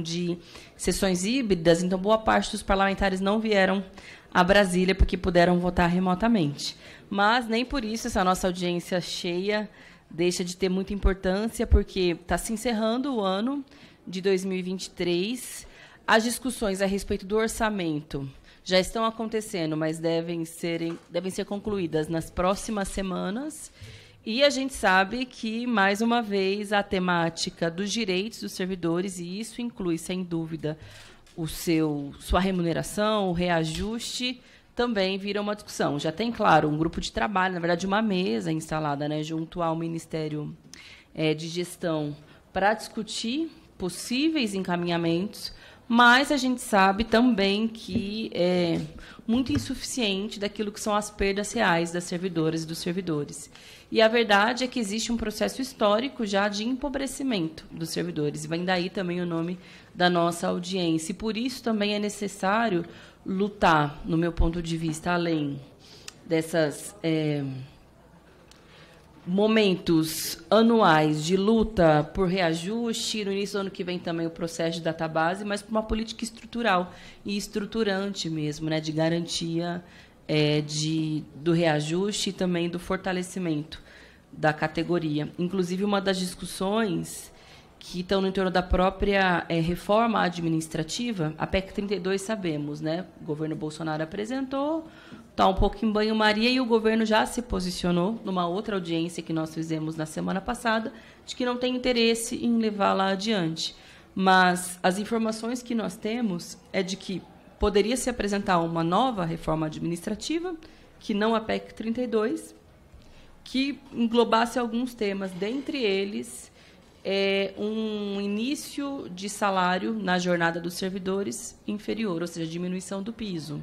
de sessões híbridas, então boa parte dos parlamentares não vieram a Brasília porque puderam votar remotamente. Mas nem por isso essa nossa audiência cheia deixa de ter muita importância, porque está se encerrando o ano de 2023. As discussões a respeito do orçamento já estão acontecendo, mas devem ser concluídas nas próximas semanas. E a gente sabe que, mais uma vez, a temática dos direitos dos servidores, e isso inclui, sem dúvida, sua remuneração, o reajuste, também vira uma discussão. Já tem, claro, um grupo de trabalho, na verdade, uma mesa instalada, né, junto ao Ministério de Gestão para discutir possíveis encaminhamentos, mas a gente sabe também que é muito insuficiente daquilo que são as perdas reais das servidoras e dos servidores. E a verdade é que existe um processo histórico já de empobrecimento dos servidores, e vem daí também o nome da nossa audiência. E por isso também é necessário lutar, no meu ponto de vista, além dessas momentos anuais de luta por reajuste, no início do ano que vem também o processo de database, mas por uma política estrutural e estruturante mesmo, né, de garantia do reajuste e também do fortalecimento da categoria. Inclusive, uma das discussões que estão no entorno da própria reforma administrativa, a PEC 32, sabemos, né? O governo Bolsonaro apresentou, está um pouco em banho-maria, e o governo já se posicionou numa outra audiência que nós fizemos na semana passada, de que não tem interesse em levá-la adiante. Mas as informações que nós temos é de que poderia se apresentar uma nova reforma administrativa, que não a PEC 32, que englobasse alguns temas, dentre eles um início de salário na jornada dos servidores inferior, ou seja, diminuição do piso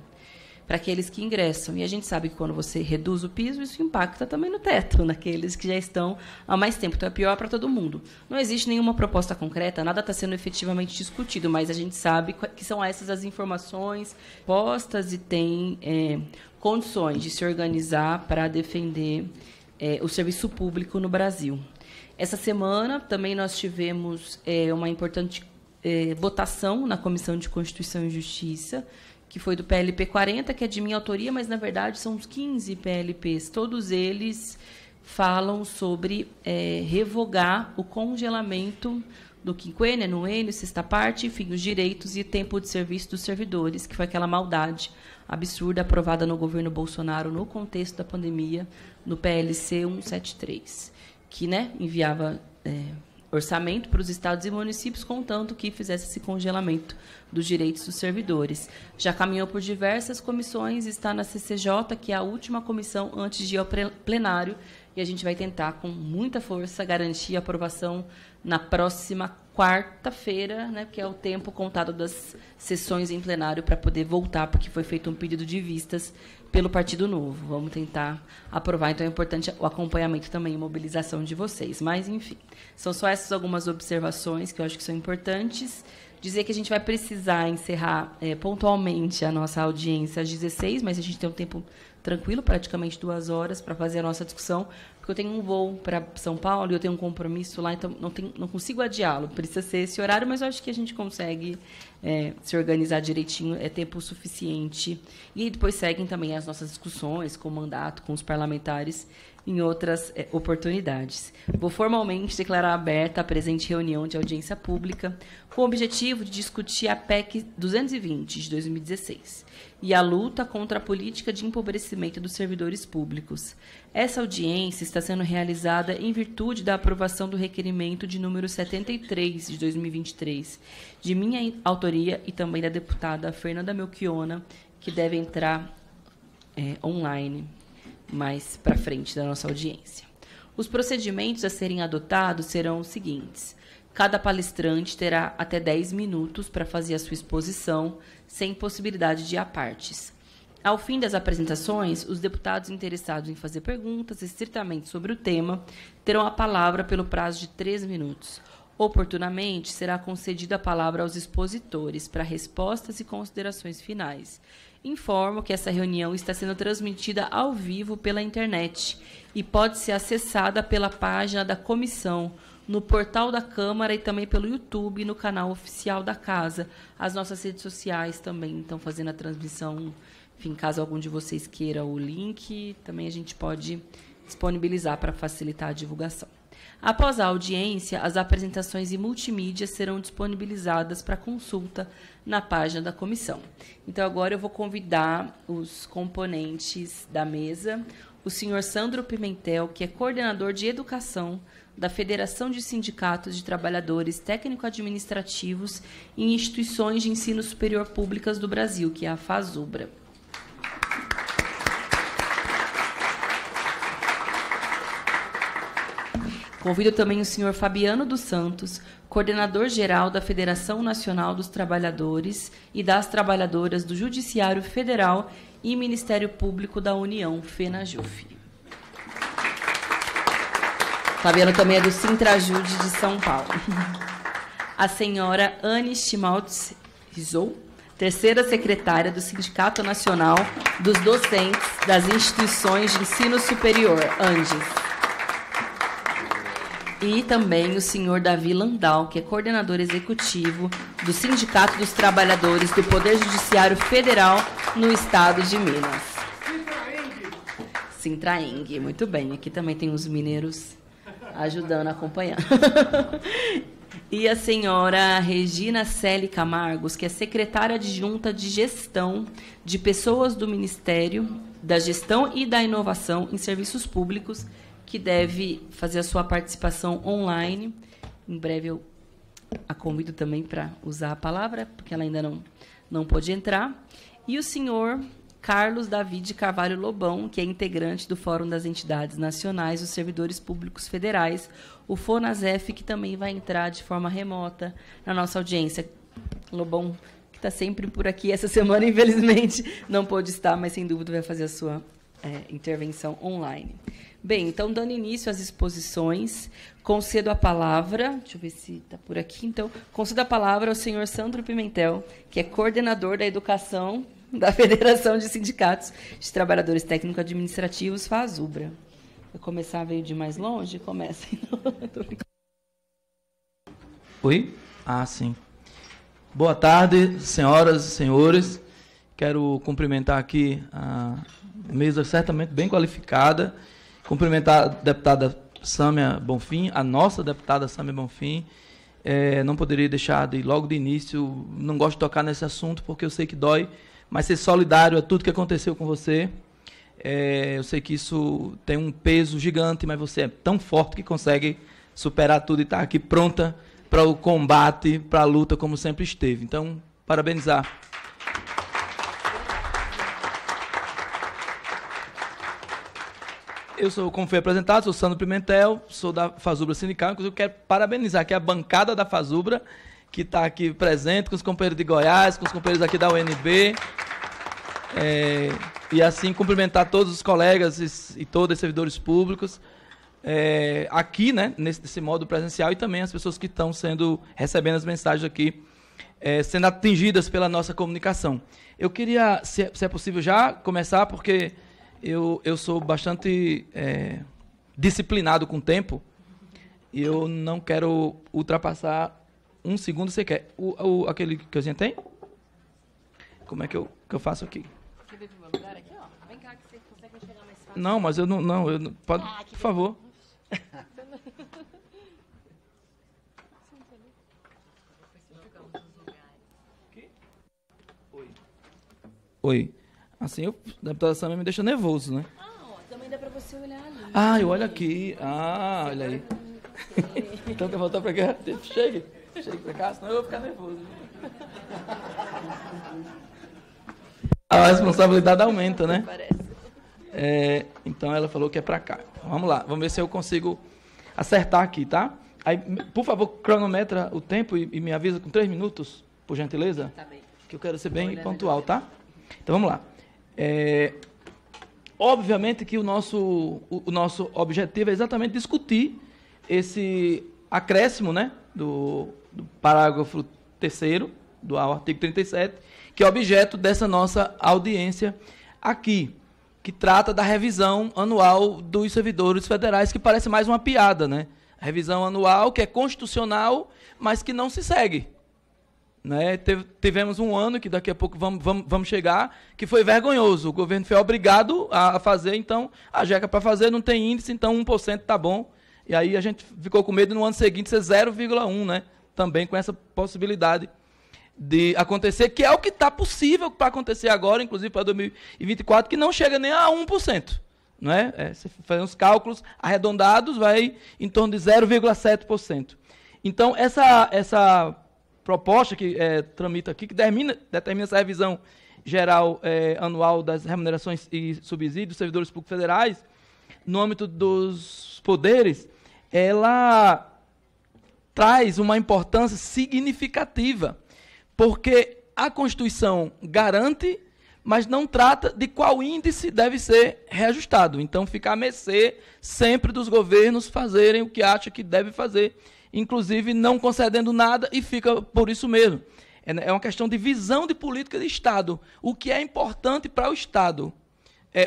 para aqueles que ingressam. E a gente sabe que quando você reduz o piso, isso impacta também no teto, naqueles que já estão há mais tempo. Então, é pior para todo mundo. Não existe nenhuma proposta concreta, nada está sendo efetivamente discutido, mas a gente sabe que são essas as informações postas e tem condições de se organizar para defender o serviço público no Brasil. Essa semana também nós tivemos uma importante votação na Comissão de Constituição e Justiça, que foi do PLP 40, que é de minha autoria, mas, na verdade, são uns 15 PLPs. Todos eles falam sobre revogar o congelamento do quinquênio, anuênio, sexta parte, enfim, os direitos e tempo de serviço dos servidores, que foi aquela maldade absurda aprovada no governo Bolsonaro no contexto da pandemia, no PLC 173, que, né, enviava orçamento para os estados e municípios, contanto que fizesse esse congelamento dos direitos dos servidores. Já caminhou por diversas comissões, está na CCJ, que é a última comissão antes de ir ao plenário, e a gente vai tentar, com muita força, garantir a aprovação na próxima quarta-feira, né, que é o tempo contado das sessões em plenário para poder voltar, porque foi feito um pedido de vistas pelo Partido Novo. Vamos tentar aprovar, então é importante o acompanhamento também e mobilização de vocês. Mas, enfim, são só essas algumas observações que eu acho que são importantes. Dizer que a gente vai precisar encerrar pontualmente a nossa audiência às 16, mas a gente tem um tempo tranquilo, praticamente 2 horas, para fazer a nossa discussão, porque eu tenho um voo para São Paulo e eu tenho um compromisso lá, então não consigo adiá-lo. Precisa ser esse horário, mas eu acho que a gente consegue se organizar direitinho, é tempo suficiente. E depois seguem também as nossas discussões com o mandato, com os parlamentares, em outras oportunidades. Vou formalmente declarar aberta a presente reunião de audiência pública com o objetivo de discutir a PEC 220, de 2016, e a luta contra a política de empobrecimento dos servidores públicos. Essa audiência está sendo realizada em virtude da aprovação do requerimento de número 73, de 2023, de minha autoria e também da deputada Fernanda Melchiona, que deve entrar online mais para frente da nossa audiência. Os procedimentos a serem adotados serão os seguintes. Cada palestrante terá até 10 minutos para fazer a sua exposição, sem possibilidade de apartes. Ao fim das apresentações, os deputados interessados em fazer perguntas estritamente sobre o tema terão a palavra pelo prazo de 3 minutos. Oportunamente, será concedida a palavra aos expositores para respostas e considerações finais. Informo que essa reunião está sendo transmitida ao vivo pela internet e pode ser acessada pela página da comissão no portal da Câmara e também pelo YouTube, no canal oficial da Casa. As nossas redes sociais também estão fazendo a transmissão. Enfim, caso algum de vocês queira o link, também a gente pode disponibilizar para facilitar a divulgação. Após a audiência, as apresentações em multimídia serão disponibilizadas para consulta na página da comissão. Então, agora eu vou convidar os componentes da mesa, o senhor Sandro Pimentel, que é coordenador de educação da Federação de Sindicatos de Trabalhadores Técnico-Administrativos em Instituições de Ensino Superior Públicas do Brasil, que é a FASUBRA. Convido também o senhor Fabiano dos Santos, coordenador-geral da Federação Nacional dos Trabalhadores e das Trabalhadoras do Judiciário Federal e Ministério Público da União, FENAJUF. Fabiano também é do Sintrajude de São Paulo. A senhora Anne Schmaltz Rizou, terceira secretária do Sindicato Nacional dos Docentes das Instituições de Ensino Superior, ANDES. E também o senhor Davi Landau, que é coordenador executivo do Sindicato dos Trabalhadores do Poder Judiciário Federal no Estado de Minas. Sintraeng, muito bem. Aqui também tem os mineiros ajudando, acompanhando. E a senhora Regina Celi Camargos, que é secretária adjunta de Gestão de Pessoas do Ministério da Gestão e da Inovação em Serviços Públicos, que deve fazer a sua participação online. Em breve eu a convido também para usar a palavra, porque ela ainda não pôde entrar. E o senhor Carlos David Carvalho Lobão, que é integrante do Fórum das Entidades Nacionais dos Servidores Públicos Federais, o FONASEF, que também vai entrar de forma remota na nossa audiência. Lobão, que está sempre por aqui, essa semana, infelizmente, não pôde estar, mas, sem dúvida, vai fazer a sua intervenção online. Bem, então, dando início às exposições, concedo a palavra, deixa eu ver se está por aqui, então, concedo a palavra ao senhor Sandro Pimentel, que é coordenador da educação da Federação de Sindicatos de Trabalhadores Técnico-Administrativos, FASUBRA. Vou começar, veio de mais longe? Começa. Oi? Ah, sim. Boa tarde, senhoras e senhores. Quero cumprimentar aqui a mesa certamente bem qualificada, cumprimentar a deputada Sâmia Bonfim, a nossa deputada Sâmia Bonfim. Não poderia deixar de, logo de início, não gosto de tocar nesse assunto porque eu sei que dói, mas ser solidário a tudo que aconteceu com você. Eu sei que isso tem um peso gigante, mas você é tão forte que consegue superar tudo e está aqui pronta para o combate, para a luta, como sempre esteve. Então, parabenizar. Eu sou, como foi apresentado, sou Sandro Pimentel, sou da FASUBRA Sindical. Inclusive, eu quero parabenizar aqui a bancada da FASUBRA, que está aqui presente, com os companheiros de Goiás, com os companheiros aqui da UNB. E assim, cumprimentar todos os colegas e todos os servidores públicos aqui, né, nesse modo presencial, e também as pessoas que estão recebendo as mensagens aqui, sendo atingidas pela nossa comunicação. Eu queria, se é possível, já começar, porque eu sou bastante disciplinado com o tempo e eu não quero ultrapassar um segundo sequer. Aquele que a gente tem? Como é que eu faço aqui? Quer ver pro meu lugar aqui, ó? Vem cá que você consegue chegar mais fácil. Não, mas eu não pode, por favor. Oi. Assim, a deputada Sâmia me deixa nervoso, né? Também dá para você olhar ali. Ah, eu olho aqui. Ah, olha aí. Então, quer voltar para cá? Chegue para cá, senão eu vou ficar nervoso. A responsabilidade aumenta, né? Então, ela falou que é para cá. Vamos lá, vamos ver se eu consigo acertar aqui, tá? Aí, por favor, cronometra o tempo e me avisa com 3 minutos, por gentileza. Tá bem. Que eu quero ser bem pontual, tá? Então, vamos lá. Obviamente que o nosso objetivo é exatamente discutir esse acréscimo, né, do parágrafo 3º do artigo 37, que é objeto dessa nossa audiência aqui, que trata da revisão anual dos servidores federais, que parece mais uma piada, né? revisão anual, que é constitucional, mas que não se segue. Né? Tivemos um ano, que daqui a pouco vamos chegar, que foi vergonhoso. O governo foi obrigado a fazer, então, a JECA para fazer não tem índice, então 1% está bom. E aí a gente ficou com medo no ano seguinte ser 0,1%, né? Também com essa possibilidade de acontecer, que é o que está possível para acontecer agora, inclusive para 2024, que não chega nem a 1%. Não é? Se fazer uns cálculos arredondados, vai em torno de 0,7%. Então, essa proposta que tramita aqui, que determina essa revisão geral anual das remunerações e subsídios dos servidores públicos federais, no âmbito dos poderes, ela traz uma importância significativa, porque a Constituição garante, mas não trata de qual índice deve ser reajustado. Então, fica à mercê sempre dos governos fazerem o que acham que deve fazer, inclusive não concedendo nada, e fica por isso mesmo. É uma questão de visão de política de Estado. O que é importante para o Estado?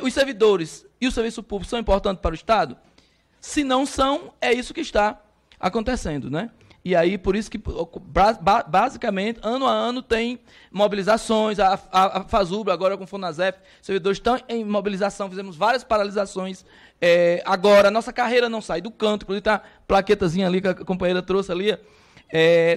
Os servidores e o serviço público são importantes para o Estado? Se não são, é isso que está acontecendo, né? E aí, por isso que, basicamente, ano a ano tem mobilizações, a FASUBRA, agora com o FUNASEF, os servidores estão em mobilização, fizemos várias paralisações. Agora, a nossa carreira não sai do canto, inclusive está a plaquetazinha ali que a companheira trouxe ali,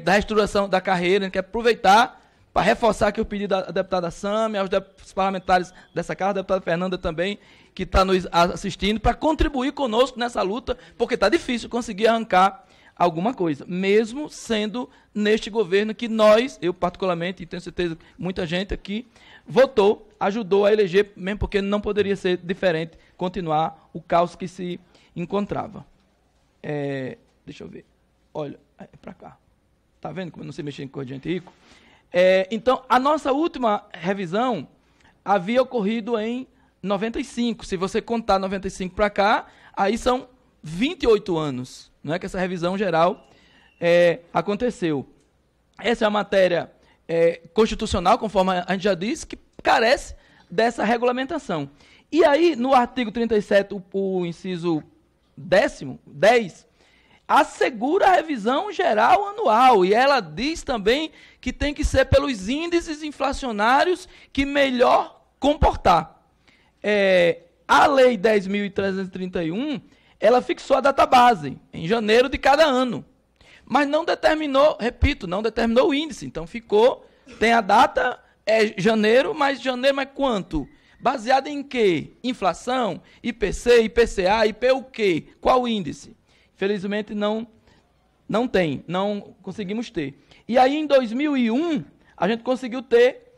da reestruturação da carreira. A gente quer aproveitar para reforçar aqui o pedido da deputada Sâmia, aos parlamentares dessa casa, a deputada Fernanda também, que está nos assistindo, para contribuir conosco nessa luta, porque está difícil conseguir arrancar alguma coisa, mesmo sendo neste governo que nós, eu particularmente, e tenho certeza que muita gente aqui, votou, ajudou a eleger, mesmo porque não poderia ser diferente, continuar o caos que se encontrava. Deixa eu ver. Olha, para cá. Está vendo como eu não sei mexer em cordiante rico? Então, a nossa última revisão havia ocorrido em 95. Se você contar 95 para cá, aí são 28 anos. Não é que essa revisão geral aconteceu. Essa é uma matéria constitucional, conforme a gente já disse, que carece dessa regulamentação. E aí, no artigo 37, o inciso 10, assegura a revisão geral anual. E ela diz também que tem que ser pelos índices inflacionários que melhor comportar. A Lei 10.331... ela fixou a data base, em janeiro de cada ano. Mas não determinou, repito, não determinou o índice. Então tem a data, janeiro, mas quanto? Baseado em quê? Inflação, IPC, IPCA, IP o quê? Qual índice? Infelizmente não conseguimos ter. E aí em 2001, a gente conseguiu ter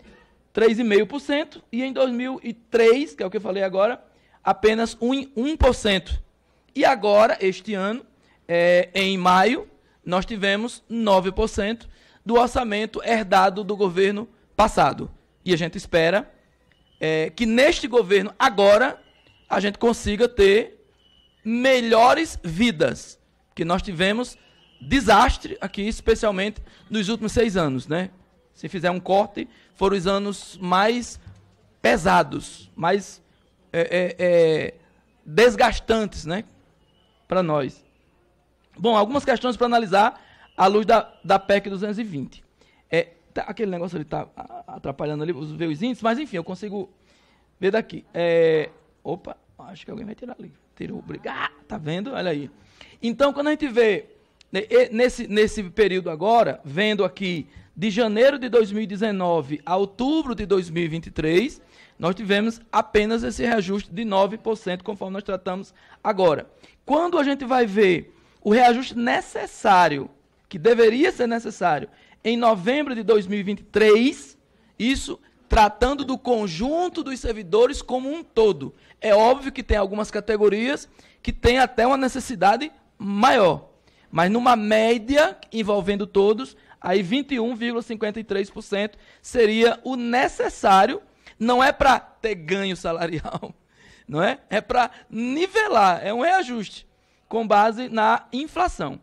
3,5%, e em 2003, que é o que eu falei agora, apenas 1%. E agora, este ano, em maio, nós tivemos 9% do orçamento herdado do governo passado. E a gente espera que neste governo, agora, a gente consiga ter melhores vidas. Que nós tivemos desastre aqui, especialmente nos últimos 6 anos. Né? Se fizer um corte, foram os anos mais pesados, mais desgastantes, né? Para nós. Bom, algumas questões para analisar à luz da PEC 220. Aquele negócio ali está atrapalhando ali, ver os índices, mas enfim, eu consigo ver daqui. Opa, acho que alguém vai tirar ali. Tirou, obrigado, tá vendo? Olha aí. Então, quando a gente vê, nesse período agora, vendo aqui, de janeiro de 2019 a outubro de 2023, nós tivemos apenas esse reajuste de 9%, conforme nós tratamos agora. Quando a gente vai ver o reajuste necessário, que deveria ser necessário, em novembro de 2023, isso tratando do conjunto dos servidores como um todo. É óbvio que tem algumas categorias que têm até uma necessidade maior, mas numa média, envolvendo todos, aí 21,53% seria o necessário. Não é para ter ganho salarial, não é? É para nivelar, é um reajuste com base na inflação.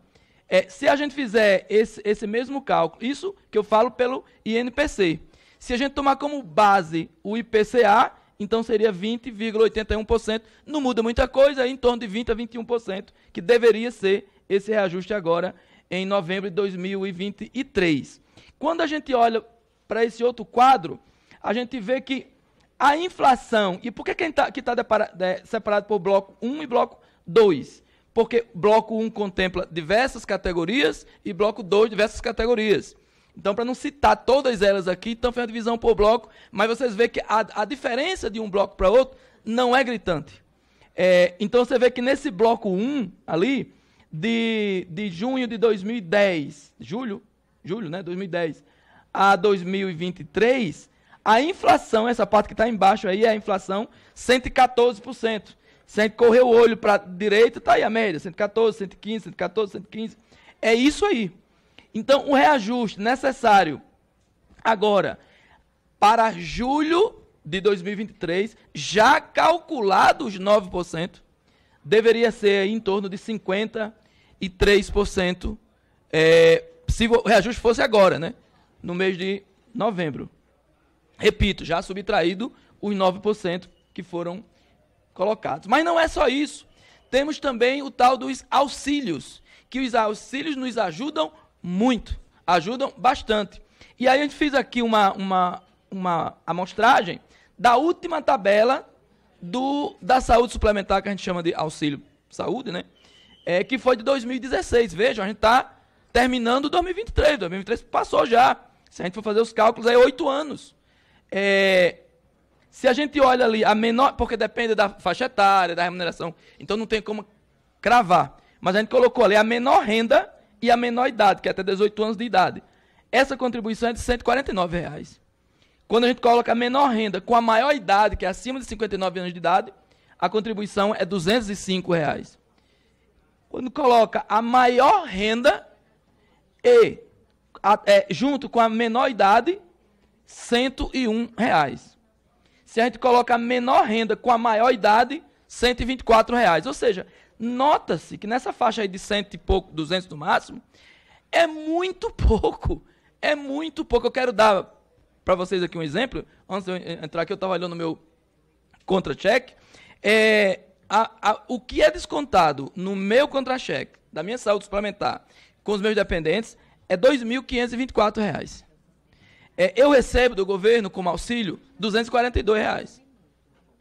Se a gente fizer esse mesmo cálculo, isso que eu falo pelo INPC, se a gente tomar como base o IPCA, então seria 20,81%, não muda muita coisa, é em torno de 20% a 21%, que deveria ser esse reajuste agora em novembro de 2023. Quando a gente olha para esse outro quadro, a gente vê que a inflação, e por que está separado por bloco 1 e bloco 2? Porque bloco 1 contempla diversas categorias e bloco 2 diversas categorias. Então, para não citar todas elas aqui, então foi a divisão por bloco, mas vocês veem que a diferença de um bloco para outro não é gritante. Então, você vê que nesse bloco 1 ali, de junho de 2010, julho, né, 2010, a 2023, a inflação, essa parte que está embaixo aí, é a inflação 114%. Se a gente correr o olho para a direita, está aí a média, 114, 115, 114, 115. É isso aí. Então, o reajuste necessário agora para julho de 2023, já calculado os 9%, deveria ser em torno de 53%, se o reajuste fosse agora, né? No mês de novembro. Repito, já subtraído os 9% que foram colocados. Mas não é só isso. Temos também o tal dos auxílios, que os auxílios nos ajudam muito, ajudam bastante. E aí a gente fez aqui uma amostragem da última tabela da saúde suplementar, que a gente chama de auxílio saúde, né? Que foi de 2016. Vejam, a gente está terminando 2023. 2023 passou já. Se a gente for fazer os cálculos, é 8 anos. Se a gente olha ali, a menor, porque depende da faixa etária, da remuneração, então não tem como cravar. Mas a gente colocou ali a menor renda e a menor idade, que é até 18 anos de idade. Essa contribuição é de R$ 149. Quando a gente coloca a menor renda com a maior idade, que é acima de 59 anos de idade, a contribuição é R$ 205. Quando coloca a maior renda e junto com a menor idade, R$ 101. Se a gente coloca a menor renda com a maior idade, R$ 124. Ou seja, nota-se que nessa faixa aí de 100 e pouco, 200 no máximo, é muito pouco. É muito pouco. Eu quero dar para vocês aqui um exemplo. Antes de eu entrar aqui, eu estava olhando no meu contra-cheque. O que é descontado no meu contra-cheque, da minha saúde suplementar, com os meus dependentes, é R$ 2.524. Eu recebo do governo, como auxílio, R$ 242.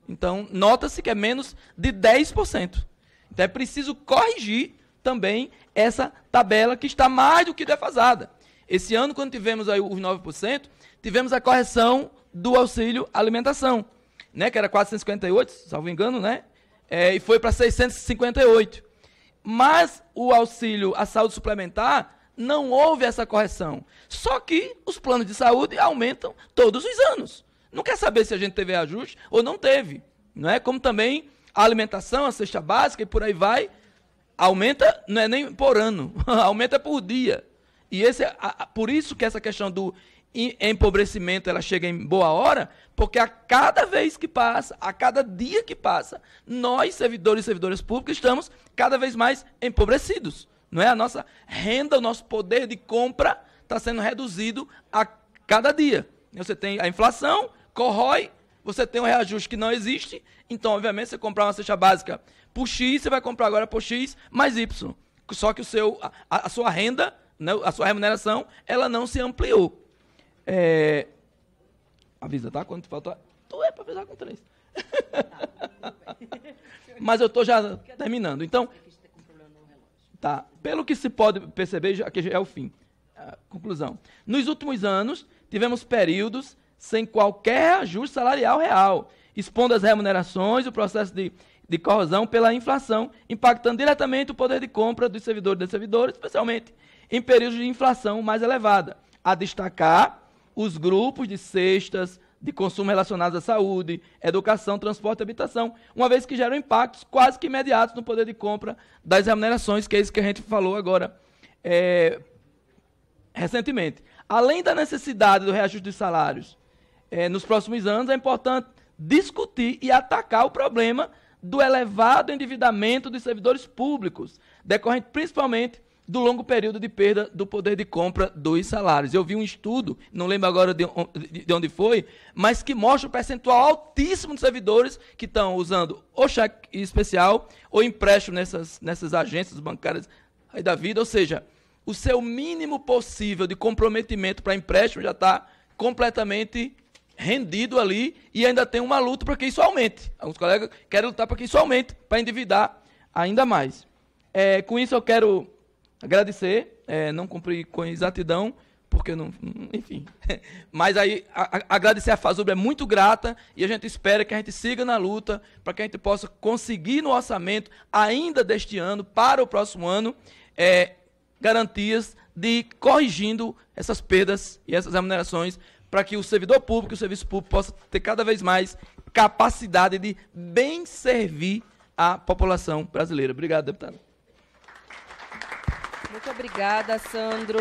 Então, nota-se que é menos de 10%. Então, é preciso corrigir também essa tabela que está mais do que defasada. Esse ano, quando tivemos aí os 9%, tivemos a correção do auxílio alimentação, né, que era 458, salvo engano, né, e foi para 658. Mas o auxílio à saúde suplementar, não houve essa correção. Só que os planos de saúde aumentam todos os anos. Não quer saber se a gente teve ajuste ou não teve. Não é? Como também a alimentação, a cesta básica e por aí vai, aumenta, não é nem por ano, aumenta por dia. E por isso que essa questão do empobrecimento ela chega em boa hora, porque a cada vez que passa, a cada dia que passa, nós, servidores e servidoras públicas, estamos cada vez mais empobrecidos. Não é? A nossa renda, o nosso poder de compra está sendo reduzido a cada dia. Você tem a inflação, corrói, você tem um reajuste que não existe, então, obviamente, você comprar uma cesta básica por X, você vai comprar agora por X mais Y. Só que a sua renda, né, a sua remuneração, ela não se ampliou. Avisa, tá? Quando falta... Tu é para avisar com 3. Mas eu estou já terminando. Então... Tá. Pelo que se pode perceber, aqui já é o fim. Conclusão. Nos últimos anos, tivemos períodos sem qualquer ajuste salarial real, expondo as remunerações e o processo de corrosão pela inflação, impactando diretamente o poder de compra dos servidores e das servidoras, especialmente em períodos de inflação mais elevada. A destacar os grupos de cestas de consumo relacionados à saúde, educação, transporte e habitação, uma vez que geram impactos quase que imediatos no poder de compra das remunerações, que é isso que a gente falou agora recentemente. Além da necessidade do reajuste dos salários nos próximos anos, é importante discutir e atacar o problema do elevado endividamento dos servidores públicos, decorrente principalmente do longo período de perda do poder de compra dos salários. Eu vi um estudo, não lembro agora de onde foi, mas que mostra o percentual altíssimo de servidores que estão usando ou cheque especial ou empréstimo nessas agências bancárias aí da vida, ou seja, o seu mínimo possível de comprometimento para empréstimo já está completamente rendido ali e ainda tem uma luta para que isso aumente. Alguns colegas querem lutar para que isso aumente, para endividar ainda mais. Com isso eu quero agradecer, não cumpri com exatidão, porque não, enfim, mas aí agradecer a FASUB é muito grata e a gente espera que a gente siga na luta para que a gente possa conseguir no orçamento ainda deste ano, para o próximo ano, garantias de corrigindo essas perdas e essas remunerações para que o servidor público e o serviço público possa ter cada vez mais capacidade de bem servir a população brasileira. Obrigado, deputado. Muito obrigada, Sandro,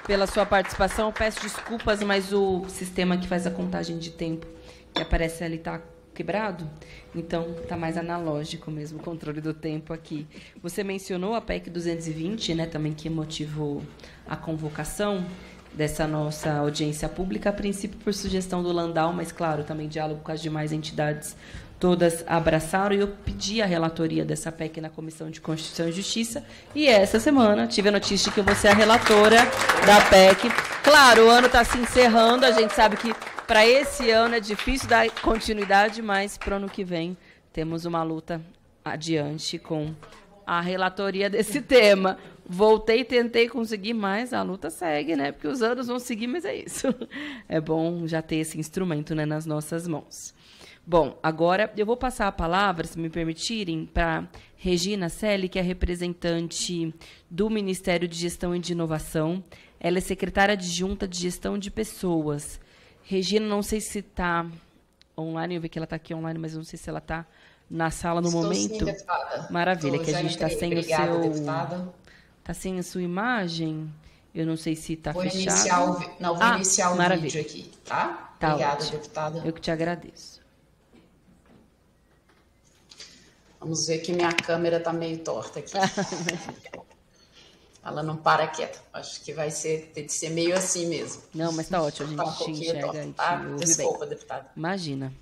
pela sua participação. Peço desculpas, mas o sistema que faz a contagem de tempo que aparece ali está quebrado, então está mais analógico mesmo o controle do tempo aqui. Você mencionou a PEC 220, né, também que motivou a convocação dessa nossa audiência pública, a princípio por sugestão do Landau, mas, claro, também diálogo com as demais entidades, todas abraçaram, e eu pedi a relatoria dessa PEC na Comissão de Constituição e Justiça, e essa semana tive a notícia de que eu vou ser a relatora da PEC. Claro, o ano está se encerrando, a gente sabe que para esse ano é difícil dar continuidade, mas para o ano que vem temos uma luta adiante com a relatoria desse tema. Voltei, tentei conseguir, mas a luta segue, né? Porque os anos vão seguir, mas é isso. É bom já ter esse instrumento, né, nas nossas mãos. Bom, agora eu vou passar a palavra, se me permitirem, para Regina Selle, que é representante do Ministério de Gestão e de Inovação. Ela é secretária adjunta de Gestão de Pessoas. Regina, não sei se está online, eu vi que ela está aqui online, mas não sei se ela está na sala no momento. Sim, deputada. Maravilha, que a gente está sem Obrigada, o seu... deputada. Está sem a sua imagem? Eu não sei se está fechado. Vou iniciar o maravilha. vídeo aqui, tá? Tá, obrigada, ótimo. deputada. Eu que te agradeço. Vamos ver que minha câmera está meio torta aqui. Ela não para quieta. Acho que vai ter de ser meio assim mesmo. Não, mas está ótimo. A gente te enxerga e te ouve Desculpa, bem. deputada. Imagina.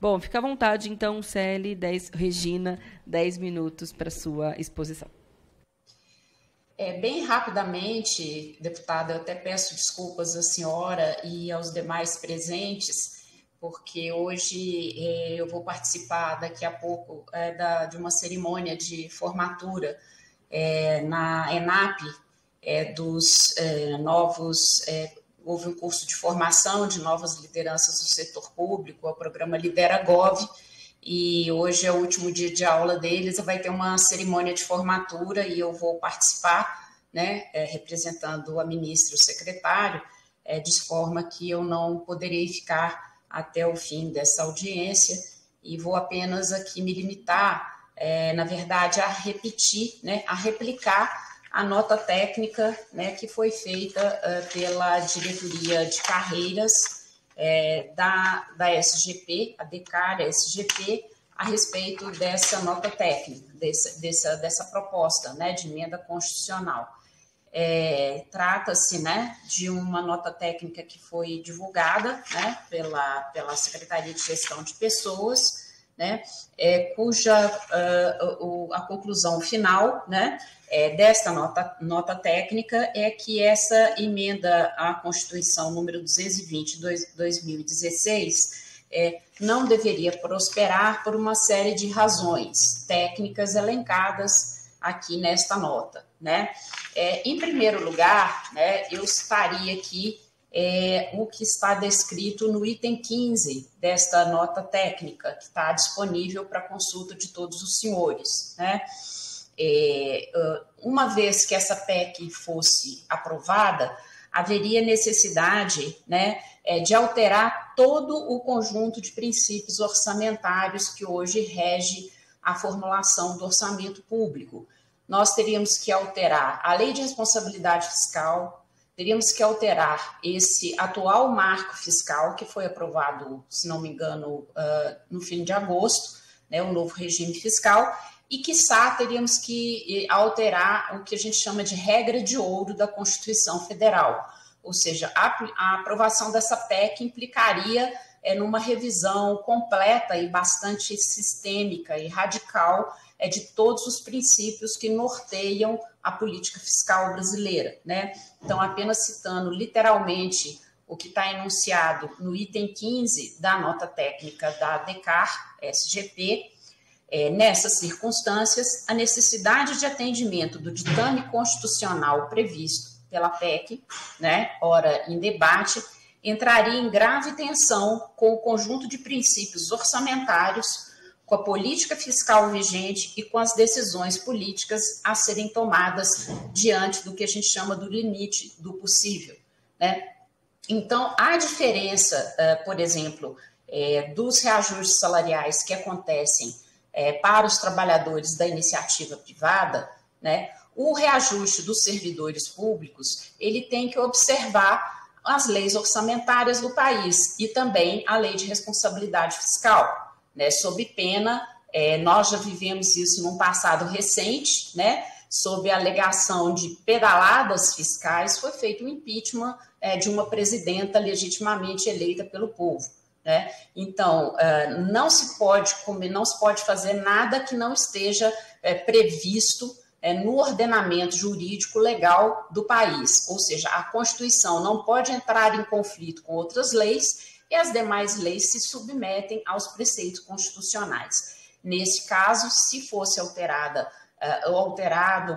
Bom, fica à vontade, então, Celi, Regina, 10 minutos para sua exposição. Bem rapidamente, deputada, eu até peço desculpas à senhora e aos demais presentes, porque hoje eu vou participar daqui a pouco de uma cerimônia de formatura na ENAP, dos novos... houve um curso de formação de novas lideranças do setor público, o programa LideraGov, e hoje é o último dia de aula deles, vai ter uma cerimônia de formatura e eu vou participar, né, representando a ministra e o secretário, de forma que eu não poderei ficar até o fim dessa audiência e vou apenas aqui me limitar, na verdade, a repetir, né, a replicar a nota técnica, né, que foi feita pela Diretoria de Carreiras da SGP, a DECAR, a SGP, a respeito dessa nota técnica, dessa proposta, né, de emenda constitucional. Trata-se, né, de uma nota técnica que foi divulgada, né, pela Secretaria de Gestão de Pessoas, né, cuja a conclusão final, né, desta nota técnica é que essa emenda à Constituição número 220 de 2016 não deveria prosperar por uma série de razões técnicas elencadas aqui nesta nota, né? Em primeiro lugar, né, eu citaria aqui o que está descrito no item 15 desta nota técnica, que está disponível para consulta de todos os senhores, né? Uma vez que essa PEC fosse aprovada, haveria necessidade, né, de alterar todo o conjunto de princípios orçamentários que hoje rege a formulação do orçamento público. Nós teríamos que alterar a Lei de Responsabilidade Fiscal, teríamos que alterar esse atual marco fiscal que foi aprovado, se não me engano, no fim de agosto, né, o novo regime fiscal, e, quiçá, teríamos que alterar o que a gente chama de regra de ouro da Constituição Federal. Ou seja, a aprovação dessa PEC implicaria numa revisão completa e bastante sistêmica e radical de todos os princípios que norteiam a política fiscal brasileira, né? Então, apenas citando literalmente o que está enunciado no item 15 da nota técnica da DECAR-SGP, nessas circunstâncias, a necessidade de atendimento do ditame constitucional previsto pela PEC, né, ora em debate, entraria em grave tensão com o conjunto de princípios orçamentários, com a política fiscal vigente e com as decisões políticas a serem tomadas diante do que a gente chama do limite do possível, né? Então, a diferença, por exemplo, dos reajustes salariais que acontecem para os trabalhadores da iniciativa privada, né, o reajuste dos servidores públicos, ele tem que observar as leis orçamentárias do país e também a lei de responsabilidade fiscal, né, sob pena, nós já vivemos isso num passado recente, né, sob a alegação de pedaladas fiscais, foi feito o impeachment de uma presidenta legitimamente eleita pelo povo, né? Então, não se pode fazer nada que não esteja previsto no ordenamento jurídico legal do país, ou seja, a Constituição não pode entrar em conflito com outras leis e as demais leis se submetem aos preceitos constitucionais. Nesse caso, se fosse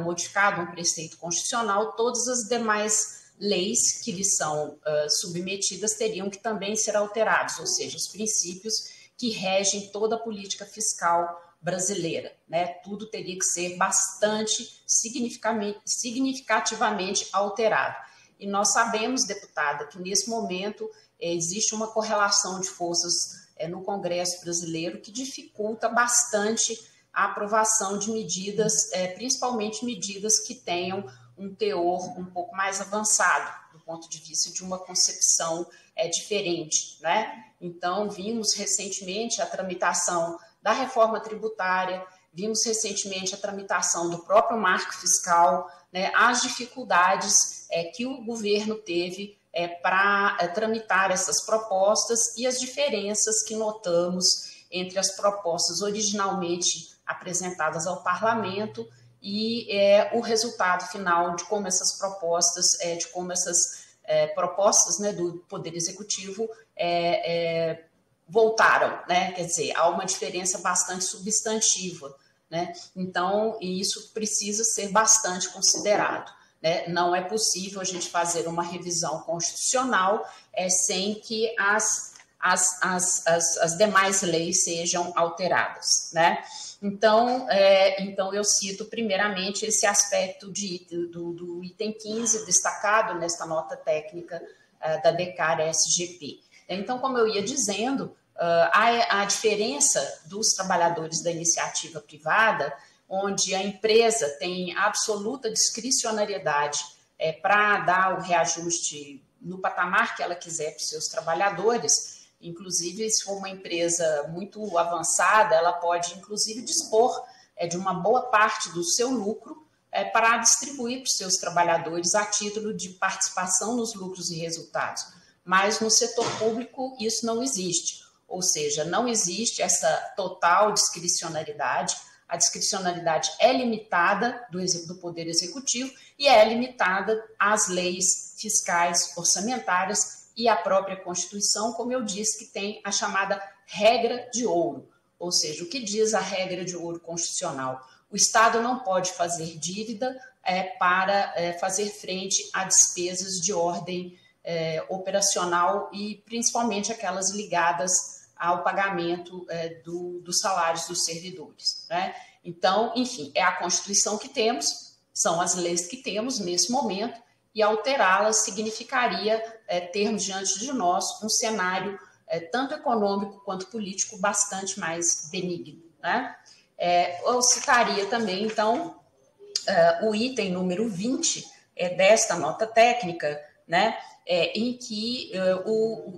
modificado um preceito constitucional, todas as demais leis que lhe são submetidas teriam que também ser alterados, ou seja, os princípios que regem toda a política fiscal brasileira, né? Tudo teria que ser bastante significativamente alterado. E nós sabemos, deputada, que nesse momento existe uma correlação de forças no Congresso brasileiro que dificulta bastante a aprovação de medidas, principalmente medidas que tenham um teor um pouco mais avançado, do ponto de vista de uma concepção diferente, né? Então, vimos recentemente a tramitação da reforma tributária, vimos recentemente a tramitação do próprio marco fiscal, né, as dificuldades que o governo teve para tramitar essas propostas e as diferenças que notamos entre as propostas originalmente apresentadas ao parlamento e o resultado final de como essas propostas, né, do Poder Executivo voltaram, né? Quer dizer, há uma diferença bastante substantiva, né? Então, isso precisa ser bastante considerado, né? Não é possível a gente fazer uma revisão constitucional sem que as demais leis sejam alteradas, né? Então, eu cito primeiramente esse aspecto do item 15 destacado nesta nota técnica da DECAR-SGP. Então, como eu ia dizendo, a diferença dos trabalhadores da iniciativa privada, onde a empresa tem absoluta discricionariedade para dar o reajuste no patamar que ela quiser para os seus trabalhadores. Inclusive, se for uma empresa muito avançada, ela pode, inclusive, dispor de uma boa parte do seu lucro para distribuir para os seus trabalhadores a título de participação nos lucros e resultados. Mas no setor público isso não existe, ou seja, não existe essa total discricionariedade, a discricionariedade é limitada do Poder Executivo e é limitada às leis fiscais orçamentárias e à própria Constituição, como eu disse, que tem a chamada regra de ouro, ou seja, o que diz a regra de ouro constitucional? O Estado não pode fazer dívida para fazer frente a despesas de ordem operacional e principalmente aquelas ligadas ao pagamento dos salários dos servidores, né? Então, enfim, é a Constituição que temos, são as leis que temos nesse momento, e alterá-las significaria termos diante de nós um cenário tanto econômico quanto político bastante mais benigno, né? Eu citaria também, então, o item número 20 desta nota técnica, né? Em que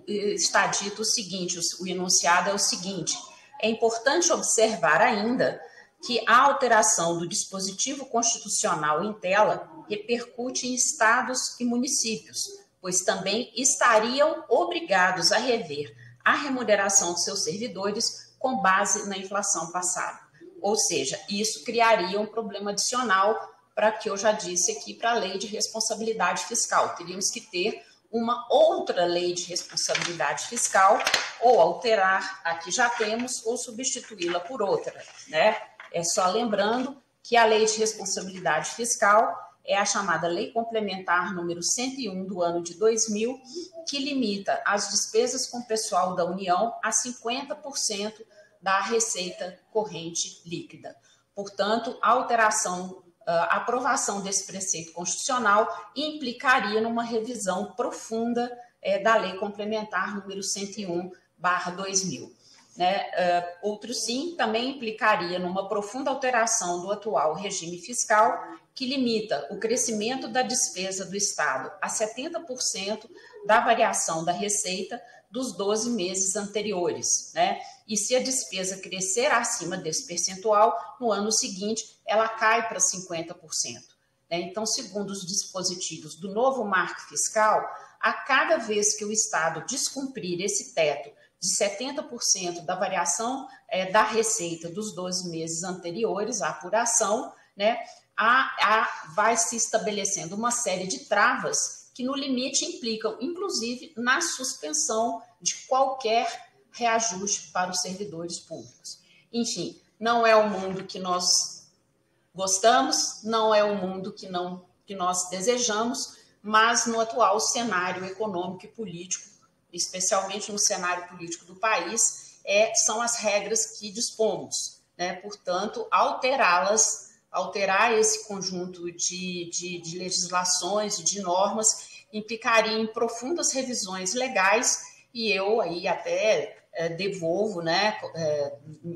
está dito o seguinte, o enunciado é o seguinte: é importante observar ainda que a alteração do dispositivo constitucional em tela repercute em estados e municípios, pois também estariam obrigados a rever a remuneração de seus servidores com base na inflação passada. Ou seja, isso criaria um problema adicional para que eu já disse aqui, para a lei de responsabilidade fiscal. Teríamos que ter uma outra lei de responsabilidade fiscal, ou alterar a que já temos, ou substituí-la por outra, né? É só lembrando que a lei de responsabilidade fiscal é a chamada Lei Complementar número 101 do ano de 2000, que limita as despesas com pessoal da União a 50% da receita corrente líquida. Portanto, a aprovação desse preceito constitucional implicaria numa revisão profunda da Lei Complementar número 101/2000. Outro sim, também implicaria numa profunda alteração do atual regime fiscal, que limita o crescimento da despesa do Estado a 70% da variação da receita dos 12 meses anteriores, né? E se a despesa crescer acima desse percentual, no ano seguinte, ela cai para 50%. Né? Então, segundo os dispositivos do novo marco fiscal, a cada vez que o Estado descumprir esse teto de 70% da variação da receita dos 12 meses anteriores à apuração, né, vai se estabelecendo uma série de travas que, no limite, implicam, inclusive, na suspensão de qualquer reajuste para os servidores públicos. Enfim, não é o mundo que nós gostamos, não é o mundo que nós desejamos, mas no atual cenário econômico e político, especialmente no cenário político do país, são as regras que dispomos, né? Portanto, alterar esse conjunto de legislações e de normas implicaria em profundas revisões legais, e eu aí até devolvo, né,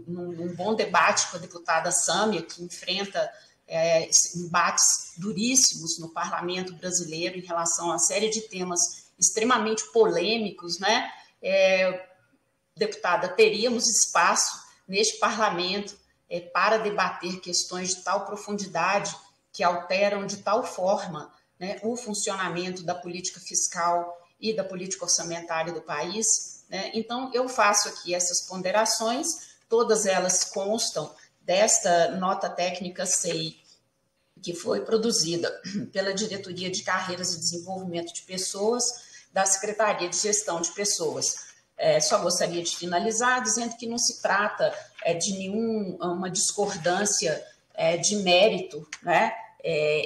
num bom debate com a deputada Sâmia, que enfrenta embates duríssimos no parlamento brasileiro em relação a uma série de temas extremamente polêmicos, né? Deputada, teríamos espaço neste parlamento para debater questões de tal profundidade que alteram de tal forma, né, o funcionamento da política fiscal e da política orçamentária do país, né? Então, eu faço aqui essas ponderações, todas elas constam desta nota técnica SEI, que foi produzida pela Diretoria de Carreiras e Desenvolvimento de Pessoas da Secretaria de Gestão de Pessoas. Só gostaria de finalizar dizendo que não se trata de nenhuma discordância de mérito, né?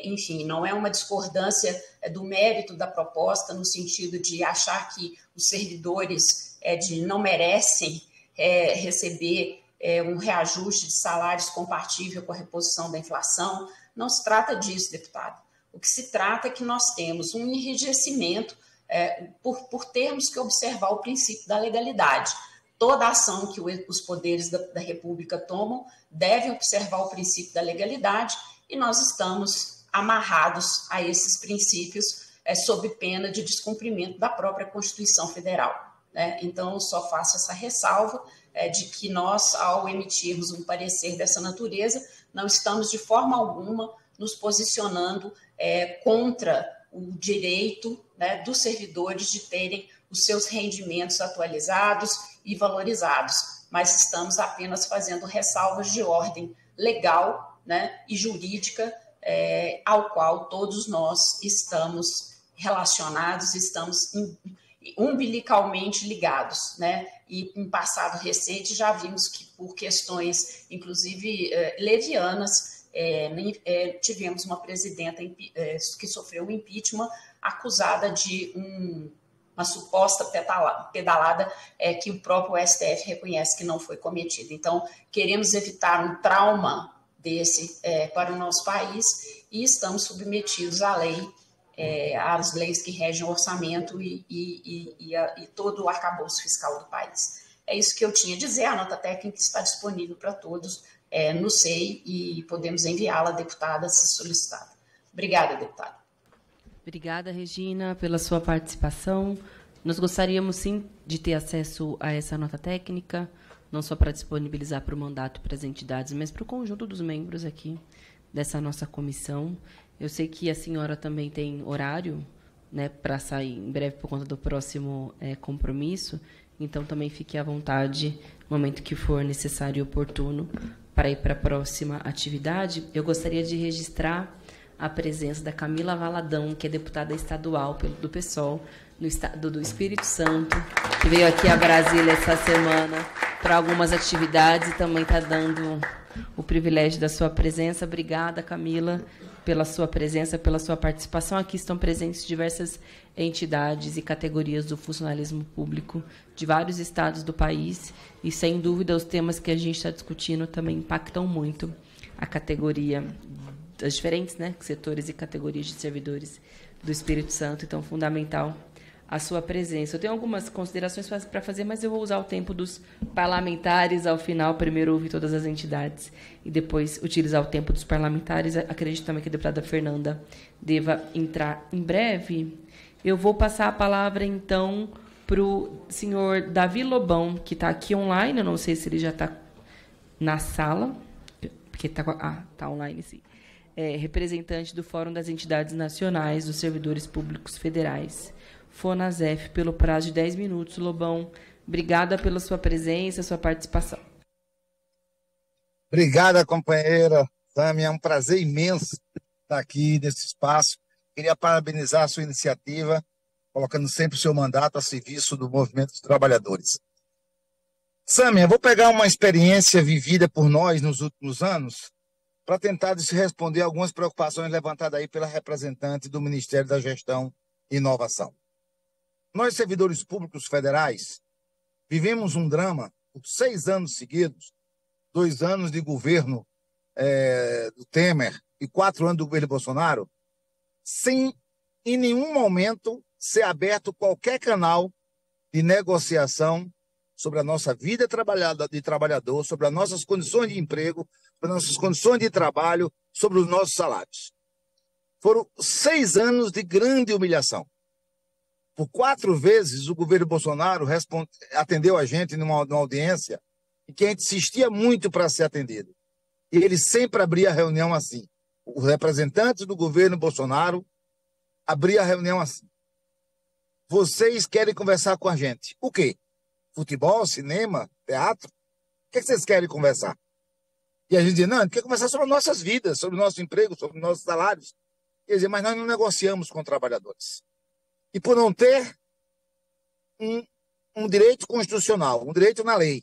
Enfim, não é uma discordância do mérito da proposta, no sentido de achar que os servidores não merecem receber um reajuste de salários compatível com a reposição da inflação. Não se trata disso, deputado. O que se trata é que nós temos um enrijecimento por termos que observar o princípio da legalidade. Toda ação que os poderes da República tomam devem observar o princípio da legalidade, e nós estamos amarrados a esses princípios sob pena de descumprimento da própria Constituição Federal, né? Então, eu só faço essa ressalva de que nós, ao emitirmos um parecer dessa natureza, não estamos de forma alguma nos posicionando contra o direito, né, dos servidores de terem os seus rendimentos atualizados e valorizados, mas estamos apenas fazendo ressalvas de ordem legal, né, e jurídica, ao qual todos nós estamos relacionados, estamos umbilicalmente ligados, né? E em passado recente já vimos que, por questões, inclusive, levianas, tivemos uma presidenta que sofreu um impeachment acusada de uma suposta pedalada que o próprio STF reconhece que não foi cometida. Então, queremos evitar um trauma desse para o nosso país e estamos submetidos à lei, às leis que regem o orçamento e todo o arcabouço fiscal do país. É isso que eu tinha a dizer. A nota técnica está disponível para todos no SEI e podemos enviá-la, deputada, se solicitada. Obrigada, deputada. Obrigada, Regina, pela sua participação. Nós gostaríamos, sim, de ter acesso a essa nota técnica, não só para disponibilizar para o mandato para as entidades, mas para o conjunto dos membros aqui dessa nossa comissão. Eu sei que a senhora também tem horário, né, para sair em breve por conta do próximo compromisso, então também fique à vontade, no momento que for necessário e oportuno, para ir para a próxima atividade. Eu gostaria de registrar a presença da Camila Valadão, que é deputada estadual do PSOL, no estado do Espírito Santo, que veio aqui a Brasília essa semana para algumas atividades e também está dando o privilégio da sua presença. Obrigada, Camila, pela sua presença, pela sua participação. Aqui estão presentes diversas entidades e categorias do funcionalismo público de vários estados do país e, sem dúvida, os temas que a gente está discutindo também impactam muito a categoria das diferentes, né, setores e categorias de servidores do Espírito Santo. Então, fundamental a sua presença. Eu tenho algumas considerações para fazer, mas eu vou usar o tempo dos parlamentares ao final. Primeiro ouvir todas as entidades e depois utilizar o tempo dos parlamentares. Acredito também que a deputada Fernanda deva entrar em breve. Eu vou passar a palavra, então, para o senhor Davi Lobão, que está aqui online. Eu não sei se ele já está na sala, porque está online, sim. Representante do Fórum das Entidades Nacionais dos Servidores Públicos Federais, FONASEF, pelo prazo de 10 minutos. Lobão, obrigada pela sua presença, sua participação. Obrigada, companheira Sâmia. É um prazer imenso estar aqui nesse espaço. Queria parabenizar a sua iniciativa, colocando sempre o seu mandato a serviço do movimento dos trabalhadores. Sâmia, vou pegar uma experiência vivida por nós nos últimos anos para tentar responder algumas preocupações levantadas aí pela representante do Ministério da Gestão e Inovação. Nós, servidores públicos federais, vivemos um drama por 6 anos seguidos, 2 anos de governo do Temer e 4 anos do governo Bolsonaro, sem, em nenhum momento, ser aberto qualquer canal de negociação sobre a nossa vida de trabalhador, sobre as nossas condições de emprego, sobre as nossas condições de trabalho, sobre os nossos salários. Foram 6 anos de grande humilhação. Por 4 vezes, o governo Bolsonaro atendeu a gente numa audiência em que a gente insistia muito para ser atendido. E ele sempre abria a reunião assim. Os representantes do governo Bolsonaro abriam a reunião assim. Vocês querem conversar com a gente. O quê? Futebol, cinema, teatro? O que vocês querem conversar? E a gente dizia, não, a gente quer conversar sobre as nossas vidas, sobre o nosso emprego, sobre os nossos salários. Quer dizer, mas nós não negociamos com trabalhadores. E por não ter um direito constitucional, um direito na lei,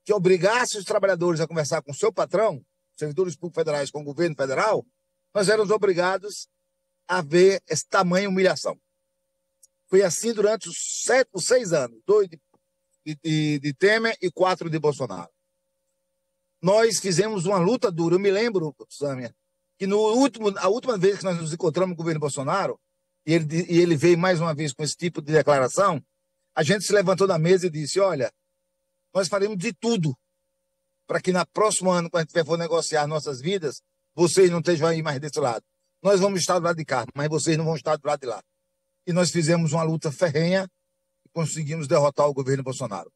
que obrigasse os trabalhadores a conversar com o seu patrão, servidores públicos federais com o governo federal, nós éramos obrigados a ver esse tamanho de humilhação. Foi assim durante os 6 anos, 2 de Temer e 4 de Bolsonaro. Nós fizemos uma luta dura. Eu me lembro, Sâmia, que a última vez que nós nos encontramos com o governo Bolsonaro, e ele veio mais uma vez com esse tipo de declaração, a gente se levantou da mesa e disse, olha, nós faremos de tudo para que no próximo ano, quando a gente for negociar nossas vidas, vocês não estejam aí mais desse lado. Nós vamos estar do lado de cá, mas vocês não vão estar do lado de lá. E nós fizemos uma luta ferrenha e conseguimos derrotar o governo Bolsonaro.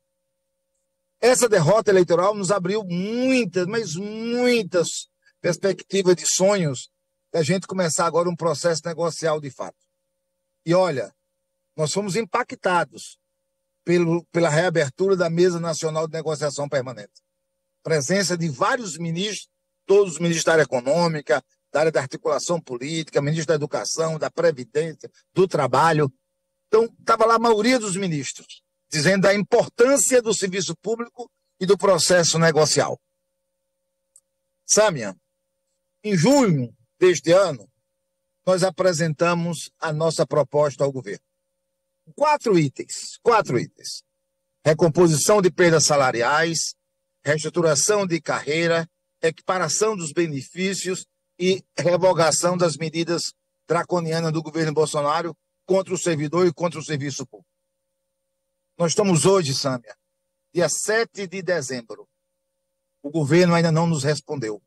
Essa derrota eleitoral nos abriu muitas, mas muitas perspectivas de sonhos da gente começar agora um processo negocial de fato. E olha, nós fomos impactados pela reabertura da Mesa Nacional de Negociação Permanente. Presença de vários ministros, todos os ministros da área econômica, da área da articulação política, ministro da Educação, da Previdência, do Trabalho. Então, estava lá a maioria dos ministros, dizendo da importância do serviço público e do processo negocial. Sâmia, em junho deste ano, nós apresentamos a nossa proposta ao governo. 4 itens. Recomposição de perdas salariais, reestruturação de carreira, equiparação dos benefícios e revogação das medidas draconianas do governo Bolsonaro contra o servidor e contra o serviço público. Nós estamos hoje, Sâmia, dia 7 de dezembro. O governo ainda não nos respondeu.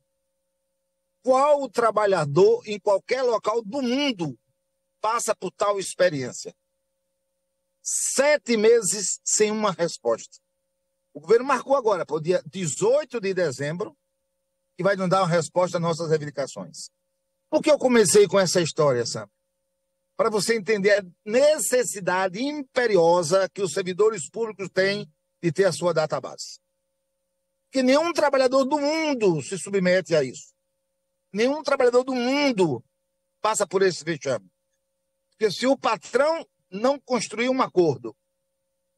Qual trabalhador em qualquer local do mundo passa por tal experiência? 7 meses sem uma resposta. O governo marcou agora, para o dia 18 de dezembro, que vai nos dar uma resposta às nossas reivindicações. Por que eu comecei com essa história, Sam? Para você entender a necessidade imperiosa que os servidores públicos têm de ter a sua database. Que nenhum trabalhador do mundo se submete a isso. Nenhum trabalhador do mundo passa por esse vexame. Porque se o patrão não construir um acordo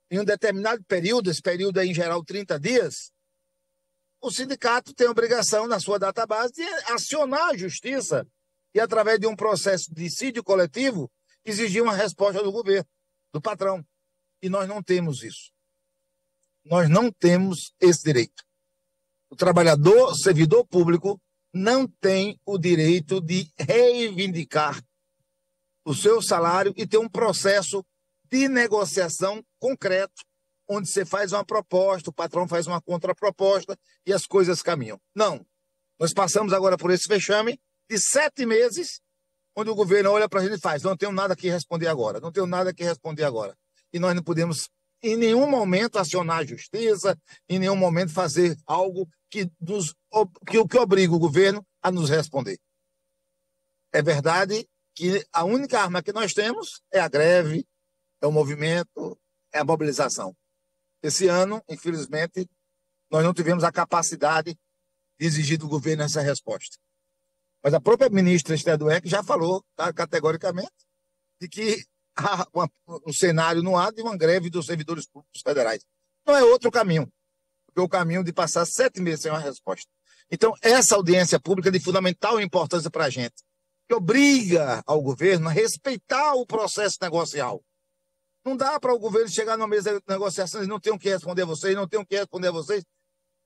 em um determinado período, esse período é em geral 30 dias, o sindicato tem a obrigação, na sua database, de acionar a justiça e, através de um processo de dissídio coletivo, exigir uma resposta do governo, do patrão. E nós não temos isso. Nós não temos esse direito. O trabalhador, servidor público, não tem o direito de reivindicar o seu salário e ter um processo de negociação concreto, onde você faz uma proposta, o patrão faz uma contraproposta e as coisas caminham. Não. Nós passamos agora por esse vexame de 7 meses, onde o governo olha para a gente e faz, não tenho nada que responder agora, não tenho nada que responder agora. E nós não podemos, em nenhum momento, acionar a justiça, em nenhum momento fazer algo que obriga o governo a nos responder. É verdade que a única arma que nós temos é a greve, é o movimento, é a mobilização. Esse ano, infelizmente, nós não tivemos a capacidade de exigir do governo essa resposta. Mas a própria ministra Esther Dweck já falou, tá, categoricamente, de que há um cenário no ar de uma greve dos servidores públicos federais. Não é outro caminho, porque o caminho de passar 7 meses sem uma resposta. Então, essa audiência pública é de fundamental importância para a gente, que obriga ao governo a respeitar o processo negocial. Não dá para o governo chegar numa mesa de negociação e não tem o que responder a vocês, não tem o que responder a vocês,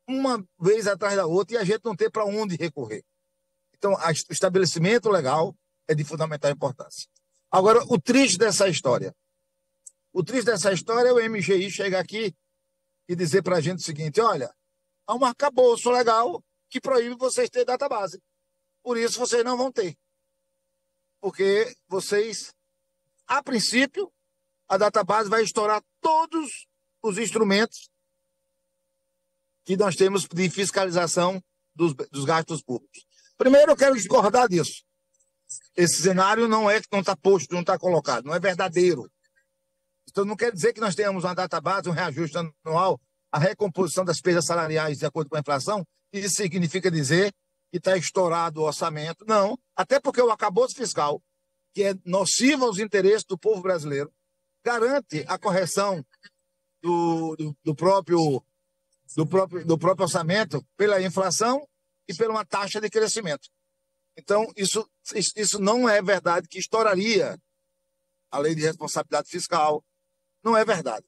uma vez atrás da outra, e a gente não tem para onde recorrer. Então, o estabelecimento legal é de fundamental importância. Agora, o triste dessa história. O triste dessa história é o MGI chegar aqui e dizer para a gente o seguinte, olha, há um arcabouço legal que proíbe vocês ter database. Por isso, vocês não vão ter. Porque vocês, a princípio, a database vai estourar todos os instrumentos que nós temos de fiscalização dos gastos públicos. Primeiro, eu quero discordar disso. Esse cenário não está posto, não está colocado, não é verdadeiro. Então, não quer dizer que nós tenhamos uma database, um reajuste anual, a recomposição das perdas salariais de acordo com a inflação. Isso significa dizer que está estourado o orçamento. Não, até porque o arcabouço fiscal, que é nocivo aos interesses do povo brasileiro, garante a correção do próprio orçamento pela inflação e pela uma taxa de crescimento. Então, isso não é verdade que estouraria a lei de responsabilidade fiscal. Não é verdade.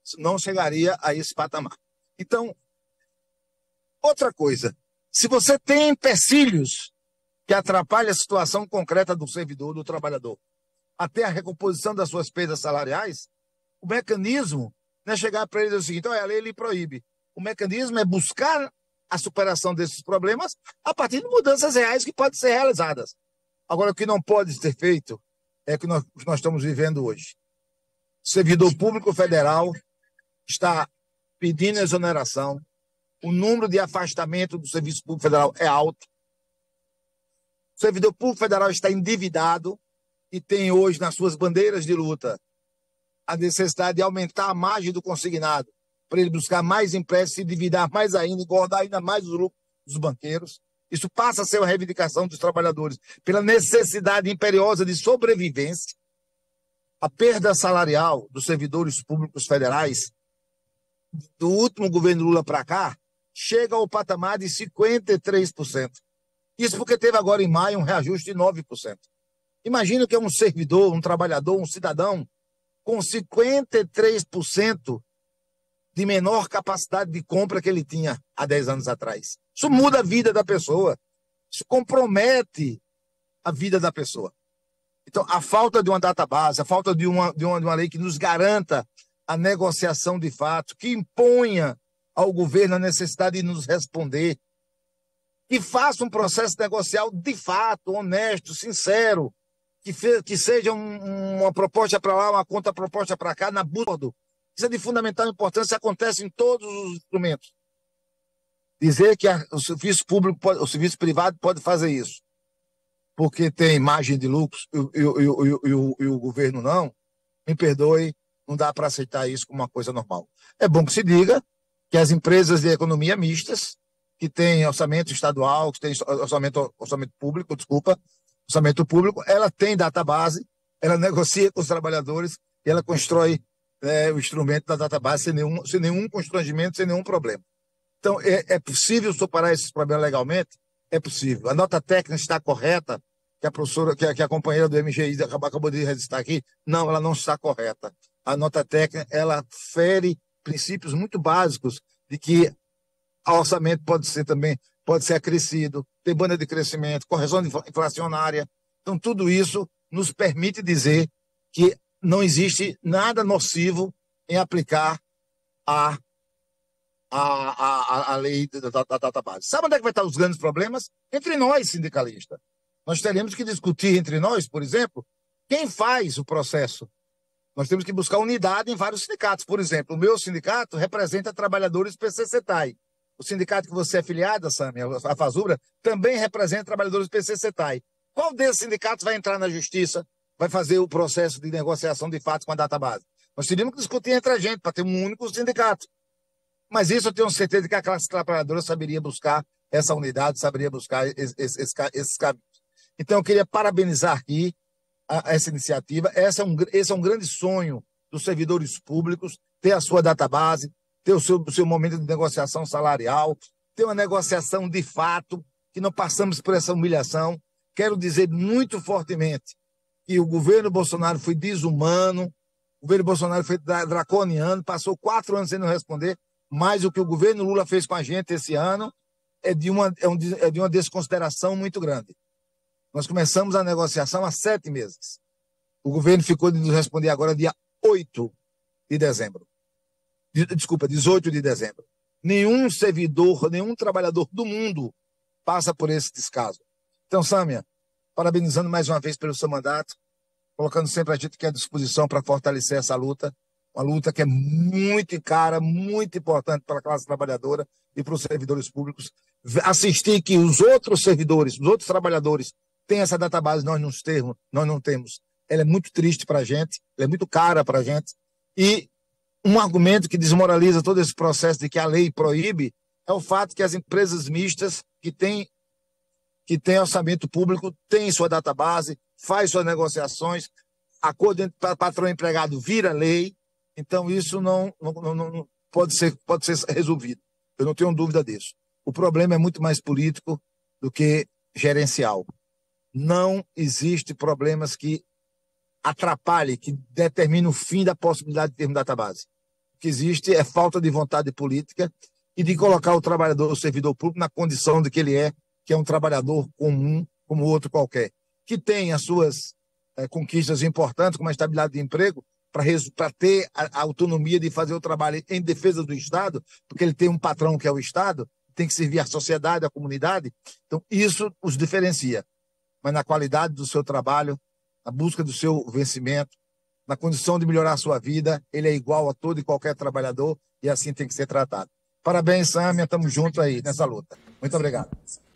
Isso não chegaria a esse patamar. Então, outra coisa, se você tem empecilhos que atrapalham a situação concreta do servidor, do trabalhador, até a recomposição das suas perdas salariais, o mecanismo não é chegar para ele e dizer o seguinte, olha, a lei lhe proíbe. O mecanismo é buscar a superação desses problemas a partir de mudanças reais que podem ser realizadas. Agora, o que não pode ser feito é o que nós estamos vivendo hoje. O servidor público federal está pedindo exoneração, o número de afastamento do serviço público federal é alto, o servidor público federal está endividado e tem hoje nas suas bandeiras de luta a necessidade de aumentar a margem do consignado para ele buscar mais empréstimos, se endividar mais ainda, engordar ainda mais os lucros dos banqueiros. Isso passa a ser uma reivindicação dos trabalhadores pela necessidade imperiosa de sobrevivência. A perda salarial dos servidores públicos federais do último governo Lula para cá chega ao patamar de 53%. Isso porque teve agora em maio um reajuste de 9%. Imagina que é um servidor, um trabalhador, um cidadão com 53% de menor capacidade de compra que ele tinha há 10 anos atrás. Isso muda a vida da pessoa. Isso compromete a vida da pessoa. Então, a falta de uma database, a falta de uma lei que nos garanta a negociação de fato, que imponha ao governo a necessidade de nos responder, que faça um processo negocial de fato, honesto, sincero, que seja uma proposta para lá, uma contraproposta para cá, na busca. Isso é de fundamental importância, acontece em todos os instrumentos. Dizer que o serviço público, o serviço privado pode fazer isso, porque tem margem de lucros e o governo não, me perdoe, não dá para aceitar isso como uma coisa normal. É bom que se diga que as empresas de economia mistas, que têm orçamento estadual, que têm orçamento público, orçamento público, ela tem database, ela negocia com os trabalhadores e ela constrói o instrumento da database sem nenhum constrangimento, sem nenhum problema. Então, é possível superar esses problemas legalmente? É possível. A nota técnica está correta, que a professora, que a companheira do MGI acabou de registrar aqui? Não, ela não está correta. A nota técnica, ela fere princípios muito básicos de que o orçamento pode ser acrescido, tem banda de crescimento, correção inflacionária. Então, tudo isso nos permite dizer que não existe nada nocivo em aplicar a lei da database. Sabe onde é que vai estar os grandes problemas? Entre nós, sindicalistas. Nós teremos que discutir entre nós, por exemplo, quem faz o processo. Nós temos que buscar unidade em vários sindicatos. Por exemplo, o meu sindicato representa trabalhadores PC-CETAI. O sindicato que você é afiliada, Sâmia, a Fazubra, também representa trabalhadores PC-CETAI. Qual desses sindicatos vai entrar na justiça, vai fazer o processo de negociação de fato com a database? Nós teríamos que discutir entre a gente para ter um único sindicato. Mas isso eu tenho certeza de que a classe trabalhadora saberia buscar essa unidade, saberia buscar esses caminhos. Então, eu queria parabenizar aqui essa iniciativa. Esse é um grande sonho dos servidores públicos, ter a sua database, ter o seu momento de negociação salarial, ter uma negociação de fato, que não passamos por essa humilhação. Quero dizer muito fortemente que o governo Bolsonaro foi desumano, o governo Bolsonaro foi draconiano, passou 4 anos sem não responder, mas o que o governo Lula fez com a gente esse ano é de uma desconsideração muito grande. Nós começamos a negociação há 7 meses. O governo ficou de nos responder agora dia 8 de dezembro. Desculpa, 18 de dezembro. Nenhum servidor, nenhum trabalhador do mundo passa por esse descaso. Então, Sâmia, parabenizando mais uma vez pelo seu mandato, colocando sempre a gente aqui à disposição para fortalecer essa luta, uma luta que é muito cara, muito importante para a classe trabalhadora e para os servidores públicos. Assistir que os outros servidores, os outros trabalhadores têm essa database, nós não temos. Ela é muito triste para a gente, ela é muito cara para a gente. E um argumento que desmoraliza todo esse processo de que a lei proíbe é o fato que as empresas mistas que têm orçamento público têm sua database, faz suas negociações, acordo entre patrão e empregado vira lei. Então, isso não pode ser resolvido. Eu não tenho dúvida disso. O problema é muito mais político do que gerencial. Não existe problemas que atrapalhem, que determinem o fim da possibilidade de termos database. O que existe é falta de vontade política e de colocar o trabalhador, o servidor público, na condição de que ele que é um trabalhador comum, como outro qualquer, que tem as suas conquistas importantes, como a estabilidade de emprego, para ter a autonomia de fazer o trabalho em defesa do Estado, porque ele tem um patrão que é o Estado, tem que servir a sociedade, a comunidade. Então, isso os diferencia. Mas na qualidade do seu trabalho, na busca do seu vencimento, na condição de melhorar a sua vida, ele é igual a todo e qualquer trabalhador e assim tem que ser tratado. Parabéns, Sâmia, estamos juntos aí nessa luta. Muito obrigado.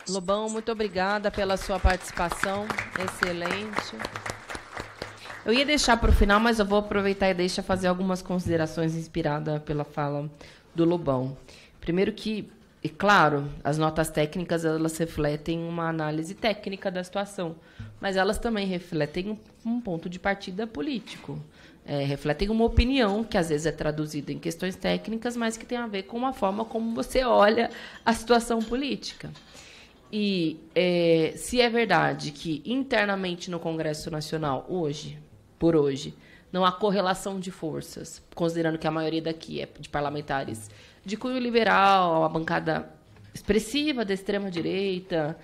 Lobão, muito obrigada pela sua participação, excelente. Eu ia deixar para o final, mas eu vou aproveitar e deixar fazer algumas considerações inspiradas pela fala do Lobão. Primeiro que, e claro, as notas técnicas elas refletem uma análise técnica da situação, mas elas também refletem um ponto de partida político. Refletem uma opinião que às vezes é traduzida em questões técnicas, mas que tem a ver com a forma como você olha a situação política. E se é verdade que internamente no Congresso Nacional, por hoje, não há correlação de forças, considerando que a maioria daqui é de parlamentares de cunho liberal, a bancada expressiva da extrema-direita,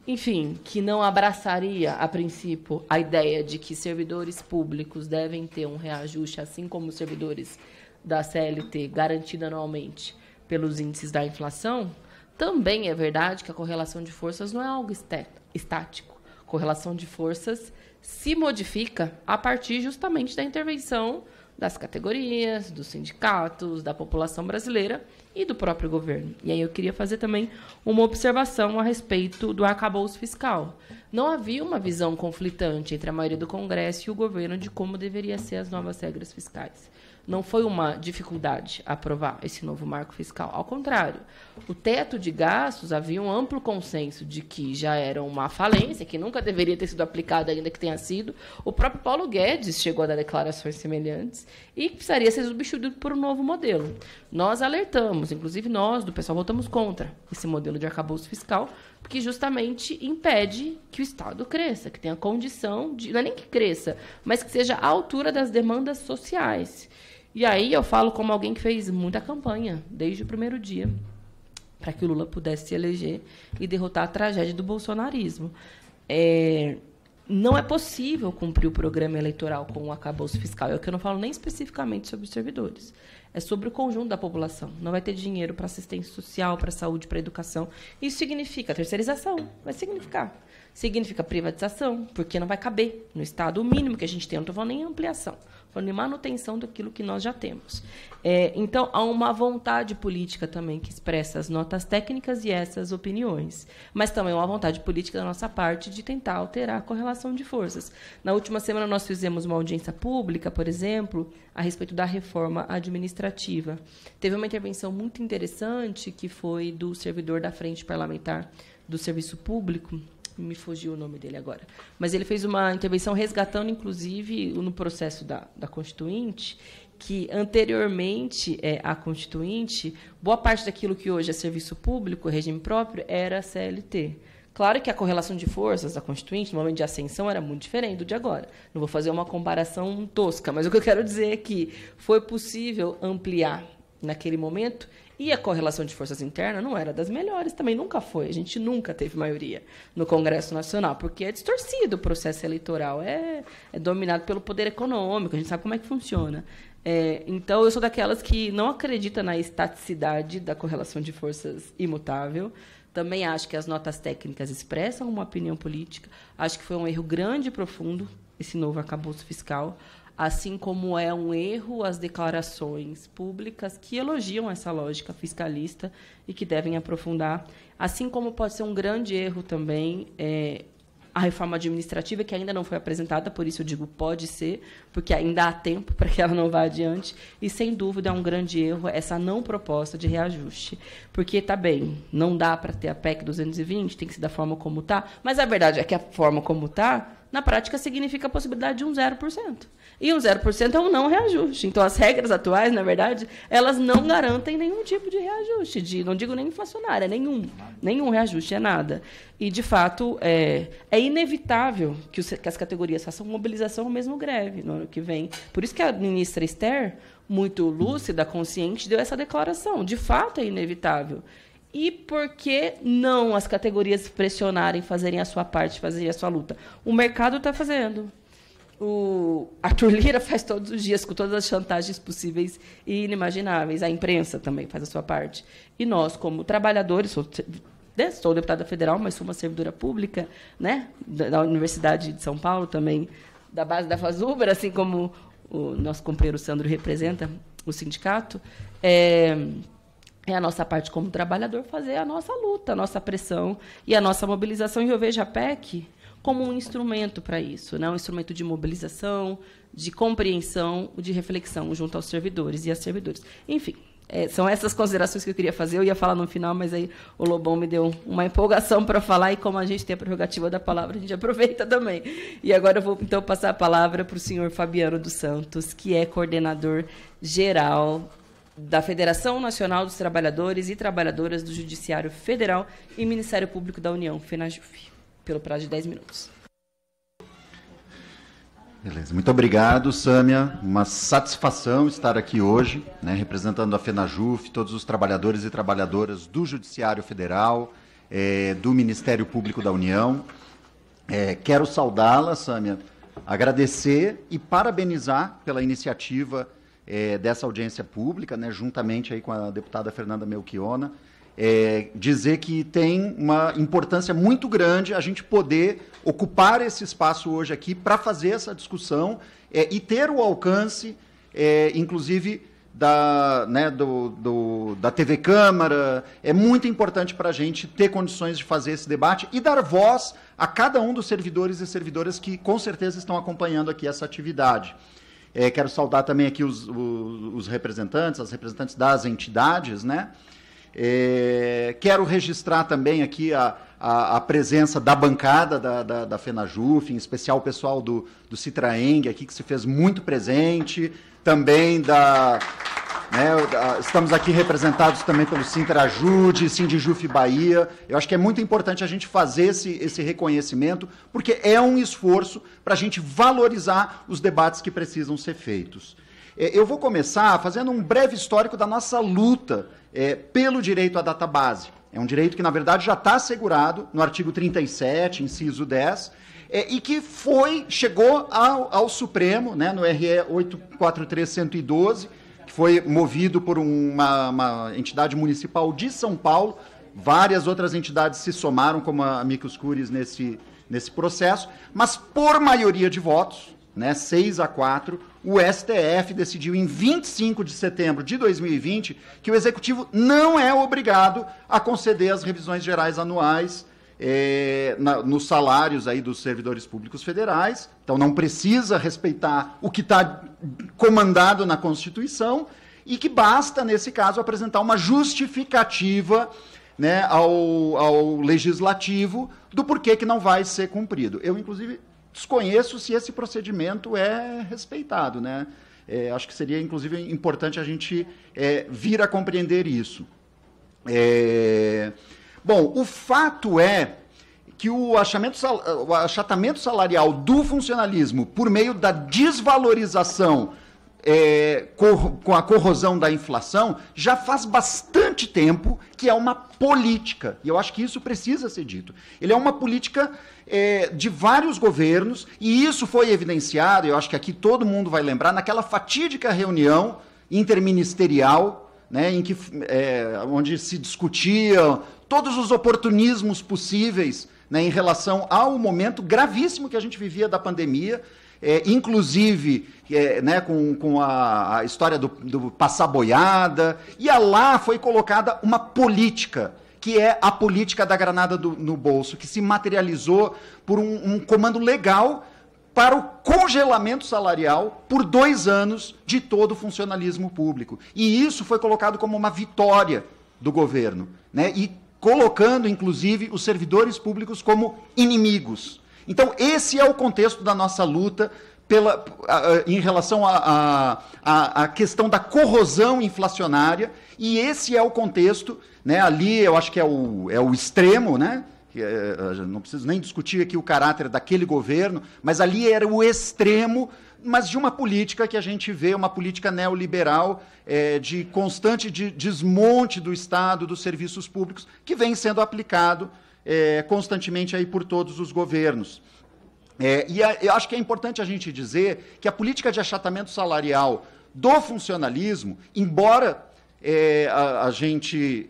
enfim, que não abraçaria, a princípio, a ideia de que servidores públicos devem ter um reajuste, assim como os servidores da CLT, garantido anualmente pelos índices da inflação, também é verdade que a correlação de forças não é algo estático. A correlação de forças se modifica a partir justamente da intervenção das categorias, dos sindicatos, da população brasileira e do próprio governo. E aí eu queria fazer também uma observação a respeito do arcabouço fiscal. Não havia uma visão conflitante entre a maioria do Congresso e o governo de como deveriam ser as novas regras fiscais. não foi uma dificuldade aprovar esse novo marco fiscal. Ao contrário, o teto de gastos havia um amplo consenso de que já era uma falência, que nunca deveria ter sido aplicada, ainda que tenha sido. O próprio Paulo Guedes chegou a dar declarações semelhantes e precisaria ser substituído por um novo modelo. Nós alertamos, inclusive nós, do pessoal, votamos contra esse modelo de arcabouço fiscal, porque justamente impede que o Estado cresça, que tenha condição de... Não é nem que cresça, mas que seja à altura das demandas sociais. E aí eu falo como alguém que fez muita campanha, desde o primeiro dia, para que o Lula pudesse se eleger e derrotar a tragédia do bolsonarismo. Não é possível cumprir o programa eleitoral com o arcabouço fiscal. É o que eu não falo nem especificamente sobre os servidores. É sobre o conjunto da população. Não vai ter dinheiro para assistência social, para saúde, para educação. Isso significa terceirização. Vai significar. Significa privatização, porque não vai caber no Estado o mínimo que a gente tem. Eu não estou falando nem em ampliação, estou falando em manutenção daquilo que nós já temos. Então, há uma vontade política também que expressa as notas técnicas e essas opiniões, mas também uma vontade política da nossa parte de tentar alterar a correlação de forças. Na última semana, nós fizemos uma audiência pública, por exemplo, a respeito da reforma administrativa. Teve uma intervenção muito interessante, que foi do servidor da Frente Parlamentar do Serviço Público, me fugiu o nome dele agora, mas ele fez uma intervenção resgatando, inclusive, no processo da Constituinte, que anteriormente à Constituinte, boa parte daquilo que hoje é serviço público, regime próprio, era CLT. Claro que a correlação de forças da Constituinte, no momento de ascensão, era muito diferente do de agora. Não vou fazer uma comparação tosca, mas o que eu quero dizer é que foi possível ampliar naquele momento. E a correlação de forças interna não era das melhores, também nunca foi. A gente nunca teve maioria no Congresso Nacional, porque é distorcido o processo eleitoral, é dominado pelo poder econômico, a gente sabe como é que funciona. Então, eu sou daquelas que não acredita na estaticidade da correlação de forças imutável. Também acho que as notas técnicas expressam uma opinião política. Acho que foi um erro grande e profundo esse novo arcabouço fiscal, assim como é um erro as declarações públicas que elogiam essa lógica fiscalista e que devem aprofundar, assim como pode ser um grande erro também a reforma administrativa, que ainda não foi apresentada, por isso eu digo pode ser, porque ainda há tempo para que ela não vá adiante, e, sem dúvida, é um grande erro essa não proposta de reajuste, porque, tá bem, não dá para ter a PEC 220, tem que ser da forma como está, mas a verdade é que a forma como está, na prática, significa a possibilidade de um 0%. E um 0% é um não reajuste. Então, as regras atuais, na verdade, elas não garantem nenhum tipo de reajuste, não digo nem inflacionário, nenhum reajuste, é nada. E, de fato, é inevitável que as categorias façam mobilização ou mesmo greve no ano que vem. Por isso que a ministra Esther, muito lúcida, consciente, deu essa declaração. De fato, é inevitável. E por que não as categorias pressionarem, fazerem a sua parte, fazerem a sua luta? O mercado está fazendo. O Arthur Lira faz todos os dias, com todas as chantagens possíveis e inimagináveis. A imprensa também faz a sua parte. E nós, como trabalhadores, sou deputada federal, mas sou uma servidora pública, né, da Universidade de São Paulo, também da base da FASUBRA, assim como o nosso companheiro Sandro representa o sindicato, é a nossa parte como trabalhador fazer a nossa luta, a nossa pressão e a nossa mobilização. E eu vejo a PEC como um instrumento para isso, né? Um instrumento de mobilização, de compreensão, de reflexão junto aos servidores e às servidoras. Enfim, são essas considerações que eu queria fazer. Eu ia falar no final, mas aí o Lobão me deu uma empolgação para falar, e como a gente tem a prerrogativa da palavra, a gente aproveita também. E agora eu vou, então, passar a palavra para o senhor Fabiano dos Santos, que é coordenador geral da Federação Nacional dos Trabalhadores e Trabalhadoras do Judiciário Federal e Ministério Público da União, FENAJUF, pelo prazo de 10 minutos. Beleza, muito obrigado, Sâmia. Uma satisfação estar aqui hoje, né, representando a FENAJUF, todos os trabalhadores e trabalhadoras do Judiciário Federal, do Ministério Público da União. Quero saudá-la, Sâmia, agradecer e parabenizar pela iniciativa dessa audiência pública, né, juntamente aí com a deputada Fernanda Melchiona, dizer que tem uma importância muito grande a gente poder ocupar esse espaço hoje aqui para fazer essa discussão e ter o alcance, inclusive, da TV Câmara. É muito importante para a gente ter condições de fazer esse debate e dar voz a cada um dos servidores e servidoras que, com certeza, estão acompanhando aqui essa atividade. Quero saudar também aqui os representantes, as representantes das entidades, né? Quero registrar também aqui a presença da bancada da FENAJUF, em especial o pessoal do Citraeng aqui, que se fez muito presente, também estamos aqui representados também pelo Sintrajude, Sindijuf Bahia. Eu acho que é muito importante a gente fazer esse reconhecimento, porque é um esforço para a gente valorizar os debates que precisam ser feitos. Eu vou começar fazendo um breve histórico da nossa luta pelo direito à database. É um direito que, na verdade, já está assegurado no artigo 37, inciso 10, e que chegou ao Supremo, né, no RE 843-112, que foi movido por uma entidade municipal de São Paulo. Várias outras entidades se somaram, como a Amicus Curiae, nesse processo, mas por maioria de votos, né, 6-4, o STF decidiu em 25 de setembro de 2020 que o Executivo não é obrigado a conceder as revisões gerais anuais nos salários aí dos servidores públicos federais. Então não precisa respeitar o que está comandado na Constituição e que basta, nesse caso, apresentar uma justificativa, né, ao Legislativo do porquê que não vai ser cumprido. Eu, inclusive, desconheço se esse procedimento é respeitado, né? Acho que seria, inclusive, importante a gente vir a compreender isso. Bom, o fato é que o achatamento salarial do funcionalismo, por meio da desvalorização com a corrosão da inflação, já faz bastante tempo que é uma política, e eu acho que isso precisa ser dito. Ele é uma política de vários governos, e isso foi evidenciado, eu acho que aqui todo mundo vai lembrar, naquela fatídica reunião interministerial, né, onde se discutiam todos os oportunismos possíveis, né, em relação ao momento gravíssimo que a gente vivia da pandemia, inclusive né, com a história do passar boiada, e lá foi colocada uma política, que é a política da granada no bolso, que se materializou por um comando legal para o congelamento salarial por 2 anos de todo o funcionalismo público. E isso foi colocado como uma vitória do governo, né, e colocando, inclusive, os servidores públicos como inimigos. Então, esse é o contexto da nossa luta em relação à questão da corrosão inflacionária, e esse é o contexto, né, ali eu acho que é o extremo, né, não preciso nem discutir aqui o caráter daquele governo, mas ali era o extremo, mas de uma política que a gente vê, uma política neoliberal, de constante desmonte do Estado, dos serviços públicos, que vem sendo aplicado constantemente aí por todos os governos. E eu acho que é importante a gente dizer que a política de achatamento salarial do funcionalismo, embora a gente,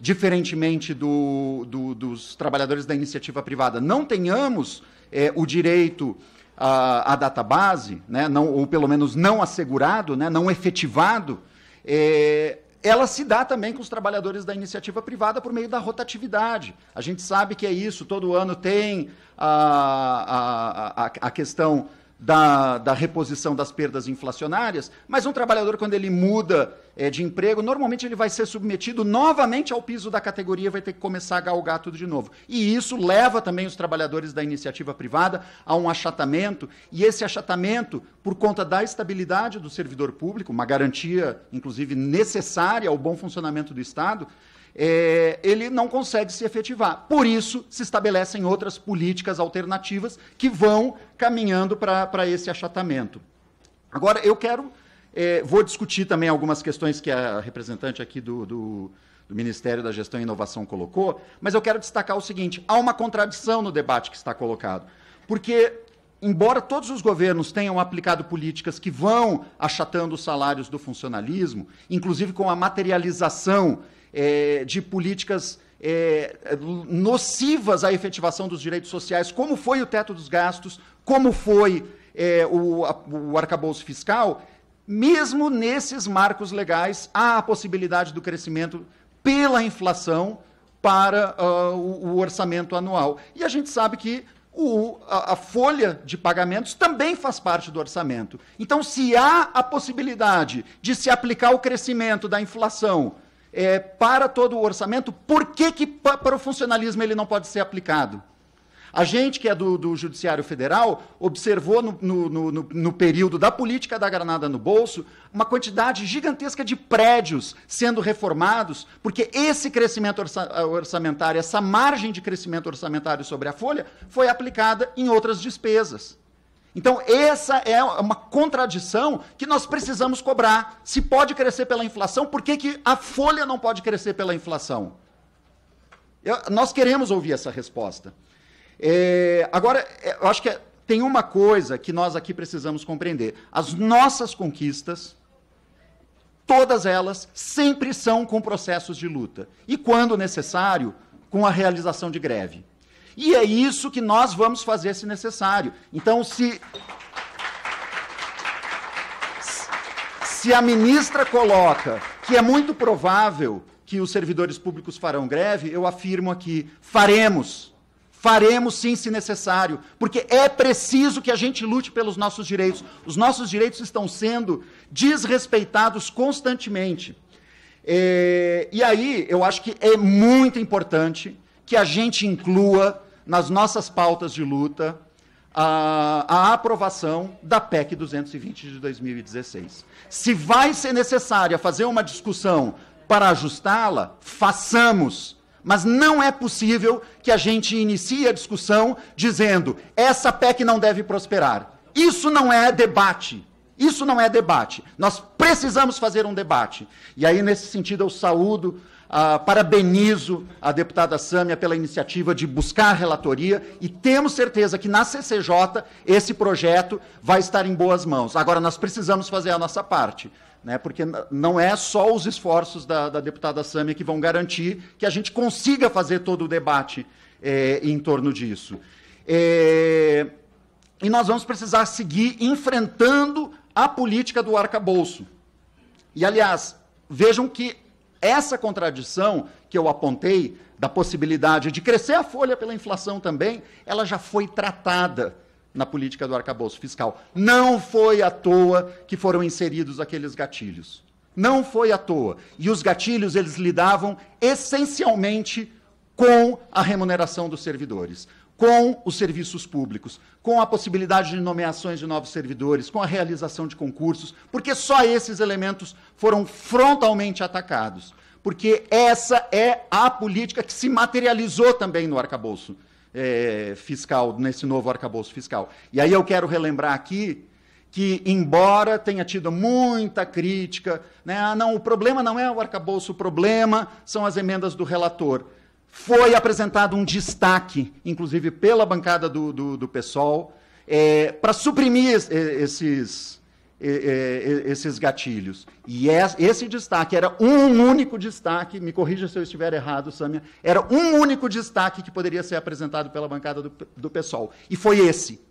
diferentemente dos trabalhadores da iniciativa privada, não tenhamos o direito à database, né, ou pelo menos não assegurado, né, não efetivado, ela se dá também com os trabalhadores da iniciativa privada por meio da rotatividade. A gente sabe que é isso, todo ano tem a questão da reposição das perdas inflacionárias, mas um trabalhador, quando ele muda de emprego, normalmente ele vai ser submetido novamente ao piso da categoria, vai ter que começar a galgar tudo de novo. E isso leva também os trabalhadores da iniciativa privada a um achatamento, e esse achatamento, por conta da estabilidade do servidor público, uma garantia, inclusive, necessária ao bom funcionamento do Estado, ele não consegue se efetivar. Por isso, se estabelecem outras políticas alternativas que vão caminhando para esse achatamento. Agora, eu vou discutir também algumas questões que a representante aqui do Ministério da Gestão e Inovação colocou, mas eu quero destacar o seguinte: há uma contradição no debate que está colocado, porque, embora todos os governos tenham aplicado políticas que vão achatando os salários do funcionalismo, inclusive com a materialização de políticas nocivas à efetivação dos direitos sociais, como foi o teto dos gastos, como foi o arcabouço fiscal, mesmo nesses marcos legais, há a possibilidade do crescimento pela inflação para o orçamento anual. E a gente sabe que a folha de pagamentos também faz parte do orçamento. Então, se há a possibilidade de se aplicar o crescimento da inflação para todo o orçamento, por que para o funcionalismo ele não pode ser aplicado? A gente, que é do Judiciário Federal, observou no período da política da granada no bolso uma quantidade gigantesca de prédios sendo reformados, porque esse crescimento orçamentário, essa margem de crescimento orçamentário sobre a folha, foi aplicada em outras despesas. Então, essa é uma contradição que nós precisamos cobrar. Se pode crescer pela inflação, por que a folha não pode crescer pela inflação? Nós queremos ouvir essa resposta. Agora, eu acho que tem uma coisa que nós aqui precisamos compreender. As nossas conquistas, todas elas, sempre são com processos de luta. E, quando necessário, com a realização de greve. E é isso que nós vamos fazer se necessário. Então, se a ministra coloca que é muito provável que os servidores públicos farão greve, eu afirmo aqui, faremos. Faremos sim, se necessário, porque é preciso que a gente lute pelos nossos direitos. Os nossos direitos estão sendo desrespeitados constantemente. E aí, eu acho que é muito importante que a gente inclua nas nossas pautas de luta a aprovação da PEC 220 de 2016. Se vai ser necessária fazer uma discussão para ajustá-la, façamos. Mas não é possível que a gente inicie a discussão dizendo essa PEC não deve prosperar. Isso não é debate. Isso não é debate. Nós precisamos fazer um debate. E aí, nesse sentido, eu saúdo, parabenizo a deputada Sâmia pela iniciativa de buscar a relatoria e temos certeza que na CCJ esse projeto vai estar em boas mãos. Agora, nós precisamos fazer a nossa parte. Porque não é só os esforços da deputada Sâmia que vão garantir que a gente consiga fazer todo o debate em torno disso. E nós vamos precisar seguir enfrentando a política do arcabouço. E, aliás, vejam que essa contradição que eu apontei, da possibilidade de crescer a folha pela inflação também, ela já foi tratada na política do arcabouço fiscal. Não foi à toa que foram inseridos aqueles gatilhos. Não foi à toa. E os gatilhos, eles lidavam essencialmente com a remuneração dos servidores, com os serviços públicos, com a possibilidade de nomeações de novos servidores, com a realização de concursos, porque só esses elementos foram frontalmente atacados. Porque essa é a política que se materializou também no arcabouço fiscal, nesse novo arcabouço fiscal. E aí eu quero relembrar aqui que, embora tenha tido muita crítica, não, o problema não é o arcabouço, o problema são as emendas do relator. Foi apresentado um destaque, inclusive pela bancada do PSOL, para suprimir esses gatilhos. E esse destaque era um único destaque, me corrija se eu estiver errado, Sâmia, era um único destaque que poderia ser apresentado pela bancada do PSOL. E foi esse.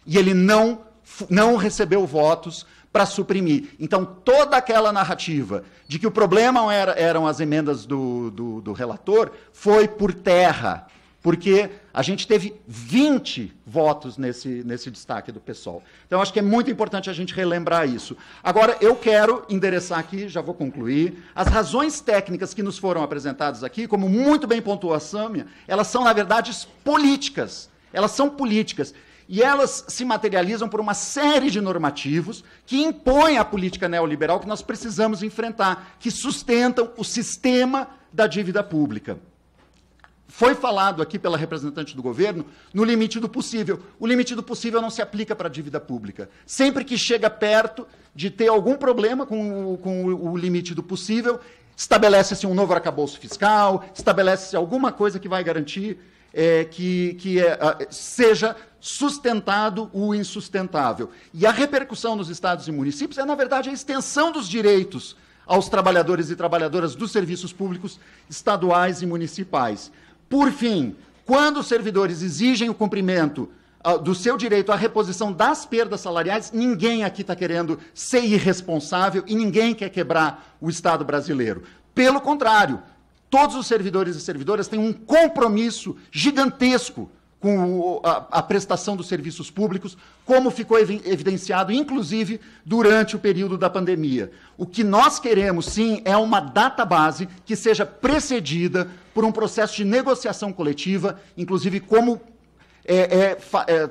E ele não recebeu votos para suprimir. Então, toda aquela narrativa de que o problema eram as emendas do relator foi por terra, porque a gente teve 20 votos nesse destaque do PSOL. Então, acho que é muito importante a gente relembrar isso. Agora, eu quero endereçar aqui, já vou concluir, as razões técnicas que nos foram apresentadas aqui, como muito bem pontuou a Sâmia, elas são, na verdade, políticas. Elas são políticas. E elas se materializam por uma série de normativos que impõem a política neoliberal que nós precisamos enfrentar, que sustentam o sistema da dívida pública. Foi falado aqui pela representante do governo no limite do possível. O limite do possível não se aplica para a dívida pública. Sempre que chega perto de ter algum problema com o limite do possível, estabelece-se um novo arcabouço fiscal, estabelece-se alguma coisa que vai garantir que seja sustentado o insustentável. E a repercussão nos estados e municípios na verdade, a extensão dos direitos aos trabalhadores e trabalhadoras dos serviços públicos estaduais e municipais. Por fim, quando os servidores exigem o cumprimento do seu direito à reposição das perdas salariais, ninguém aqui está querendo ser irresponsável e ninguém quer quebrar o Estado brasileiro. Pelo contrário, todos os servidores e servidoras têm um compromisso gigantesco com a prestação dos serviços públicos, como ficou evidenciado, inclusive, durante o período da pandemia. O que nós queremos, sim, é uma database que seja precedida por um processo de negociação coletiva, inclusive como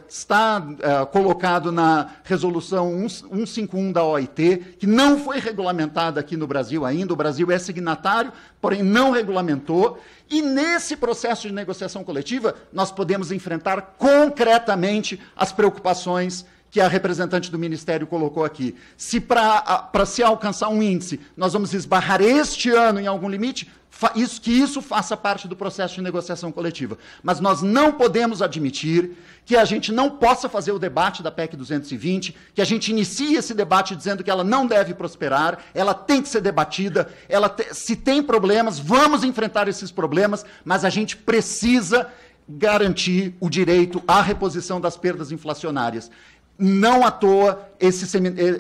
está colocado na resolução 151 da OIT, que não foi regulamentada aqui no Brasil ainda. O Brasil é signatário, porém não regulamentou. E nesse processo de negociação coletiva, nós podemos enfrentar concretamente as preocupações que a representante do Ministério colocou aqui. Se para se alcançar um índice, nós vamos esbarrar este ano em algum limite, que isso faça parte do processo de negociação coletiva. Mas nós não podemos admitir que a gente não possa fazer o debate da PEC 220, que a gente inicie esse debate dizendo que ela não deve prosperar, ela tem que ser debatida, se tem problemas, vamos enfrentar esses problemas, mas a gente precisa garantir o direito à reposição das perdas inflacionárias. Não à toa,